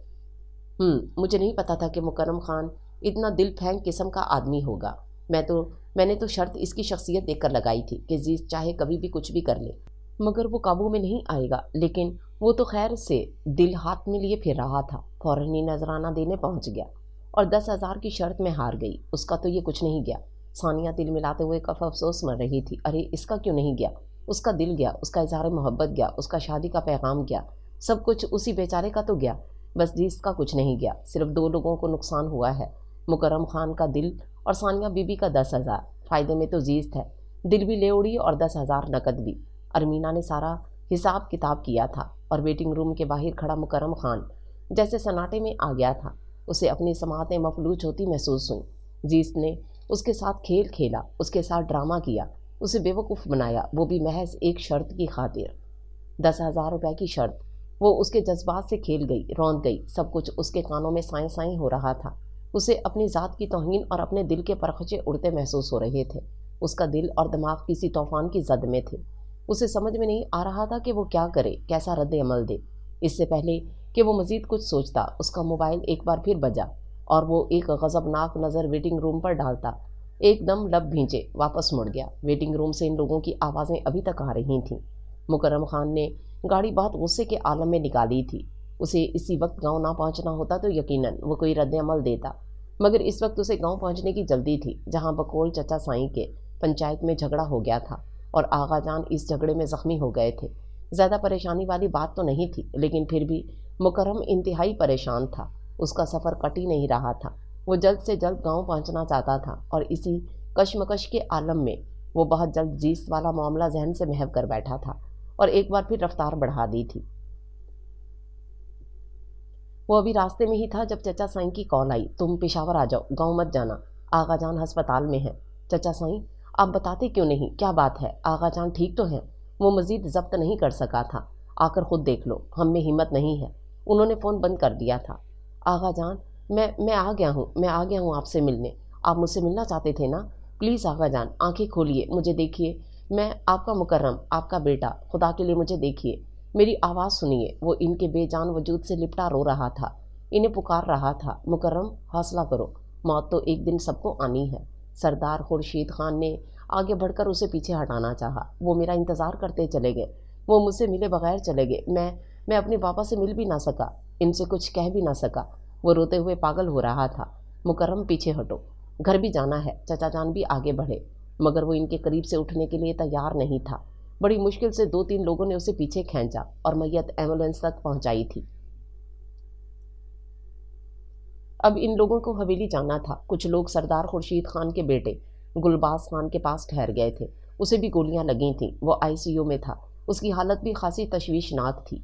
मुझे नहीं पता था कि मुकर्रम खान इतना दिल फेंक किस्म का आदमी होगा। मैंने तो शर्त इसकी शख्सियत देखकर लगाई थी कि जीत चाहे कभी भी कुछ भी कर ले, मगर वो काबू में नहीं आएगा। लेकिन वो तो खैर से दिल हाथ में लिए फिर रहा था। फौरन ही नजराना देने पहुंच गया और 10,000 की शर्त में हार गई। उसका तो ये कुछ नहीं गया। सानिया दिल मिलाते हुए कफ अफसोस मर रही थी। अरे इसका क्यों नहीं गया? उसका दिल गया, उसका इजहार मोहब्बत गया, उसका शादी का पैगाम गया, सब कुछ उसी बेचारे का तो गया। बस जीस का कुछ नहीं गया। सिर्फ 2 लोगों को नुकसान हुआ है, मुकर्रम खान का दिल और सानिया बीबी का 10,000। फ़ायदे में तो जीस है, दिल भी ले उड़ी और 10,000 नकद भी। अरमीना ने सारा हिसाब किताब किया था और वेटिंग रूम के बाहर खड़ा मुकर्रम खान जैसे सन्नाटे में आ गया था। उसे अपनी समातें मफलूज होती महसूस हुई। जीस ने उसके साथ खेल खेला, उसके साथ ड्रामा किया, उसे बेवकूफ़ बनाया, वो भी महज एक शर्त की खातिर। 10,000 रुपये की शर्त। वो उसके जज्बात से खेल गई, रौंद गई। सब कुछ उसके कानों में साएं साएं हो रहा था। उसे अपनी ज़ात की तौहीन और अपने दिल के परखचे उड़ते महसूस हो रहे थे। उसका दिल और दिमाग किसी तूफान की जद में थे। उसे समझ में नहीं आ रहा था कि वो क्या करे, कैसा रद्द अमल दे। इससे पहले कि वो मज़ीद कुछ सोचता, उसका मोबाइल एक बार फिर बजा और वो एक गज़बनाक नज़र वेटिंग रूम पर डालता एकदम लब भींचे वापस मुड़ गया। वेटिंग रूम से इन लोगों की आवाज़ें अभी तक आ रही थीं। मुकर्रम खान ने गाड़ी बहुत गुस्से के आलम में निकाली थी। उसे इसी वक्त गांव ना पहुंचना होता तो यकीनन वो कोई रद्द अमल देता, मगर इस वक्त उसे गांव पहुंचने की जल्दी थी, जहां बकौल चचा साईं के पंचायत में झगड़ा हो गया था और आगा जान इस झगड़े में ज़ख्मी हो गए थे। ज़्यादा परेशानी वाली बात तो नहीं थी, लेकिन फिर भी मुकर्रम इंतहाई परेशान था। उसका सफ़र कट ही नहीं रहा था। वो जल्द से जल्द गांव पहुंचना चाहता था और इसी कशमकश के आलम में वो बहुत जल्द जीस वाला मामला जहन से महव कर बैठा था और एक बार फिर रफ्तार बढ़ा दी थी। वो अभी रास्ते में ही था जब चचा साईं की कॉल आई, तुम पेशावर आ जाओ, गांव मत जाना, आगा जान अस्पताल में है। चचा साईं, आप बताते क्यों नहीं, क्या बात है? आगा जान ठीक तो है? वो मज़ीद जब्त नहीं कर सका था। आकर खुद देख लो, हम में हिम्मत नहीं है। उन्होंने फ़ोन बंद कर दिया था। आगा जान, मैं आ गया हूँ, मैं आ गया हूँ आपसे मिलने। आप मुझसे मिलना चाहते थे ना? प्लीज़ आगा जान, आंखें खोलिए, मुझे देखिए। मैं आपका मुकर्रम, आपका बेटा, खुदा के लिए मुझे देखिए, मेरी आवाज़ सुनिए। वो इनके बेजान वजूद से लिपटा रो रहा था, इन्हें पुकार रहा था, मुकर्रम हौसला करो, मौत तो एक दिन सबको आनी है। सरदार खुर्शीद खान ने आगे बढ़कर उसे पीछे हटाना चाहा। वो मेरा इंतज़ार करते चले गए, वो मुझसे मिले बगैर चले गए। मैं अपने पापा से मिल भी ना सका, इनसे कुछ कह भी ना सका। वो रोते हुए पागल हो रहा था। मुकर्रम पीछे हटो, घर भी जाना है। चचा जान भी आगे बढ़े, मगर वो इनके करीब से उठने के लिए तैयार नहीं था। बड़ी मुश्किल से 2-3 लोगों ने उसे पीछे खींचा और मैयत एम्बुलेंस तक पहुंचाई थी। अब इन लोगों को हवेली जाना था। कुछ लोग सरदार खुर्शीद खान के बेटे गुलबाज खान के पास ठहर गए थे। उसे भी गोलियां लगी थीं। वो आईसीयू में था। उसकी हालत भी खासी तशवीशनाक थी।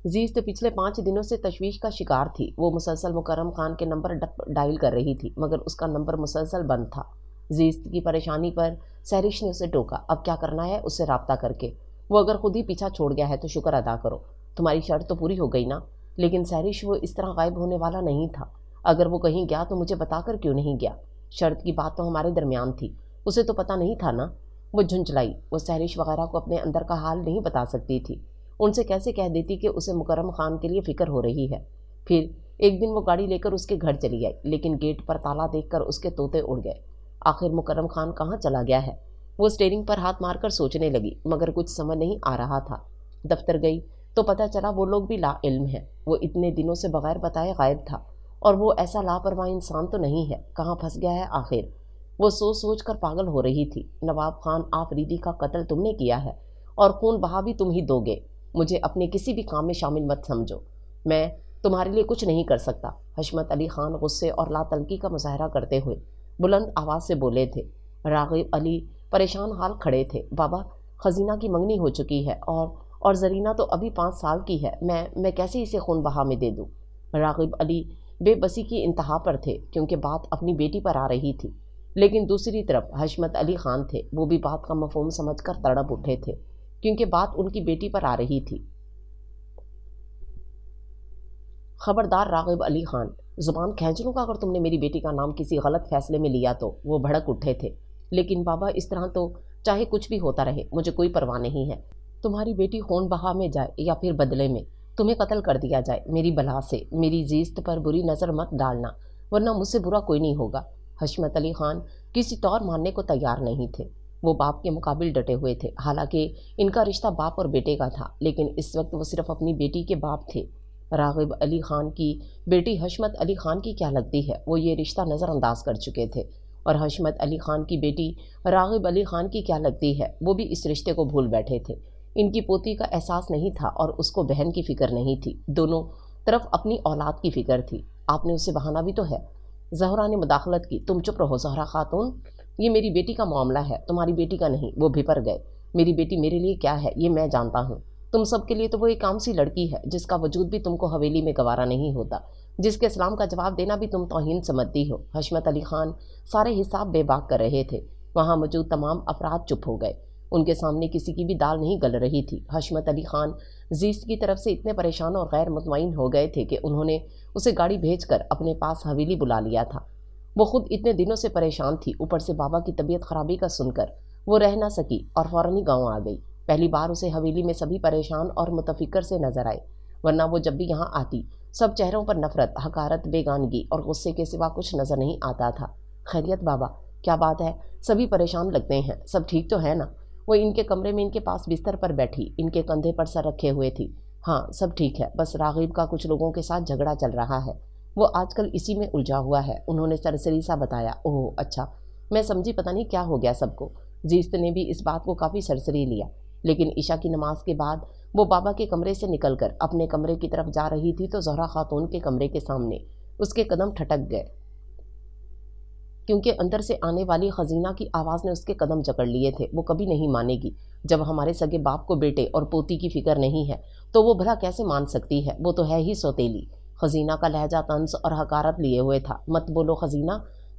जीस तो पिछले 5 दिनों से तशवीश का शिकार थी। वो मुसलसल मुकर्रम खान के नंबर डायल कर रही थी, मगर उसका नंबर मुसलसल बंद था। जीस की परेशानी पर सहरिश ने उसे टोका, अब क्या करना है उससे रब्ता करके। वो अगर खुद ही पीछा छोड़ गया है तो शुक्र अदा करो, तुम्हारी शर्त तो पूरी हो गई ना। लेकिन सहरिश, वो इस तरह गायब होने वाला नहीं था। अगर वो कहीं गया तो मुझे बताकर क्यों नहीं गया? शर्त की बात तो हमारे दरमियान थी, उसे तो पता नहीं था ना। वो झुंझलाई। वो सहरिश वगैरह को अपने अंदर का हाल नहीं बता सकती थी। उनसे कैसे कह देती कि उसे मुकर्रम खान के लिए फ़िक्र हो रही है। फिर एक दिन वो गाड़ी लेकर उसके घर चली आई, लेकिन गेट पर ताला देखकर उसके तोते उड़ गए। आखिर मुकर्रम खान कहाँ चला गया है? वो स्टीयरिंग पर हाथ मारकर सोचने लगी, मगर कुछ समझ नहीं आ रहा था। दफ्तर गई तो पता चला वो लोग भी ला इल्म हैं। वो इतने दिनों से बगैर बताए गायब था, और वो ऐसा लापरवाह इंसान तो नहीं है। कहाँ फंस गया है आखिर? वो सोच सोच कर पागल हो रही थी। नवाब खान आफरीदी का कत्ल तुमने किया है और खून बहा भी तुम ही दोगे। मुझे अपने किसी भी काम में शामिल मत समझो, मैं तुम्हारे लिए कुछ नहीं कर सकता। हशमत अली खान गुस्से और लातलकी का मुजाहरा करते हुए बुलंद आवाज़ से बोले थे। रागिब अली परेशान हाल खड़े थे। बाबा, خزینہ کی منگنی ہو چکی ہے اور زرینہ تو ابھی 5 سال کی ہے، میں کیسے اسے خون بہا میں دے دوں؟ راغب علی بے بسی کی انتہا پر تھے کیونکہ بات اپنی بیٹی پر آ رہی تھی، لیکن دوسری طرف حشمت علی خان تھے، وہ بھی بات کا مفہوم سمجھ کر تڑپ اٹھے تھے کیونکہ بات ان کی بیٹی پر آ رہی تھی۔ خبردار راغب علی خان، زبان کھینچ لوں گا اگر تم نے میری بیٹی کا نام کسی غلط فیصلے میں لیا تو۔ وہ بھڑک اٹھے تھے۔ لیکن بابا اس طرح تو چاہے کچھ بھی ہوتا رہے مجھے کوئی پرواہ نہیں ہے، تمہاری بیٹی خون بہا میں جائے یا پھر بدلے میں تمہیں قتل کر دیا جائے، میری بلا سے میری زیست پر بری نظر مت ڈالنا ورنہ مجھ سے برا کوئی نہیں ہوگا۔ حشمت علی خان کسی طور ماننے کو تیار نہیں تھے، وہ باپ کے مقابل ڈٹے ہوئے تھے، حالانکہ ان کا رشتہ باپ اور بیٹے کا تھا، لیکن اس وقت وہ صرف اپنی بیٹی کے باپ تھے۔ راغب علی خان کی بیٹی حشمت علی خان کی کیا لگتی ہے، وہ یہ رشتہ نظر انداز کر چکے تھے، اور حشمت علی خان کی بیٹی راغب علی خان کی کیا لگتی ہے، وہ بھی اس رشتے کو بھول بیٹھے تھے۔ ان کی پوتی کا احساس نہیں تھا اور اس کو بہن کی فکر نہیں تھی، دونوں طرف اپنی اولاد کی فکر تھی۔ آپ نے اسے بہانا بھی تو ہے۔ زہرا نے مداخلت کی۔ تم چپ رہو زہرا خاتون، یہ میری بیٹی کا معاملہ ہے، تمہاری بیٹی کا نہیں۔ وہ بھپر گئے۔ میری بیٹی میرے لیے کیا ہے یہ میں جانتا ہوں، تم سب کے لیے تو وہ ایک عام سی لڑکی ہے جس کا وجود بھی تم کو حویلی میں گوارا نہیں ہوتا، جس کے سلام کا جواب دینا بھی تم توہین سمجھتی ہو۔ حشمت علی خان سارے حساب بے باک کر رہے تھے، وہاں موجود تمام افراد چپ ہو گئے، ان کے سامنے کسی کی بھی دال نہیں گل رہی تھی۔ حشمت علی خان زیست کی طرف سے اتنے پریشان اور غیر مطمئن ہو گئے تھے کہ انہوں نے اسے گاڑی بھیج کر اپنے پاس حویلی بلا لیا تھا۔ وہ خود اتنے دنوں سے پریشان تھی، اوپر سے بابا کی طبیعت خرابی کا سن کر وہ رہ نہ سکی اور فوراً ہی گاؤں آ گئی۔ پہلی بار اسے حویلی میں سبھی پریشان اور متفکر سے نظر آئے، ورنہ وہ جب بھی یہاں آتی سب چہروں پر نفرت، حقارت، بیگانگی اور غصے کے سوا کچھ نظر نہیں آتا تھا۔ خیریت بابا، کیا بات ہے؟ سبھی پریشان لگتے ہیں، سب ٹھیک تو ہے نا؟ وہ ان کے کمرے میں ان کے پاس بستر پر بیٹھی ان کے کندھے پر سر رکھے ہوئے تھی۔ ہاں سب ٹھیک ہے، بس راغب کا کچھ لوگوں کے ساتھ جھگڑا چل رہا ہے، وہ آج کل اسی میں الجھا ہوا ہے، انہوں نے سرسری سا بتایا۔ اوہ اچھا، میں سمجھی پتہ نہیں کیا ہو گیا سب کو۔ زیست نے بھی اس بات کو کافی سرسری لیا، لیکن عشاء کی نماز کے بعد وہ بابا کے کمرے سے نکل کر اپنے کمرے کی طرف جا رہی تھی تو زہرا خاتون کے کمرے کے سامنے اس کے قدم ٹھٹک گئے، کیونکہ اندر سے آنے والی خزینہ کی آواز نے اس کے قدم جکڑ لیے تھے۔ وہ کبھی نہیں مانے گی، جب ہمارے سگے باپ کو بیٹے اور پوتی کی فکر نہیں ہے تو وہ بھلا کیسے مان سکتی ہے؟ وہ تو ہے ہی سوتیلی۔ خزینہ کا لہجہ طنز اور حقارت لیے ہوئے تھا۔ مت بولو خزینہ۔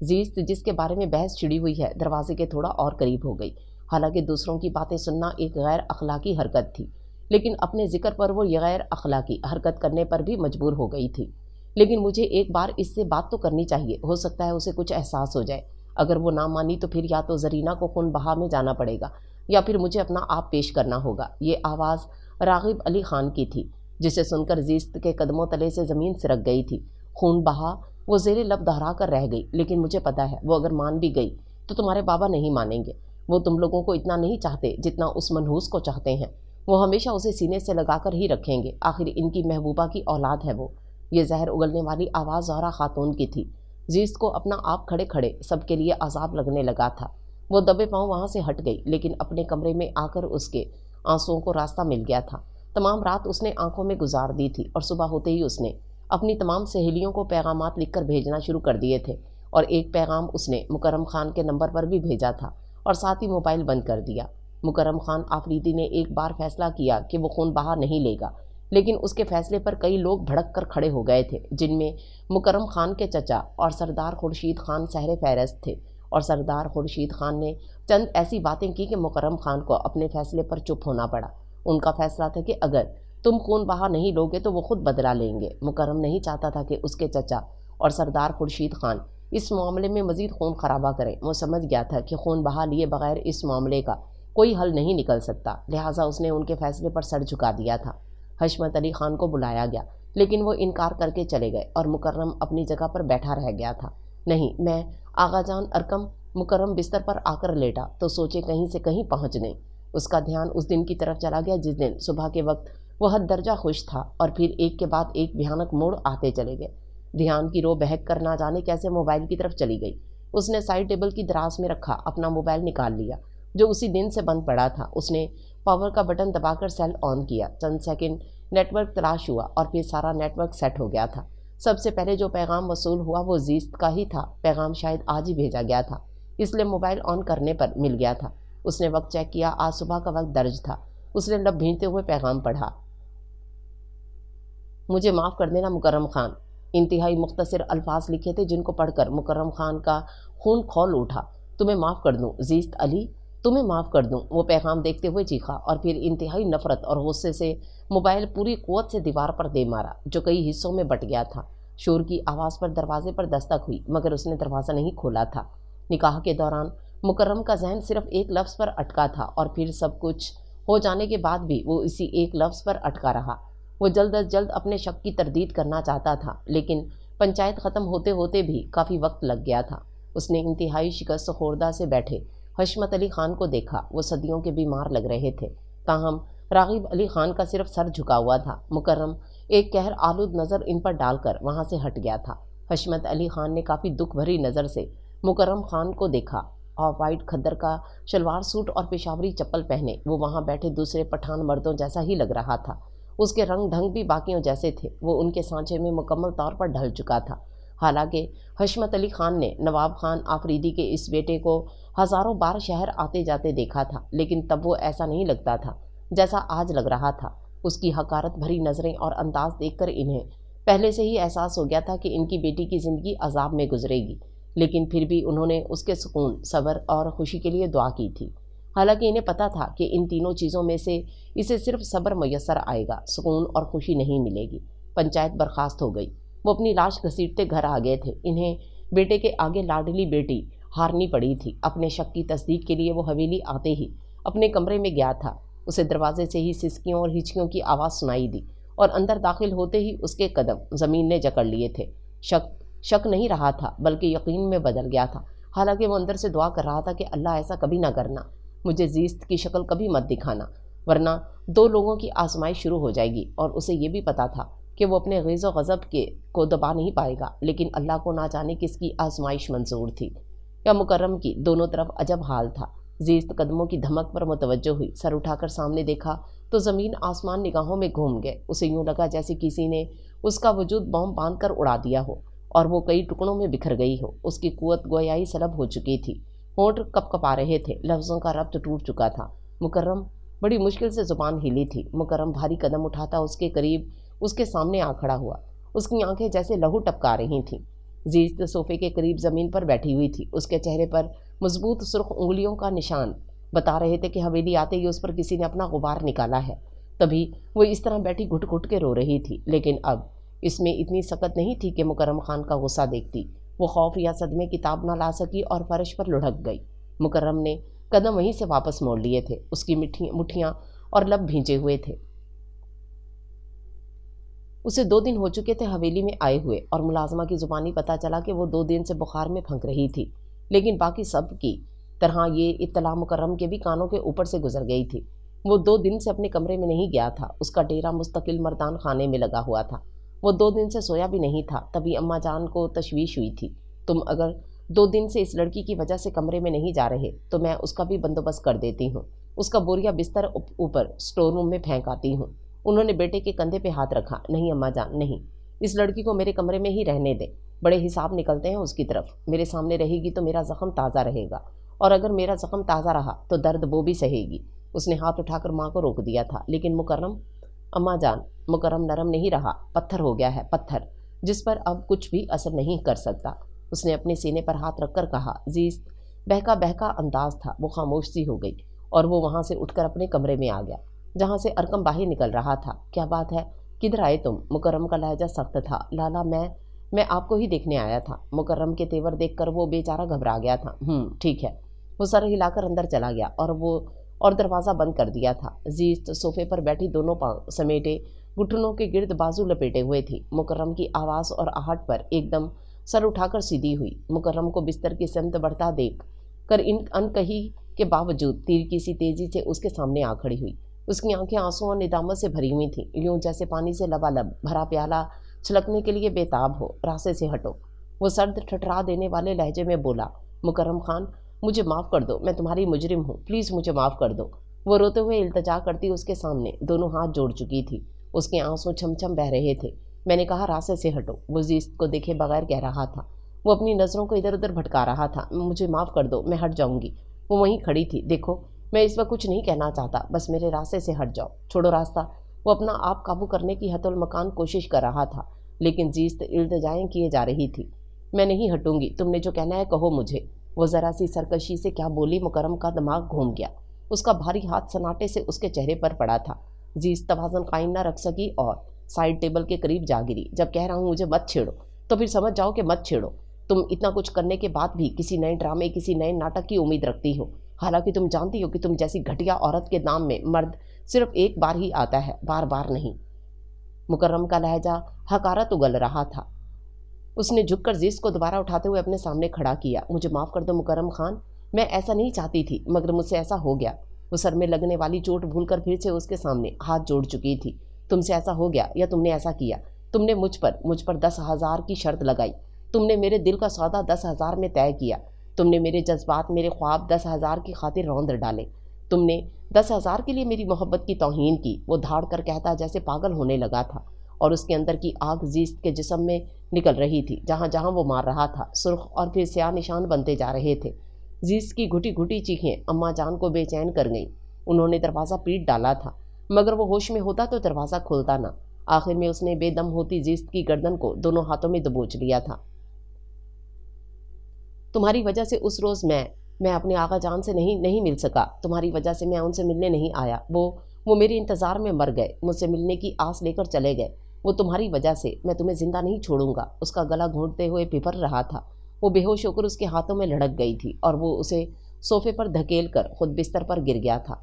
زیست جس کے بارے میں بحث چھڑی ہوئی ہے دروازے کے تھوڑا اور قریب ہو گئی، حالانکہ دوسروں کی باتیں سننا ایک غیر اخلاقی حرکت تھی، لیکن اپنے ذکر پر وہ یہ غیر اخلاقی حرکت کرنے پر بھی مجبور ہو گئی تھی۔ لیکن مجھے ایک بار اس سے بات تو کرنی چاہیے، ہو سکتا ہے اسے کچھ احساس ہو جائے۔ اگر وہ نہ مانی تو پھر یا تو زرینہ کو خون بہا میں جانا پڑے گا یا پھر مجھے اپنا آپ پیش کرنا ہوگا۔ یہ آواز راغب علی خان کی تھی، جسے سن کر زیست کے قدموں تلے سے زمین سرک گئی تھی۔ خون بہا، وہ زیر لب دہرا کر رہ گئی، لیکن مجھے پتا ہے وہ اگر مان بھی گئی تو تمہارے بابا نہیں مانیں گے، وہ تم لوگوں کو اتنا نہیں چاہتے جتنا اس منحوس کو چاہتے ہیں، وہ ہمیشہ اسے سینے سے لگا کر ہی رکھیں گے، آخر ان کی محبوبہ کی اولاد ہے وہ۔ یہ زہر اگلنے والی آواز زہرا خاتون کی تھی۔ زیست کو اپنا آپ کھڑے کھڑے سب کے لیے عذاب لگنے لگا تھا۔ وہ دبے پاؤں وہاں سے ہٹ گئی، لیکن اپنے کمرے میں آ کر اس کے آنسوؤں کو راستہ مل گیا تھا۔ تمام رات اس نے آنکھوں میں گزار دی تھی اور صبح ہوتے ہی اس نے اپنی تمام سہیلیوں کو پیغامات لکھ کر بھیجنا شروع کر دیے تھے، اور ایک پیغام اس نے مکرم خان کے نمبر پر بھی بھیجا تھا اور ساتھ ہی موبائل بند کر دیا۔ مکرم خان آفریدی نے ایک بار فیصلہ کیا کہ وہ خون بہا نہیں لے گا، لیکن اس کے فیصلے پر کئی لوگ بھڑک کر کھڑے ہو گئے تھے، جن میں مکرم خان کے چچا اور سردار خورشید خان سہرے فہرست تھے، اور سردار خورشید خان نے چند ایسی باتیں کی کہ مکرم خان کو اپنے فیصلے پر چپ ہونا پڑا۔ ان کا فیصلہ تھا کہ اگر تم خون بہا نہیں لوگے تو وہ خود بدلہ لیں گے۔ مکرم نہیں چاہتا تھا کہ اس کے چچا اور سردار خورشید خان اس معاملے میں مزید خون خرابہ کریں۔ وہ سمجھ گیا تھا کہ خون بہا لیے بغیر اس معاملے کا کوئی حل نہیں نکل سکتا، لہٰذا اس نے ان کے فیصلے پر سر جھکا دیا تھا۔ حشمت علی خان کو بلایا گیا، لیکن وہ انکار کر کے چلے گئے اور مکرم اپنی جگہ پر بیٹھا رہ گیا تھا۔ نہیں میں آغا جان ارکم۔ مکرم بستر پر آ کر لیٹا تو سوچے کہیں سے کہیں پہنچ دیں۔ اس کا دھیان اس دن کی طرف چلا گیا جس دن صبح کے وقت وہ حد درجہ خوش تھا، اور پھر ایک کے بعد ایک بھیانک موڑ آتے چلے گئے۔ دھیان کی رو بہک کر نہ جانے کیسے موبائل کی طرف چلی گئی۔ اس نے سائڈ ٹیبل کی دراز میں رکھا اپنا موبائل نکال لیا جو اسی دن سے بند پڑا تھا۔ اس نے پاور کا بٹن دبا کر سیل آن کیا، چند سیکنڈ نیٹ ورک تلاش ہوا اور پھر سارا نیٹ ورک سیٹ ہو گیا تھا۔ سب سے پہلے جو پیغام وصول ہوا وہ زیست کا ہی تھا۔ پیغام شاید آج ہی بھیجا گیا تھا، اس لیے موبائل آن کرنے پر مل گیا تھا۔ उसने वक्त चेक किया। आज सुबह का वक्त दर्ज था। उसने लब भींचते हुए पैगाम पढ़ा। मुझे माफ़ कर देना मुकर्रम खान। इंतहाई मुख्तसर अल्फाज लिखे थे जिनको पढ़कर मुकर्रम खान का खून खौल उठा। तुम्हें माफ़ कर दूँ जीस्त अली, तुम्हें माफ़ कर दूँ, वो पैगाम देखते हुए चीखा और फिर इंतहाई नफरत और गुस्से से मोबाइल पूरी कुव्वत से दीवार पर दे मारा, जो कई हिस्सों में बट गया था। शोर की आवाज़ पर दरवाजे पर दस्तक हुई, मगर उसने दरवाज़ा नहीं खोला था। निकाह के दौरान मुकर्रम का जहन सिर्फ एक लफ्ज़ पर अटका था और फिर सब कुछ हो जाने के बाद भी वो इसी एक लफ्ज़ पर अटका रहा। वो जल्द अज जल्द अपने शक की तरदीद करना चाहता था, लेकिन पंचायत ख़त्म होते होते भी काफ़ी वक्त लग गया था। उसने इंतहाई शिकस्त खोरदा से बैठे हशमत अली ख़ान को देखा। वो सदियों के बीमार लग रहे थे, ताहम रागिब अली ख़ान का सिर्फ सर झुका हुआ था। मुकर्रम एक कहर आलूद नज़र इन पर डालकर वहाँ से हट गया था। हशमत अली ख़ान ने काफ़ी दुख भरी नज़र से मुकर्रम ख़ान को देखा। ऑफ वाइट खद्दर का शलवार सूट और पेशावरी चप्पल पहने वो वहाँ बैठे दूसरे पठान मर्दों जैसा ही लग रहा था। उसके रंग ढंग भी बाकियों जैसे थे। वो उनके सांचे में मुकम्मल तौर पर ढल चुका था। हालांकि हशमत अली ख़ान ने नवाब खान आफरीदी के इस बेटे को हज़ारों बार शहर आते जाते देखा था, लेकिन तब वो ऐसा नहीं लगता था जैसा आज लग रहा था। उसकी हकारत भरी नज़रें और अंदाज देखकर इन्हें पहले से ही एहसास हो गया था कि इनकी बेटी की ज़िंदगी अजाब में गुजरेगी, लेकिन फिर भी उन्होंने उसके सुकून, सब्र और खुशी के लिए दुआ की थी। हालांकि इन्हें पता था कि इन तीनों चीज़ों में से इसे सिर्फ सब्र मैसर आएगा, सुकून और खुशी नहीं मिलेगी। पंचायत बर्खास्त हो गई। वो अपनी लाश घसीटते घर आ गए थे। इन्हें बेटे के आगे लाडली बेटी हारनी पड़ी थी। अपने शक की तस्दीक के लिए वो हवेली आते ही अपने कमरे में गया था। उसे दरवाजे से ही सिसकियों और हिचकियों की आवाज़ सुनाई दी और अंदर दाखिल होते ही उसके कदम ज़मीन ने जकड़ लिए थे। शक नहीं रहा था, बल्कि यकीन में बदल गया था। हालांकि वो अंदर से दुआ कर रहा था कि अल्लाह ऐसा कभी ना करना, मुझे जीस्त की शक्ल कभी मत दिखाना, वरना दो लोगों की आजमाइश शुरू हो जाएगी। और उसे ये भी पता था कि वो अपने ग़ैज़ो ग़ज़ब को दबा नहीं पाएगा, लेकिन अल्लाह को ना जाने किसकी आजमाइश मंजूर थी। या मुकर्रम की दोनों तरफ अजब हाल था। जीस्त कदमों की धमक पर मुतवज्जो हुई। सर उठाकर सामने देखा तो ज़मीन आसमान निगाहों में घूम गए। उसे यूँ लगा जैसे किसी ने उसका वजूद बम बांध कर उड़ा दिया हो और वो कई टुकड़ों में बिखर गई हो। उसकी कुव्वत गोयाई सलब हो चुकी थी। होंठ कपकपा रहे थे, लफ्ज़ों का रब्त टूट चुका था। मुकर्रम बड़ी मुश्किल से ज़ुबान हिली थी। मुकर्रम भारी कदम उठाता उसके करीब उसके सामने आ खड़ा हुआ। उसकी आंखें जैसे लहू टपका रही थीं। जीस्त सोफे के करीब ज़मीन पर बैठी हुई थी। उसके चेहरे पर मजबूत सुर्ख उंगलियों का निशान बता रहे थे कि हवेली आते ही उस पर किसी ने अपना गुबार निकाला है। तभी वो इस तरह बैठी घुट घुट के रो रही थी, लेकिन अब इसमें इतनी सकत नहीं थी कि मुकर्रम खान का गुस्सा देखती। वो खौफ या सदमे की ताब न ला सकी और फर्श पर लुढ़क गई। मुकर्रम ने कदम वहीं से वापस मोड़ लिए थे। उसकी मुठ्ठियाँ और लब भींचे हुए थे। उसे 2 दिन हो चुके थे हवेली में आए हुए, और मुलाजमा की ज़ुबानी पता चला कि वो 2 दिन से बुखार में फंक रही थी। लेकिन बाकी सब की तरह ये इत्तला मुकर्रम के भी कानों के ऊपर से गुजर गई थी। वो 2 दिन से अपने कमरे में नहीं गया था। उसका डेरा मुस्तकिल मर्दान खाने में लगा हुआ था। वो 2 दिन से सोया भी नहीं था। तभी अम्मा जान को तशवीश हुई थी। तुम अगर 2 दिन से इस लड़की की वजह से कमरे में नहीं जा रहे तो मैं उसका भी बंदोबस्त कर देती हूँ। उसका बोरिया बिस्तर ऊपर स्टोर रूम में फेंक आती हूँ। उन्होंने बेटे के कंधे पे हाथ रखा। नहीं अम्मा जान, नहीं, इस लड़की को मेरे कमरे में ही रहने दे। बड़े हिसाब निकलते हैं उसकी तरफ। मेरे सामने रहेगी तो मेरा ज़ख्म ताज़ा रहेगा, और अगर मेरा ज़ख्म ताज़ा रहा तो दर्द वो भी सहेगी। उसने हाथ उठाकर माँ को रोक दिया था। लेकिन मुकर्रम, अम्मा जान, मुकर्रम नरम नहीं रहा, पत्थर हो गया है, पत्थर, जिस पर अब कुछ भी असर नहीं कर सकता। उसने अपने सीने पर हाथ रखकर कहा। जीस्त बहका बहका अंदाज था। वो खामोश सी हो गई और वो वहाँ से उठकर अपने कमरे में आ गया, जहाँ से अरकम बाहर निकल रहा था। क्या बात है, किधर आए तुम? मुकर्रम का लहजा सख्त था। लाला, मैं आपको ही देखने आया था। मुकर्रम के तेवर देखकर वो बेचारा घबरा गया था। ठीक है। वो सर हिलाकर अंदर चला गया और दरवाज़ा बंद कर दिया था। जीस्त सोफे पर बैठी दोनों पांव समेटे घुटनों के गिर्द बाजू लपेटे हुए थी। मुकर्रम की आवाज़ और आहट पर एकदम सर उठाकर सीधी हुई। मुकर्रम को बिस्तर की समत बढ़ता देख कर इन अनकही के बावजूद तीर की सी तेज़ी से उसके सामने आ खड़ी हुई। उसकी आंखें आंसू और निदामत से भरी हुई थीं, यूं जैसे पानी से लबालब भरा प्याला छलकने के लिए बेताब हो। रास्ते से हटो, वो सर्द ठठरा देने वाले लहजे में बोला। मुकर्रम खान, मुझे माफ़ कर दो, मैं तुम्हारी मुजरिम हूँ, प्लीज़ मुझे माफ़ कर दो। वो रोते हुए इल्तजा करती उसके सामने दोनों हाथ जोड़ चुकी थी। उसके आंसू छम छम बह रहे थे। मैंने कहा रास्ते से हटो, वो जीस्त को देखे बगैर कह रहा था। वो अपनी नज़रों को इधर उधर भटका रहा था। मुझे माफ़ कर दो, मैं हट जाऊँगी। वो वहीं खड़ी थी। देखो, मैं इस वक्त कुछ नहीं कहना चाहता, बस मेरे रास्ते से हट जाओ, छोड़ो रास्ता। वो अपना आप काबू करने की हतुल मकान कोशिश कर रहा था, लेकिन जीस्त इल्तिजाएं किए जा रही थी। मैं नहीं हटूंगी, तुमने जो कहना है कहो मुझे। वो जरा सी सरकशी से क्या बोली, मुकर्रम का दिमाग घूम गया। उसका भारी हाथ सन्नाटे से उसके चेहरे पर पड़ा था। जीस्त तवाज़ुन कायम न रख सकी और साइड टेबल के करीब जा गिरी। जब कह रहा हूँ मुझे मत छेड़ो, तो फिर समझ जाओ कि मत छेड़ो। तुम इतना कुछ करने के बाद भी किसी नए ड्रामे, किसी नए नाटक की उम्मीद रखती हो, हालांकि तुम जानती हो कि तुम जैसी घटिया औरत के नाम में मर्द सिर्फ एक बार ही आता है, बार बार नहीं। मुकर्रम का लहजा हकारत उगल रहा था। उसने झुककर जीस को दोबारा उठाते हुए अपने सामने खड़ा किया। मुझे माफ़ कर दो मुकर्रम खान, मैं ऐसा नहीं चाहती थी, मगर मुझसे ऐसा हो गया। वो सर में लगने वाली चोट भूलकर फिर से उसके सामने हाथ जोड़ चुकी थी। तुमसे ऐसा हो गया या तुमने ऐसा किया? तुमने मुझ पर 10,000 की शर्त लगाई। तुमने मेरे दिल का सौदा 10,000 में तय किया। तुमने मेरे जज्बात, मेरे ख्वाब 10,000 की खातिर रौंद डाले। तुमने 10,000 के लिए मेरी मोहब्बत की तौहीन की। वो धाड़ कर कहता जैसे पागल होने लगा था, और उसके अंदर की आग जीस्त के जिस्म में निकल रही थी। जहाँ जहाँ वो मार रहा था, सुर्ख और फिर स्याह निशान बनते जा रहे थे। जीस्त की घुटी घुटी चीखें अम्मा जान को बेचैन कर गईं। उन्होंने दरवाज़ा पीट डाला था, मगर वो होश में होता तो दरवाज़ा खुलता ना। आखिर में उसने बेदम होती जीस्त की गर्दन को दोनों हाथों में दबोच लिया था। तुम्हारी वजह से उस रोज़ मैं अपने आका जान से नहीं मिल सका। तुम्हारी वजह से मैं उनसे मिलने नहीं आया। वो मेरे इंतज़ार में मर गए, मुझसे मिलने की आस लेकर चले गए। वो तुम्हारी वजह से, मैं तुम्हें ज़िंदा नहीं छोड़ूंगा। उसका गला घोंटते हुए फिफर रहा था। वो बेहोश होकर उसके हाथों में लड़क गई थी और वो उसे सोफे पर धकेल कर खुद बिस्तर पर गिर गया था।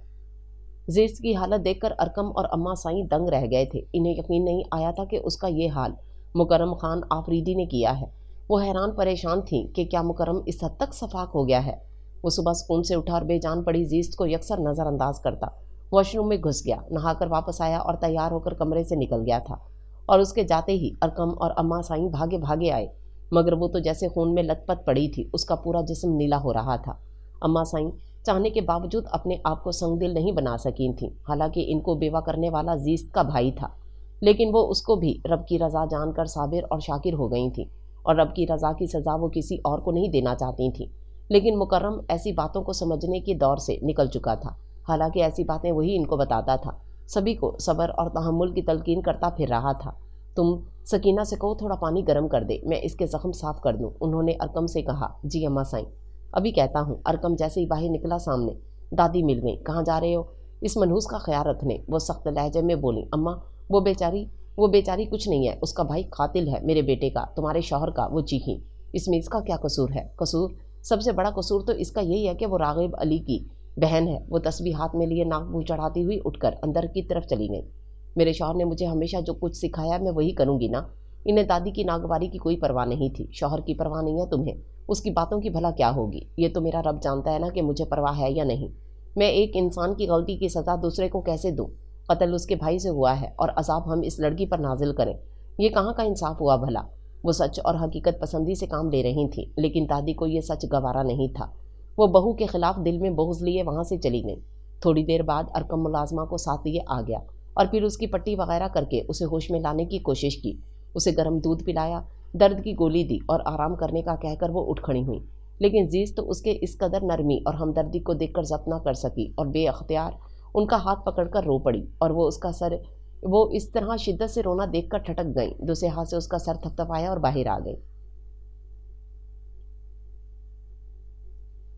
जीस्त की हालत देखकर अरकम और अम्मा साईं दंग रह गए थे। इन्हें यकीन नहीं आया था कि उसका ये हाल मुकर्रम खान आफरीदी ने किया है। वो हैरान परेशान थी कि क्या मुकर्रम इस हद तक सफाक हो गया है। वो सुबह स्कूल से उठा और बेजान पड़ी जीस्त को यकसर नज़रअंदाज करता। वॉशरूम में घुस गया, नहाकर वापस आया और तैयार होकर कमरे से निकल गया था। और उसके जाते ही अरकम और अम्मा साईं भागे भागे आए, मगर वो तो जैसे खून में लथपथ पड़ी थी। उसका पूरा जिस्म नीला हो रहा था। अम्मा साईं चाहने के बावजूद अपने आप को संगदिल नहीं बना सकी थीं। हालांकि इनको बेवा करने वाला जीस्त का भाई था, लेकिन वो उसको भी रब की रज़ा जानकर साबिर और शाकिर हो गई थी, और रब की रज़ा की सज़ा वो किसी और को नहीं देना चाहती थी। लेकिन मुकर्रम ऐसी बातों को समझने के दौर से निकल चुका था। हालांकि ऐसी बातें वही इनको बताता था, सभी को सब्र और तहम्मुल की तलकीन करता फिर रहा था। तुम सकीना से कहो थोड़ा पानी गर्म कर दे, मैं इसके ज़ख्म साफ़ कर दूँ, उन्होंने अरकम से कहा। जी अम्मा साईं, अभी कहता हूँ। अरकम जैसे ही बाहर निकला, सामने दादी मिल गई। कहाँ जा रहे हो? इस मनहूस का ख्याल रखने, वो सख्त लहजे में बोली। अम्मा, वो बेचारी कुछ नहीं है, उसका भाई कातिल है, मेरे बेटे का, तुम्हारे शौहर का। वो चीखी। इसमें इसका क्या कसूर है? कसूर? सबसे बड़ा कसूर तो इसका यही है कि वो रागिब अली की बहन है। वो तस्बीह हाथ में लिए नाक मुँह चढ़ाती हुई उठकर अंदर की तरफ चली गई। मेरे शौहर ने मुझे हमेशा जो कुछ सिखाया मैं वही करूँगी ना। इन्हें दादी की नागवारी की कोई परवाह नहीं थी। शौहर की परवाह नहीं है तुम्हें, उसकी बातों की भला क्या होगी? ये तो मेरा रब जानता है ना कि मुझे परवाह है या नहीं। मैं एक इंसान की गलती की सज़ा दूसरे को कैसे दूँ? कत्ल उसके भाई से हुआ है और अजाब हम इस लड़की पर नाजिल करें, ये कहाँ का इंसाफ हुआ भला? वो सच और हकीकत पसंदी से काम ले रही थी, लेकिन दादी को ये सच गवारा नहीं था। वो बहू के खिलाफ दिल में बोझ लिए वहाँ से चली गई। थोड़ी देर बाद अरकम मुलाजमा को साथ लिए आ गया और फिर उसकी पट्टी वगैरह करके उसे होश में लाने की कोशिश की। उसे गर्म दूध पिलाया, दर्द की गोली दी और आराम करने का कहकर वो उठ खड़ी हुई। लेकिन जीज तो उसके इस कदर नरमी और हमदर्दी को देखकर जब्त ना कर सकी और बेअख्तियार उनका हाथ पकड़कर रो पड़ी। और वो इस तरह शिद्दत से रोना देखकर ठटक गई। दूसरे हाथ से उसका सर थपथपाया और बाहर आ गई।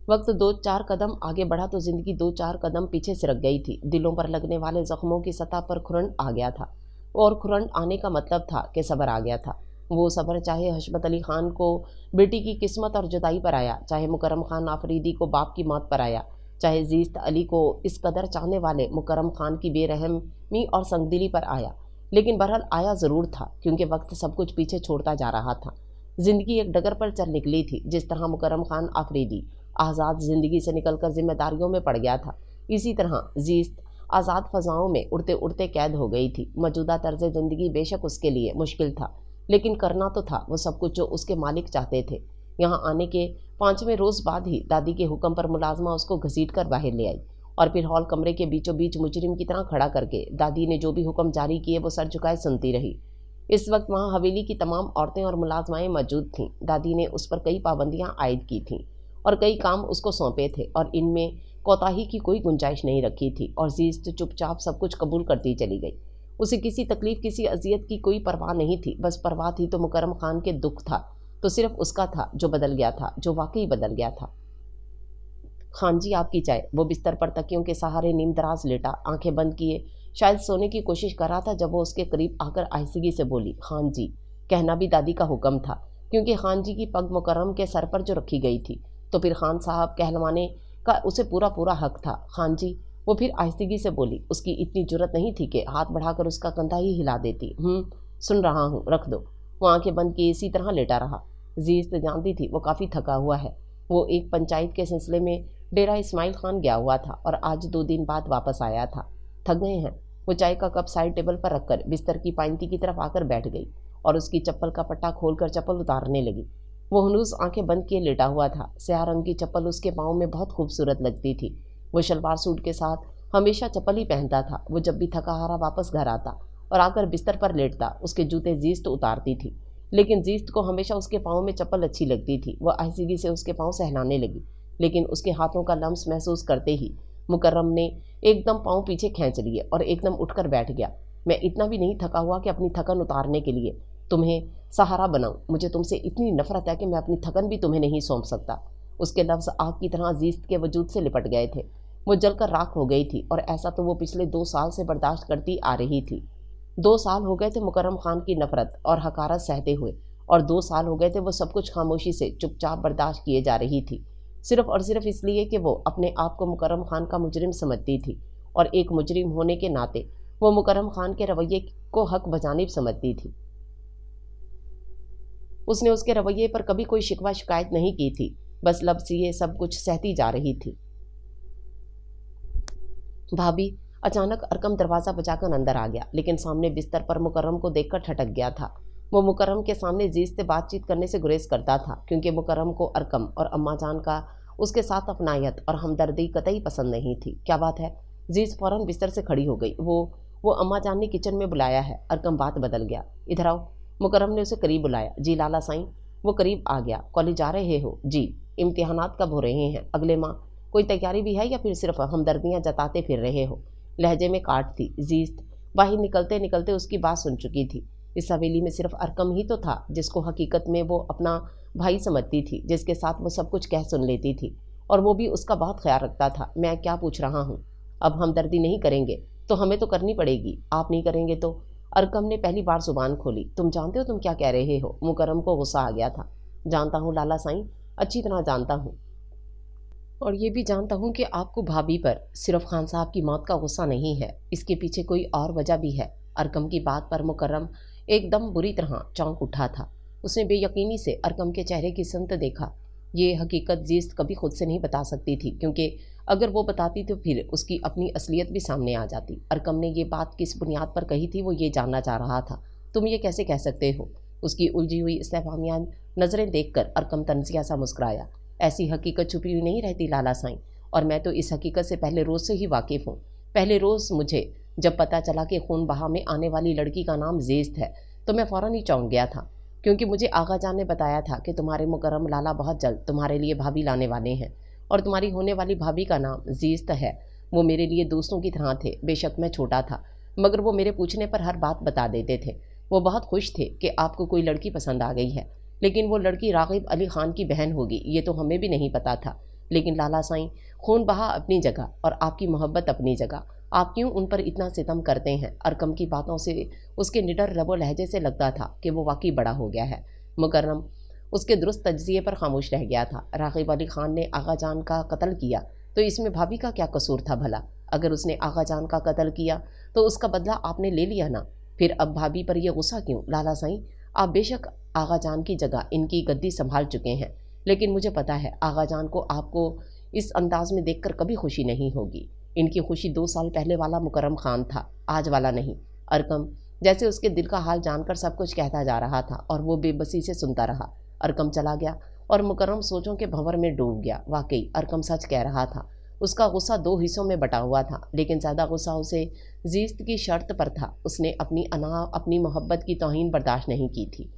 वक्त 2-4 कदम आगे बढ़ा तो जिंदगी 2-4 कदम पीछे सिरक गई थी। दिलों पर लगने वाले जख्मों की सतह पर खुरंड आ गया था, और खुरंड आने का मतलब था कि सब्र आ गया था। वो सब्र चाहे हशमत अली खान को बेटी की किस्मत और जुदाई पर आया, चाहे मुकर्रम खान आफरीदी को बाप की मौत पर आया, चाहे जीस्त अली को इस कदर चाहने वाले मुकर्रम खान की बेरहमी और संगदिली पर आया, लेकिन बहरहाल आया ज़रूर था, क्योंकि वक्त सब कुछ पीछे छोड़ता जा रहा था। जिंदगी एक डगर पर चल निकली थी। जिस तरह मुकर्रम खान आफरीदी आज़ाद ज़िंदगी से निकलकर जिम्मेदारियों में पड़ गया था, इसी तरह जीस्त आज़ाद फ़ज़ाओं में उड़ते उड़ते कैद हो गई थी। मौजूदा तर्ज ज़िंदगी बेशक उसके लिए मुश्किल था, लेकिन करना तो था वो सब कुछ जो उसके मालिक चाहते थे। यहाँ आने के 5वें रोज़ बाद ही दादी के हुक्म पर मुलाजमा उसको घसीट कर बाहर ले आई, और फिर हॉल कमरे के बीचों बीच मुजरिम की तरह खड़ा करके दादी ने जो भी हुक्म जारी किए वो सर झुकाए सुनती रही। इस वक्त वहाँ हवेली की तमाम औरतें और मुलाजमाएँ मौजूद थीं। दादी ने उस पर कई पाबंदियाँ आयद की थीं और कई काम उसको सौंपे थे, और इनमें कोताही की कोई गुंजाइश नहीं रखी थी और जीस्त चुपचाप सब कुछ कबूल करती चली गई। उसे किसी तकलीफ किसी अजियत की कोई परवाह नहीं थी, बस परवाह थी तो मुकर्रम खान के दुख था, तो सिर्फ उसका था जो बदल गया था, जो वाकई बदल गया था। खान जी आपकी चाय। वो बिस्तर पर तकियों के सहारे नीम दराज लेटा आंखें बंद किए शायद सोने की कोशिश कर रहा था जब वो उसके करीब आकर आहिस्तगी से बोली, खान जी। कहना भी दादी का हुक्म था, क्योंकि खान जी की पग मुकर्रम के सर पर जो रखी गई थी, तो फिर खान साहब कहलवाने का उसे पूरा पूरा हक था। खान जी। वो फिर आहिस्तगी से बोली। उसकी इतनी जुर्रत नहीं थी कि हाथ बढ़ाकर उसका कंधा ही हिला देती। सुन रहा हूँ, रख दो। वो आंखें बंद किए इसी तरह लेटा रहा। जीस्त जानती थी वो काफ़ी थका हुआ है। वो एक पंचायत के सिलसिले में डेरा इस्माइल खान गया हुआ था और आज 2 दिन बाद वापस आया था। थक गए हैं। वो चाय का कप साइड टेबल पर रखकर बिस्तर की पाइंती की तरफ आकर बैठ गई और उसकी चप्पल का पट्टा खोलकर चप्पल उतारने लगी। वो हनूस आंखें बंद किए लेटा हुआ था। स्याह रंग की चप्पल उसके पाँव में बहुत खूबसूरत लगती थी। वो शलवार सूट के साथ हमेशा चप्पल ही पहनता था। वो जब भी थका हारा वापस घर आता और आकर बिस्तर पर लेटता, उसके जूते जीस्त उतारती थी, लेकिन जीस्त को हमेशा उसके पाँव में चप्पल अच्छी लगती थी। वह आहिस्तगी से उसके पाँव सहलाने लगी, लेकिन उसके हाथों का लम्स महसूस करते ही मुकर्रम ने एकदम पाँव पीछे खींच लिए और एकदम उठकर बैठ गया। मैं इतना भी नहीं थका हुआ कि अपनी थकन उतारने के लिए तुम्हें सहारा बनाऊं। मुझे तुमसे इतनी नफरत है कि मैं अपनी थकन भी तुम्हें नहीं सौंप सकता। उसके लफ्ज़ आग की तरह जीस्त के वजूद से लिपट गए थे। वो जलकर राख हो गई थी और ऐसा तो वो पिछले 2 साल से बर्दाश्त करती आ रही थी। 2 साल हो गए थे मुकर्रम खान की नफरत और हकारत सहते हुए, और 2 साल हो गए थे वो सब कुछ खामोशी से चुपचाप बर्दाश्त किए जा रही थी, सिर्फ और सिर्फ इसलिए कि वो अपने आप को मुकर्रम खान का मुजरिम समझती थी और एक मुजरिम होने के नाते वो मुकर्रम खान के रवैये को हक बजानिब समझती थी। उसने उसके रवैये पर कभी कोई शिकवा शिकायत नहीं की थी, बस लब से सब कुछ सहती जा रही थी। भाभी। अचानक अरकम दरवाज़ा बजाकर अंदर आ गया, लेकिन सामने बिस्तर पर मुकर्रम को देखकर ठटक गया था। वो मुकर्रम के सामने जीज से बातचीत करने से गुरेज करता था, क्योंकि मुकर्रम को अरकम और अम्मा जान का उसके साथ अपनायत और हमदर्दी कतई पसंद नहीं थी। क्या बात है? जीज फौरन बिस्तर से खड़ी हो गई। वो अम्मा जान ने किचन में बुलाया है। अरकम बात बदल गया। इधर आओ। मुकर्रम ने उसे करीब बुलाया। जी लाला साईं। वो करीब आ गया। कॉलेज जा रहे हो? जी। इम्तिहानात कब हो रहे हैं? अगले माह। कोई तैयारी भी है या फिर सिर्फ हमदर्दियाँ जताते फिर रहे हो? लहजे में काट थी जीस्त। बाहर निकलते निकलते उसकी बात सुन चुकी थी। इस हवेली में सिर्फ अरकम ही तो था जिसको हकीकत में वो अपना भाई समझती थी, जिसके साथ वो सब कुछ कह सुन लेती थी, और वो भी उसका बहुत ख्याल रखता था। मैं क्या पूछ रहा हूँ? अब हमदर्दी नहीं करेंगे तो हमें तो करनी पड़ेगी, आप नहीं करेंगे तो? अरकम ने पहली बार जुबान खोली। तुम जानते हो तुम क्या कह रहे हो? मुकर्रम को गुस्सा आ गया था। जानता हूँ लाला साईं, अच्छी तरह जानता हूँ, और ये भी जानता हूँ कि आपको भाभी पर सिर्फ खान साहब की मौत का गुस्सा नहीं है, इसके पीछे कोई और वजह भी है। अरकम की बात पर मुकर्रम एकदम बुरी तरह चौंक उठा था। उसने बेयकीनी से अरकम के चेहरे की समत देखा। ये हकीकत जीस्त कभी खुद से नहीं बता सकती थी, क्योंकि अगर वो बताती तो फिर उसकी अपनी असलियत भी सामने आ जाती। अरकम ने ये बात किस बुनियाद पर कही थी वो ये जानना चाह रहा था। तुम ये कैसे कह सकते हो? उसकी उलझी हुई इस्तेफामिया नज़रें देखकर अरकम तंजिया सा मुस्कुराया। ऐसी हकीकत छुपी हुई नहीं रहती लाला साईं, और मैं तो इस हकीकत से पहले रोज़ से ही वाकिफ़ हूँ। पहले रोज़ मुझे जब पता चला कि खून बहा में आने वाली लड़की का नाम जीस्त है, तो मैं फ़ौरन ही चौंक गया था, क्योंकि मुझे आगा जान ने बताया था कि तुम्हारे मुकर्रम लाला बहुत जल्द तुम्हारे लिए भाभी लाने वाले हैं, और तुम्हारी होने वाली भाभी का नाम जीस्त है। वो मेरे लिए दोस्तों की तरह थे। बेशक मैं छोटा था, मगर वो मेरे पूछने पर हर बात बता देते थे। वो बहुत खुश थे कि आपको कोई लड़की पसंद आ गई है, लेकिन वो लड़की रागिब अली खान की बहन होगी ये तो हमें भी नहीं पता था। लेकिन लाला साईं, खून बहा अपनी जगह और आपकी मोहब्बत अपनी जगह, आप क्यों उन पर इतना सितम करते हैं? अरकम की बातों से उसके निडर रबो लहजे से लगता था कि वो वाकई बड़ा हो गया है। मुकर्रम उसके दुरुस्त तज्जिए पर खामोश रह गया था। रागिब अली खान ने आगा जान का कत्ल किया तो इसमें भाभी का क्या कसूर था भला? अगर उसने आगा जान का कत्ल किया तो उसका बदला आपने ले लिया ना, फिर अब भाभी पर यह गुस्सा क्यों? लाला साईं, आप बेशक आगा जान की जगह इनकी गद्दी संभाल चुके हैं, लेकिन मुझे पता है आगा जान को आपको इस अंदाज में देखकर कभी खुशी नहीं होगी। इनकी खुशी 2 साल पहले वाला मुकर्रम खान था, आज वाला नहीं। अरकम जैसे उसके दिल का हाल जानकर सब कुछ कहता जा रहा था और वो बेबसी से सुनता रहा। अरकम चला गया और मुकर्रम सोचों के भंवर में डूब गया। वाकई अरकम सच कह रहा था। उसका गुस्सा 2 हिस्सों में बटा हुआ था, लेकिन ज़्यादा गुस्सा उसे जीस्त की शर्त पर था। उसने अपनी मोहब्बत की तौहीन बर्दाश्त नहीं की थी।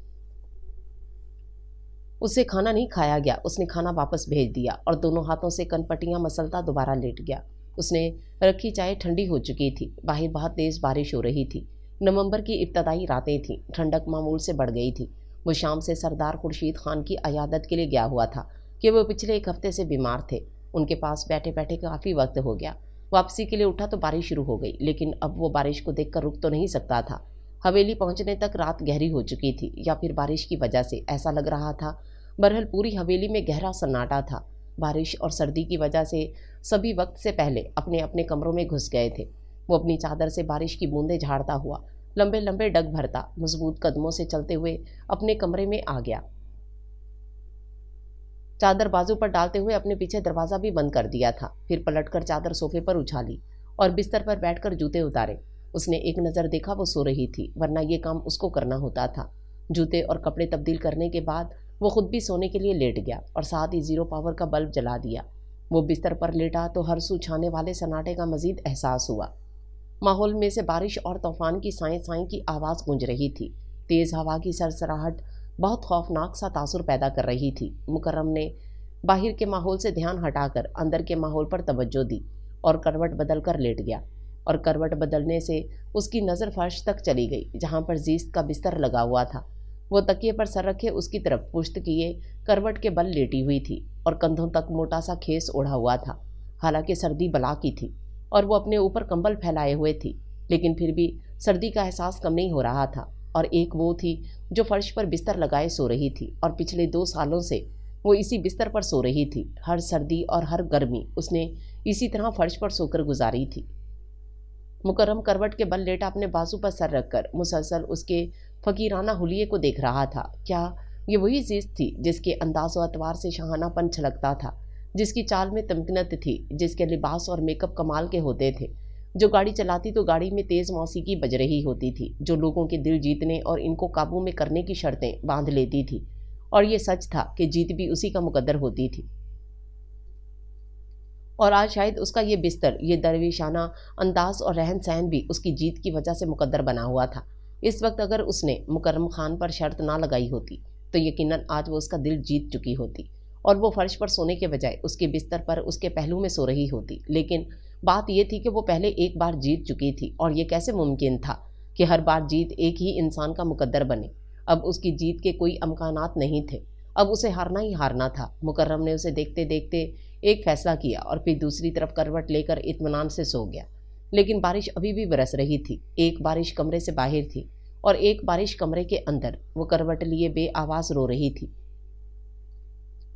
उससे खाना नहीं खाया गया। उसने खाना वापस भेज दिया और दोनों हाथों से कनपटियां मसलता दोबारा लेट गया। उसने रखी चाय ठंडी हो चुकी थी। बाहर बहुत तेज बारिश हो रही थी। नवंबर की इब्तदाई रातें थीं। ठंडक मामूल से बढ़ गई थी। वो शाम से सरदार खुर्शीद खान की अयादत के लिए गया हुआ था कि वो पिछले एक हफ्ते से बीमार थे। उनके पास बैठे बैठे काफ़ी वक्त हो गया। वापसी के लिए उठा तो बारिश शुरू हो गई, लेकिन अब वो बारिश को देखकर रुक तो नहीं सकता था। हवेली पहुंचने तक रात गहरी हो चुकी थी, या फिर बारिश की वजह से ऐसा लग रहा था। बहरहाल पूरी हवेली में गहरा सन्नाटा था। बारिश और सर्दी की वजह से सभी वक्त से पहले अपने अपने कमरों में घुस गए थे। वो अपनी चादर से बारिश की बूंदें झाड़ता हुआ लंबे लंबे डग भरता मजबूत कदमों से चलते हुए अपने कमरे में आ गया। चादर बाजू पर डालते हुए अपने पीछे दरवाज़ा भी बंद कर दिया था। फिर पलटकर चादर सोफे पर उछाली और बिस्तर पर बैठकर जूते उतारे। उसने एक नज़र देखा, वो सो रही थी, वरना ये काम उसको करना होता था। जूते और कपड़े तब्दील करने के बाद वो खुद भी सोने के लिए लेट गया और साथ ही जीरो पावर का बल्ब जला दिया। वो बिस्तर पर लेटा तो हर सू छाने वाले सन्नाटे का मजीद एहसास हुआ। माहौल में से बारिश और तूफान की साएं साएं की आवाज़ गूंज रही थी। तेज़ हवा की सरसराहट बहुत खौफनाक सा तासुर पैदा कर रही थी। मुकर्रम ने बाहर के माहौल से ध्यान हटाकर अंदर के माहौल पर तवज्जो दी और करवट बदल कर लेट गया। और करवट बदलने से उसकी नज़र फर्श तक चली गई, जहाँ पर जीस्त का बिस्तर लगा हुआ था। वो तकिए पर सर रखे उसकी तरफ पुश्त किए करवट के बल लेटी हुई थी और कंधों तक मोटा सा खेस ओढ़ा हुआ था। हालांकि सर्दी बला की थी और वो अपने ऊपर कंबल फैलाए हुए थी, लेकिन फिर भी सर्दी का एहसास कम नहीं हो रहा था। और एक वो थी जो फर्श पर बिस्तर लगाए सो रही थी, और पिछले 2 सालों से वो इसी बिस्तर पर सो रही थी। हर सर्दी और हर गर्मी उसने इसी तरह फर्श पर सोकर गुजारी थी। मुकर्रम करवट के बल लेटा अपने बाजू पर सर रखकर मुसलसल उसके फकीराना हुलिये को देख रहा था। क्या ये वही चीज़ थी जिसके अंदाज़ व अतवार से शहानापन छलकता था, जिसकी चाल में तमकीनत थी, जिसके लिबास और मेकअप कमाल के होते थे, जो गाड़ी चलाती तो गाड़ी में तेज़ मौसीकी बज रही होती थी, जो लोगों के दिल जीतने और इनको काबू में करने की शर्तें बांध लेती थी, और ये सच था कि जीत भी उसी का मुकद्दर होती थी। और आज शायद उसका ये बिस्तर, ये दरवेशाना अंदाज और रहन सहन भी उसकी जीत की वजह से मुकद्दर बना हुआ था। इस वक्त अगर उसने मुकर्रम खान पर शर्त ना लगाई होती तो यकीनन आज वो उसका दिल जीत चुकी होती और वो फर्श पर सोने के बजाय उसके बिस्तर पर उसके पहलू में सो रही होती। लेकिन बात यह थी कि वो पहले एक बार जीत चुकी थी, और ये कैसे मुमकिन था कि हर बार जीत एक ही इंसान का मुकद्दर बने। अब उसकी जीत के कोई अमकानात नहीं थे। अब उसे हारना ही हारना था। मुकर्रम ने उसे देखते देखते एक फैसला किया और फिर दूसरी तरफ करवट लेकर इत्मीनान से सो गया। लेकिन बारिश अभी भी बरस रही थी। एक बारिश कमरे से बाहर थी और एक बारिश कमरे के अंदर। वो करवट लिए बेआवाज़ रो रही थी।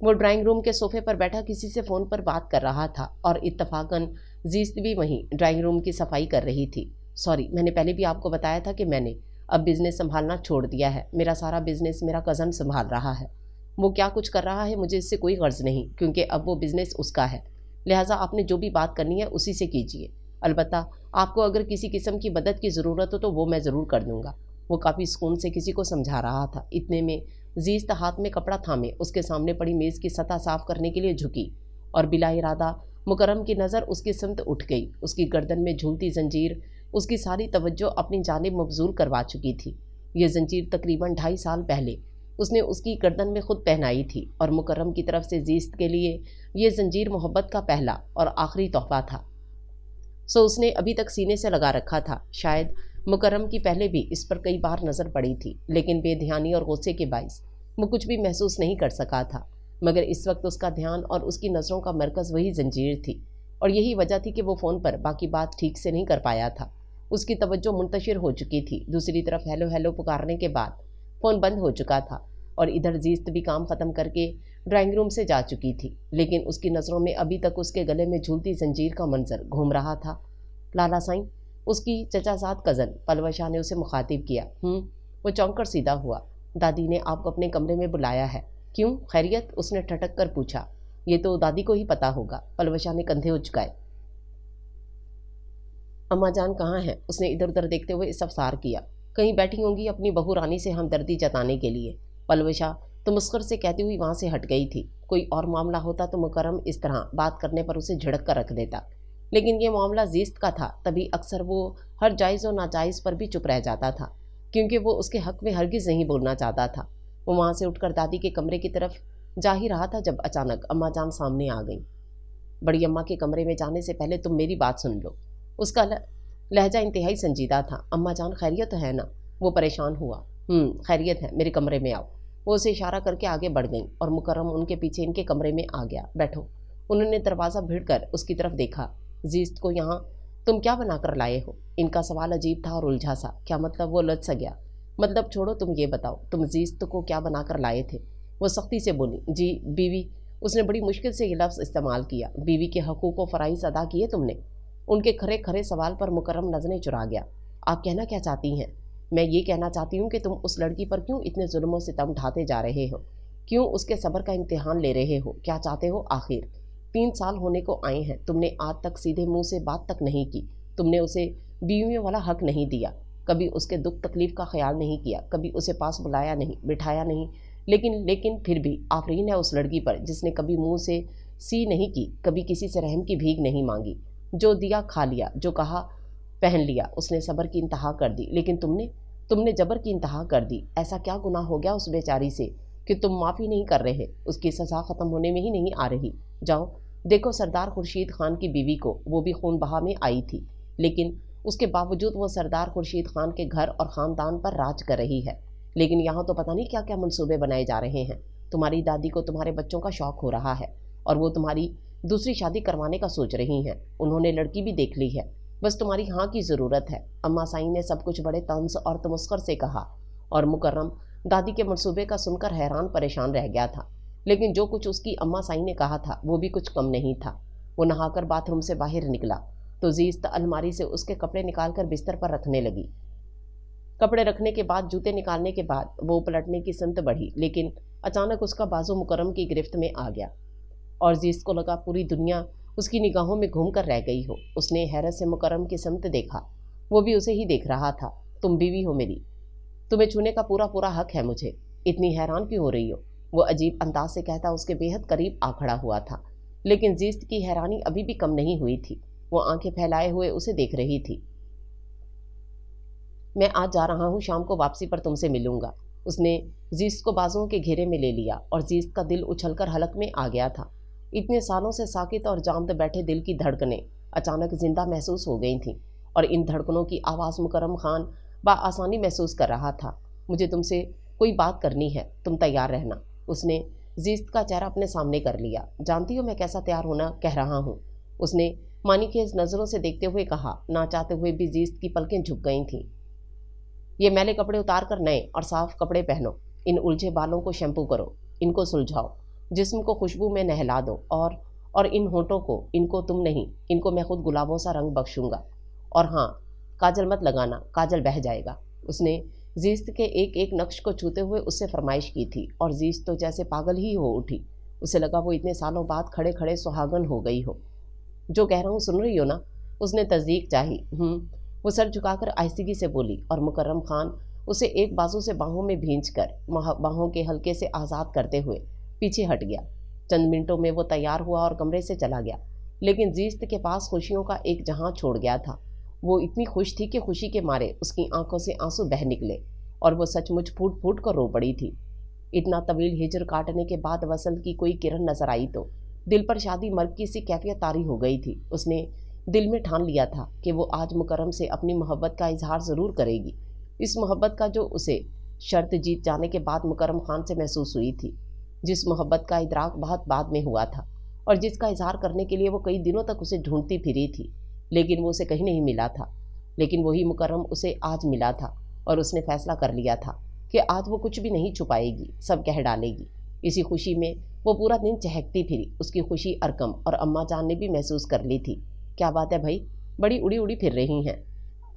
वो ड्राइंग रूम के सोफे पर बैठा किसी से फ़ोन पर बात कर रहा था और इत्तफाकन जीस्त भी वहीं ड्राइंग रूम की सफाई कर रही थी। सॉरी, मैंने पहले भी आपको बताया था कि मैंने अब बिज़नेस संभालना छोड़ दिया है। मेरा सारा बिज़नेस मेरा कज़न संभाल रहा है। वो क्या कुछ कर रहा है मुझे इससे कोई गर्ज नहीं, क्योंकि अब वो बिज़नेस उसका है। लिहाजा आपने जो भी बात करनी है उसी से कीजिए। अलबत्ता आपको अगर किसी किस्म की मदद की ज़रूरत हो तो वो मैं ज़रूर कर दूँगा। वो काफ़ी सुकून से किसी को समझा रहा था। इतने में जीस्त हाथ में कपड़ा थामे उसके सामने पड़ी मेज़ की सतह साफ करने के लिए झुकी और बिला इरादा मुकर्रम की नज़र उसकी सिमत उठ गई। उसकी गर्दन में झूलती जंजीर उसकी सारी तवज्जो अपनी जानिब मबजूल करवा चुकी थी। ये जंजीर तकरीबन 2.5 साल पहले उसने उसकी गर्दन में खुद पहनाई थी, और मुकर्रम की तरफ से जीस्त के लिए ये जंजीर मोहब्बत का पहला और आखिरी तोहफा था। सो उसने अभी तक सीने से लगा रखा था। शायद मुकर्रम की पहले भी इस पर कई बार नज़र पड़ी थी, लेकिन बेध्यानी और गुस्से के बाइस वो कुछ भी महसूस नहीं कर सका था। मगर इस वक्त उसका ध्यान और उसकी नज़रों का मरकज़ वही जंजीर थी, और यही वजह थी कि वो फ़ोन पर बाकी बात ठीक से नहीं कर पाया था। उसकी तवज्जो मुंतशिर हो चुकी थी। दूसरी तरफ हेलो हेलो पुकारने के बाद फ़ोन बंद हो चुका था, और इधर जीस्त भी काम ख़त्म करके ड्राइंग रूम से जा चुकी थी। लेकिन उसकी नज़रों में अभी तक उसके गले में झूलती जंजीर का मंजर घूम रहा था। लाला साईं, उसकी चचाजाद कज़न पलवशा ने उसे मुखातिब किया। वो चौंक कर सीधा हुआ। दादी ने आपको अपने कमरे में बुलाया है। क्यों, खैरियत? उसने ठटक कर पूछा। ये तो दादी को ही पता होगा। पलवशा ने कंधे उचकाए। अम्मा जान कहाँ हैं? उसने इधर उधर देखते हुए इस्तफसार किया। कहीं बैठी होंगी अपनी बहू रानी से हमदर्दी जताने के लिए। पलवशा तो मुस्कुर से कहती हुई वहाँ से हट गई थी। कोई और मामला होता तो मुकर्रम इस तरह बात करने पर उसे झिड़क कर रख देता, लेकिन ये मामला जीस्त का था। तभी अक्सर वो हर जायज़ और नाजायज़ पर भी चुप रह जाता था, क्योंकि वो उसके हक़ में हरगिज़ नहीं बोलना चाहता था। وہ वहाँ से उठकर दादी के कमरे की तरफ जा ही रहा था जब अचानक अम्मा जान सामने आ गई। बड़ी अम्मा के कमरे में जाने से पहले तुम मेरी बात सुन लो। उसका लहजा इंतहाई संजीदा था। अम्मा जान खैरियत है ना? वो परेशान हुआ। खैरियत है, मेरे कमरे में आओ। वो उसे इशारा करके आगे बढ़ गई और मुकर्रम उनके पीछे इनके कमरे में आ गया। बैठो। उन्होंने दरवाज़ा भिड़कर उसकी तरफ देखा। जीस्त को यहाँ तुम क्या बनाकर लाए हो? इनका सवाल अजीब था और उलझा सा। क्या मतलब? वो लज सा गया। मतलब छोड़ो, तुम ये बताओ, तुम जीस्त को क्या बनाकर लाए थे? वो सख्ती से बोली। जी बीवी। उसने बड़ी मुश्किल से ये लफ्ज़ इस्तेमाल किया। बीवी के हकूक़ व फ़राइज़ अदा किए तुमने? उनके खरे खरे सवाल पर मुकर्रम नज़रें चुरा गया। आप कहना क्या चाहती हैं? मैं ये कहना चाहती हूँ कि तुम उस लड़की पर क्यों इतने जुल्म व सितम ढाते जा रहे हो? क्यों उसके सब्र का इम्तिहान ले रहे हो? क्या चाहते हो आखिर? 3 साल होने को आए हैं, तुमने आज तक सीधे मुंह से बात तक नहीं की। तुमने उसे बीवियों वाला हक नहीं दिया। कभी उसके दुख तकलीफ का ख्याल नहीं किया। कभी उसे पास बुलाया नहीं, बिठाया नहीं। लेकिन फिर भी आफरीन है उस लड़की पर जिसने कभी मुंह से सी नहीं की, कभी किसी से रहम की भीख नहीं मांगी। जो दिया खा लिया, जो कहा पहन लिया। उसने सब्र की इंतहा कर दी, लेकिन तुमने जबर की इंतहा कर दी। ऐसा क्या गुनाह हो गया उस बेचारी से कि तुम माफ़ी नहीं कर रहे? उसकी सज़ा ख़त्म होने में ही नहीं आ रही। जाओ देखो सरदार खुर्शीद खान की बीवी को, वो भी खून बहा में आई थी, लेकिन उसके बावजूद वो सरदार खुर्शीद खान के घर और ख़ानदान पर राज कर रही है। लेकिन यहाँ तो पता नहीं क्या क्या मंसूबे बनाए जा रहे हैं। तुम्हारी दादी को तुम्हारे बच्चों का शौक़ हो रहा है और वो तुम्हारी दूसरी शादी करवाने का सोच रही हैं। उन्होंने लड़की भी देख ली है, बस तुम्हारी हाँ की ज़रूरत है। अम्मा साईं ने सब कुछ बड़े तंज और तमस्कर से कहा और मुकर्रम दादी के मंसूबे का सुनकर हैरान परेशान रह गया था। लेकिन जो कुछ उसकी अम्मा साईं ने कहा था वो भी कुछ कम नहीं था। वो नहाकर बाथरूम से बाहर निकला तो जीस्त अलमारी से उसके कपड़े निकालकर बिस्तर पर रखने लगी। कपड़े रखने के बाद, जूते निकालने के बाद वो पलटने की सिमत बढ़ी, लेकिन अचानक उसका बाजू मुकर्रम की गिरफ्त में आ गया और जीस्त को लगा पूरी दुनिया उसकी निगाहों में घूम कर रह गई हो। उसने हैरत से मुकर्रम की सिमत देखा, वो भी उसे ही देख रहा था। तुम बीवी हो मेरी, तुम्हें छूने का पूरा पूरा हक है मुझे। इतनी हैरान क्यों हो रही हो? वो अजीब अंदाज से कहता उसके बेहद करीब आ खड़ा हुआ था, लेकिन जीस्त की हैरानी अभी भी कम नहीं हुई थी। वो आंखें फैलाए हुए उसे देख रही थी। मैं आज जा रहा हूँ, शाम को वापसी पर तुमसे मिलूंगा। उसने जीस्त को बाजुओं के घेरे में ले लिया और जीस्त का दिल उछलकर हलक में आ गया था। इतने सालों से साकित और जामद बैठे दिल की धड़कनें अचानक जिंदा महसूस हो गई थीं और इन धड़कनों की आवाज़ मुकर्रम खान बआसानी महसूस कर रहा था। मुझे तुमसे कोई बात करनी है, तुम तैयार रहना। उसने जीस्त का चेहरा अपने सामने कर लिया। जानती हो मैं कैसा तैयार होना कह रहा हूँ, उसने मानीखेज नज़रों से देखते हुए कहा। ना चाहते हुए भी जीस्त की पलकें झुक गई थीं। ये मैले कपड़े उतार कर नए और साफ कपड़े पहनो। इन उलझे बालों को शैम्पू करो, इनको सुलझाओ, जिस्म को खुशबू में नहला दो और इन होठों को, इनको तुम नहीं, इनको मैं खुद गुलाबों सा रंग बख्शूंगा। और हाँ, काजल मत लगाना, काजल बह जाएगा। उसने जीस्त के एक एक नक्श को छूते हुए उससे फरमाइश की थी और जीस्त तो जैसे पागल ही हो उठी। उसे लगा वो इतने सालों बाद खड़े खड़े सुहागन हो गई हो। जो कह रहा हूँ सुन रही हो ना? उसने तस्दीक चाही। वो सर झुकाकर आहिस्तगी से बोली और मुकर्रम खान उसे एक बाजू से बाहों में भींचकर बाहों के हल्के से आज़ाद करते हुए पीछे हट गया। चंद मिनटों में वो तैयार हुआ और कमरे से चला गया, लेकिन जीस्त के पास खुशियों का एक जहां छोड़ गया था। वो इतनी खुश थी कि खुशी के मारे उसकी आंखों से आंसू बह निकले और वो सचमुच फूट फूट कर रो पड़ी थी। इतना तवील हिजर काटने के बाद वसल की कोई किरण नजर आई तो दिल पर शादी मर्ग की सी कैफियत तारी हो गई थी। उसने दिल में ठान लिया था कि वो आज मुकर्रम से अपनी मोहब्बत का इजहार ज़रूर करेगी। इस मोहब्बत का जो उसे शर्त जीत जाने के बाद मुकर्रम खान से महसूस हुई थी, जिस मोहब्बत का इदराक बहुत बाद में हुआ था और जिसका इजहार करने के लिए वो कई दिनों तक उसे ढूंढती फिरी थी, लेकिन वो उसे कहीं नहीं मिला था। लेकिन वही मुकर्रम उसे आज मिला था और उसने फैसला कर लिया था कि आज वो कुछ भी नहीं छुपाएगी, सब कह डालेगी। इसी खुशी में वो पूरा दिन चहकती फिरी। उसकी खुशी अरकम और अम्मा जान ने भी महसूस कर ली थी। क्या बात है भाई, बड़ी उड़ी उड़ी फिर रही हैं।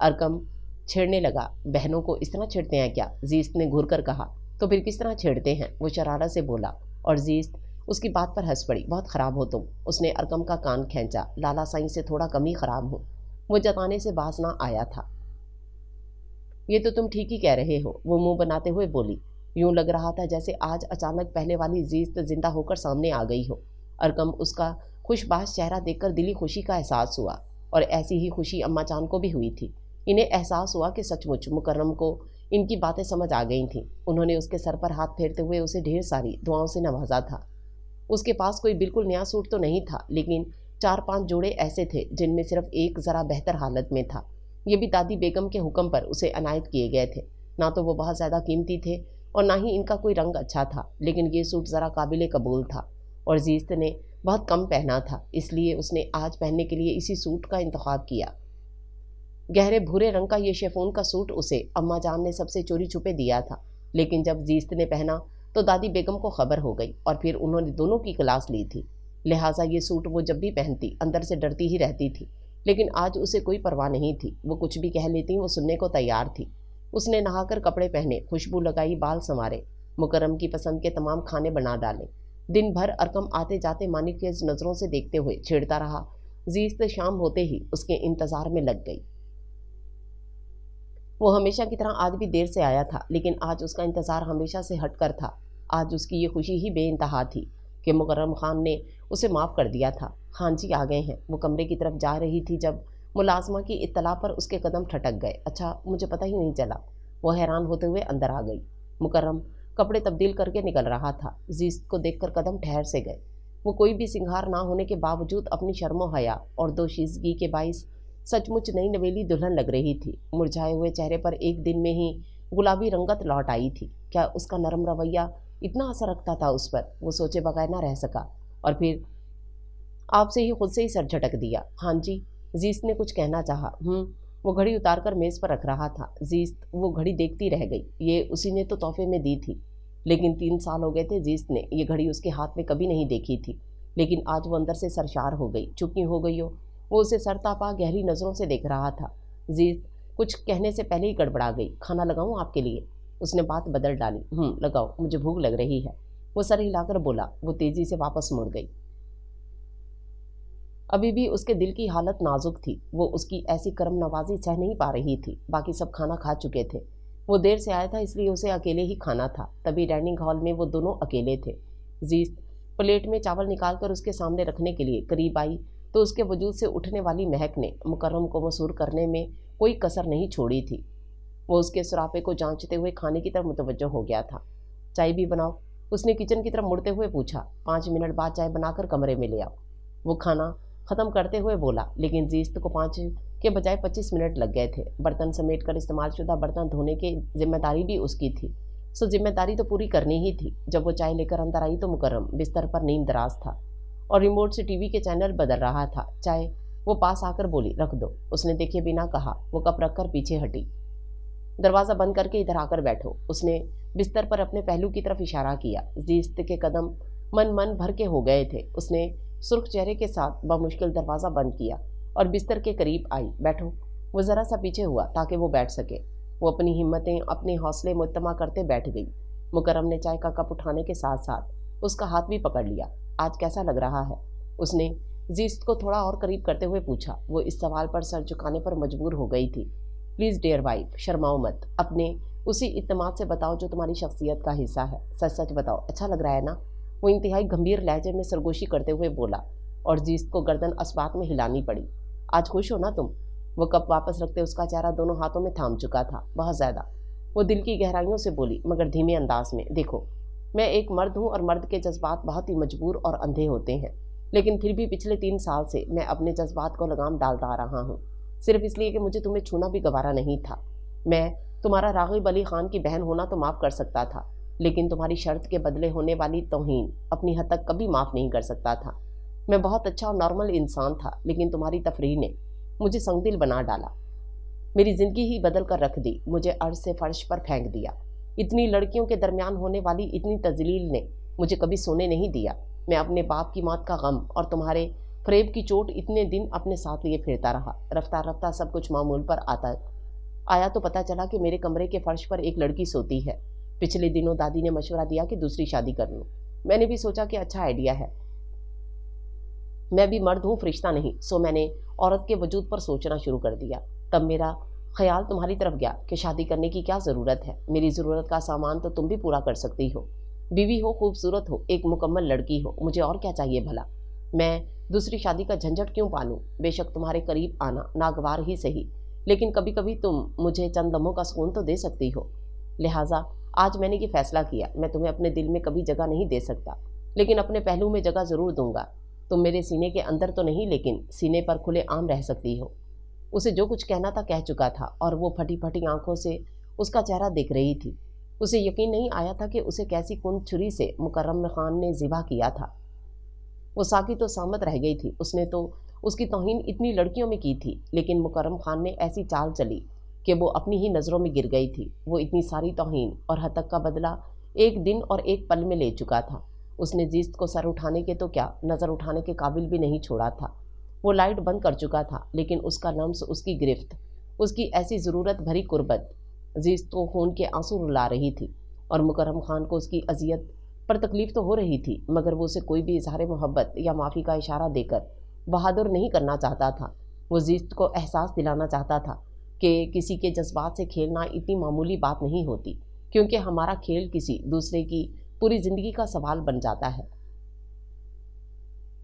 अरकम छेड़ने लगा। बहनों को इस तरह छेड़ते हैं क्या? जीस्त ने घूर कर कहा। तो फिर किस तरह छेड़ते हैं? वो शरारत से बोला और जीस्त उसकी बात पर हंस पड़ी। बहुत ख़राब हो तुम। उसने अरकम का कान खींचा। लाला साईं से थोड़ा कम ही ख़राब हूँ, वो जताने से बाज ना आया था। ये तो तुम ठीक ही कह रहे हो, वो मुंह बनाते हुए बोली। यूं लग रहा था जैसे आज अचानक पहले वाली जीस्त जिंदा होकर सामने आ गई हो। अरकम उसका खुशबाश चेहरा देखकर दिली खुशी का एहसास हुआ और ऐसी ही खुशी अम्मा जान को भी हुई थी। इन्हें एहसास हुआ कि सचमुच मुकर्रम को इनकी बातें समझ आ गई थीं। उन्होंने उसके सर पर हाथ फेरते हुए उसे ढेर सारी दुआओं से नवाजा था। उसके पास कोई बिल्कुल नया सूट तो नहीं था, लेकिन 4-5 जोड़े ऐसे थे जिनमें सिर्फ एक ज़रा बेहतर हालत में था। ये भी दादी बेगम के हुक्म पर उसे अनायत किए गए थे। ना तो वो बहुत ज़्यादा कीमती थे और ना ही इनका कोई रंग अच्छा था, लेकिन ये सूट ज़रा काबिल कबूल था और जीस्त ने बहुत कम पहना था, इसलिए उसने आज पहनने के लिए इसी सूट का इंतखाब किया। गहरे भूरे रंग का ये शेफोन का सूट उसे अम्मा जान ने सबसे चोरी छुपे दिया था, लेकिन जब जीस्त ने पहना तो दादी बेगम को खबर हो गई और फिर उन्होंने दोनों की क्लास ली थी। लिहाजा ये सूट वो जब भी पहनती अंदर से डरती ही रहती थी, लेकिन आज उसे कोई परवाह नहीं थी। वो कुछ भी कह लेती वो सुनने को तैयार थी। उसने नहाकर कपड़े पहने, खुशबू लगाई, बाल संवारे, मुकर्रम की पसंद के तमाम खाने बना डाले। दिन भर अरकम आते जाते मानिक के नज़रों से देखते हुए छेड़ता रहा। जीस्त शाम होते ही उसके इंतजार में लग गई। वो हमेशा की तरह आज भी देर से आया था, लेकिन आज उसका इंतज़ार हमेशा से हटकर था। आज उसकी ये खुशी ही बेइंतहा थी कि मुकर्रम खान ने उसे माफ़ कर दिया था। खान जी आ गए हैं। वो कमरे की तरफ जा रही थी जब मुलाजमा की इत्तला पर उसके कदम ठटक गए। अच्छा, मुझे पता ही नहीं चला। वो हैरान होते हुए अंदर आ गई। मुकर्रम कपड़े तब्दील करके निकल रहा था। जीस्त को देखकर कदम ठहर से गए। वो कोई भी सिंगार ना होने के बावजूद अपनी शर्मो हया और दोशीज़गी के बाइस सचमुच नई नवेली दुल्हन लग रही थी। मुरझाए हुए चेहरे पर एक दिन में ही गुलाबी रंगत लौट आई थी। क्या उसका नरम रवैया इतना असर रखता था उस पर? वो सोचे बगैर ना रह सका और फिर आपसे ही खुद से ही सर झटक दिया। हाँ जी, जीस्त ने कुछ कहना चाहा। वो घड़ी उतार कर मेज़ पर रख रहा था। जीस्त वो घड़ी देखती रह गई। ये उसी ने तो तोहफे में दी थी, लेकिन 3 साल हो गए थे जीस्त ने ये घड़ी उसके हाथ में कभी नहीं देखी थी। लेकिन आज वो अंदर से सरशार हो गई, चुप क्यों हो गई हो? वो उसे सरतापा गहरी नज़रों से देख रहा था। जीस्त कुछ कहने से पहले ही गड़बड़ा गई। खाना लगाऊं आपके लिए? उसने बात बदल डाली। लगाओ, मुझे भूख लग रही है। वो सर हिलाकर बोला। वो तेजी से वापस मुड़ गई। अभी भी उसके दिल की हालत नाजुक थी। वो उसकी ऐसी करम नवाजी सह नहीं पा रही थी। बाकी सब खाना खा चुके थे। वो देर से आया था, इसलिए उसे अकेले ही खाना था। तभी डाइनिंग हॉल में वो दोनों अकेले थे। जीस्त प्लेट में चावल निकालकर उसके सामने रखने के लिए करीब आई तो उसके वजूद से उठने वाली महक ने मुकर्रम को मसूर करने में कोई कसर नहीं छोड़ी थी। वो उसके सुरापे को जांचते हुए खाने की तरफ मुतवज्जो हो गया था। चाय भी बनाओ? उसने किचन की तरफ मुड़ते हुए पूछा। 5 मिनट बाद चाय बनाकर कमरे में ले आओ, वो खाना ख़त्म करते हुए बोला। लेकिन जीस्त को 5 के बजाय 25 मिनट लग गए थे। बर्तन समेट कर इस्तेमाल शुदा बर्तन धोने की जिम्मेदारी भी उसकी थी, सो जिम्मेदारी तो पूरी करनी ही थी। जब वो चाय लेकर अंदर आई तो मुकर्रम बिस्तर पर नींद दराज था और रिमोट से टीवी के चैनल बदल रहा था। चाय वो पास आकर बोली, रख दो। उसने देखे बिना कहा। वो कप रखकर पीछे हटी। दरवाज़ा बंद करके इधर आकर बैठो। उसने बिस्तर पर अपने पहलू की तरफ इशारा किया। जीस्त के कदम मन भर के हो गए थे। उसने सुर्ख चेहरे के साथ बमुश्किल दरवाज़ा बंद किया और बिस्तर के करीब आई। बैठो। वो ज़रा सा पीछे हुआ ताकि वो बैठ सके। वो अपनी हिम्मतें, अपने हौसले मुत्तमा करते बैठ गई। मुकर्रम ने चाय का कप उठाने के साथ साथ उसका हाथ भी पकड़ लिया। आज कैसा लग रहा है? उसने जीस्त को थोड़ा और करीब करते हुए पूछा। वो इस सवाल पर सर झुकाने पर मजबूर हो गई थी। प्लीज़ डियर वाइफ, शर्माओ मत। अपने उसी इत्तेमाद से बताओ जो तुम्हारी शख्सियत का हिस्सा है। सच सच बताओ, अच्छा लग रहा है ना? वो इंतहाई गंभीर लहजे में सरगोशी करते हुए बोला और जीस्त को गर्दन अस्बात में हिलानी पड़ी। आज खुश हो ना तुम? वो कप वापस रखते उसका चेहरा दोनों हाथों में थाम चुका था, बहुत ज़्यादा। वो दिल की गहराइयों से बोली, मगर धीमे अंदाज में। देखो, मैं एक मर्द हूँ और मर्द के जज्बात बहुत ही मजबूर और अंधे होते हैं, लेकिन फिर भी पिछले 3 साल से मैं अपने जज्बात को लगाम डालता रहा हूँ, सिर्फ इसलिए कि मुझे तुम्हें छूना भी गवारा नहीं था। मैं तुम्हारा रागिब अली खान की बहन होना तो माफ़ कर सकता था, लेकिन तुम्हारी शर्त के बदले होने वाली तौहीन अपनी हद तक कभी माफ़ नहीं कर सकता था। मैं बहुत अच्छा और नॉर्मल इंसान था, लेकिन तुम्हारी तफरीह ने मुझे संगदिल बना डाला, मेरी ज़िंदगी ही बदल कर रख दी, मुझे अर्श से फर्श पर फेंक दिया। इतनी लड़कियों के दरमियान होने वाली इतनी तजलील ने मुझे कभी सोने नहीं दिया। मैं अपने बाप की मौत का गम और तुम्हारे फरेब की चोट इतने दिन अपने साथ लिए फिरता रहा। रफ्ता रफ्ता सब कुछ मामूल पर आया तो पता चला कि मेरे कमरे के फर्श पर एक लड़की सोती है। पिछले दिनों दादी ने मशवरा दिया कि दूसरी शादी कर लूँ। मैंने भी सोचा कि अच्छा आइडिया है, मैं भी मर्द हूँ, फरिश्ता नहीं, सो मैंने औरत के वजूद पर सोचना शुरू कर दिया। तब मेरा ख्याल तुम्हारी तरफ गया कि शादी करने की क्या ज़रूरत है। मेरी ज़रूरत का सामान तो तुम भी पूरा कर सकती हो। बीवी हो, खूबसूरत हो, एक मुकम्मल लड़की हो, मुझे और क्या चाहिए भला? मैं दूसरी शादी का झंझट क्यों पालूँ? बेशक तुम्हारे करीब आना नागवार ही सही, लेकिन कभी कभी तुम मुझे चंद लम्हों का सुकून तो दे सकती हो। लिहाजा आज मैंने ये फैसला किया, मैं तुम्हें अपने दिल में कभी जगह नहीं दे सकता, लेकिन अपने पहलू में जगह ज़रूर दूंगा। तुम मेरे सीने के अंदर तो नहीं, लेकिन सीने पर खुले आम रह सकती हो। उसे जो कुछ कहना था कह चुका था और वो फटी फटी आंखों से उसका चेहरा देख रही थी। उसे यकीन नहीं आया था कि उसे कैसी कुंद छुरी से मुकर्रम खान ने ज़िबा किया था। वो साकी तो सामत रह गई थी। उसने तो उसकी तौहीन इतनी लड़कियों में की थी, लेकिन मुकर्रम खान ने ऐसी चाल चली कि वो अपनी ही नज़रों में गिर गई थी। वो इतनी सारी तौहीन और हतक का बदला एक दिन और एक पल में ले चुका था। उसने जीस्त को सर उठाने के तो क्या, नज़र उठाने के काबिल भी नहीं छोड़ा था। वो लाइट बंद कर चुका था, लेकिन उसका लम्स, उसकी गिरफ्त, उसकी ऐसी ज़रूरत भरी कुर्बत जीस्त को खून के आंसू रुला रही थी। और मुकर्रम खान को उसकी अजियत पर तकलीफ़ तो हो रही थी, मगर वो उसे कोई भी इजहार मोहब्बत या माफ़ी का इशारा देकर बहादुर नहीं करना चाहता था। वो जीस्त को एहसास दिलाना चाहता था कि किसी के जज्बात से खेलना इतनी मामूली बात नहीं होती, क्योंकि हमारा खेल किसी दूसरे की पूरी ज़िंदगी का सवाल बन जाता है।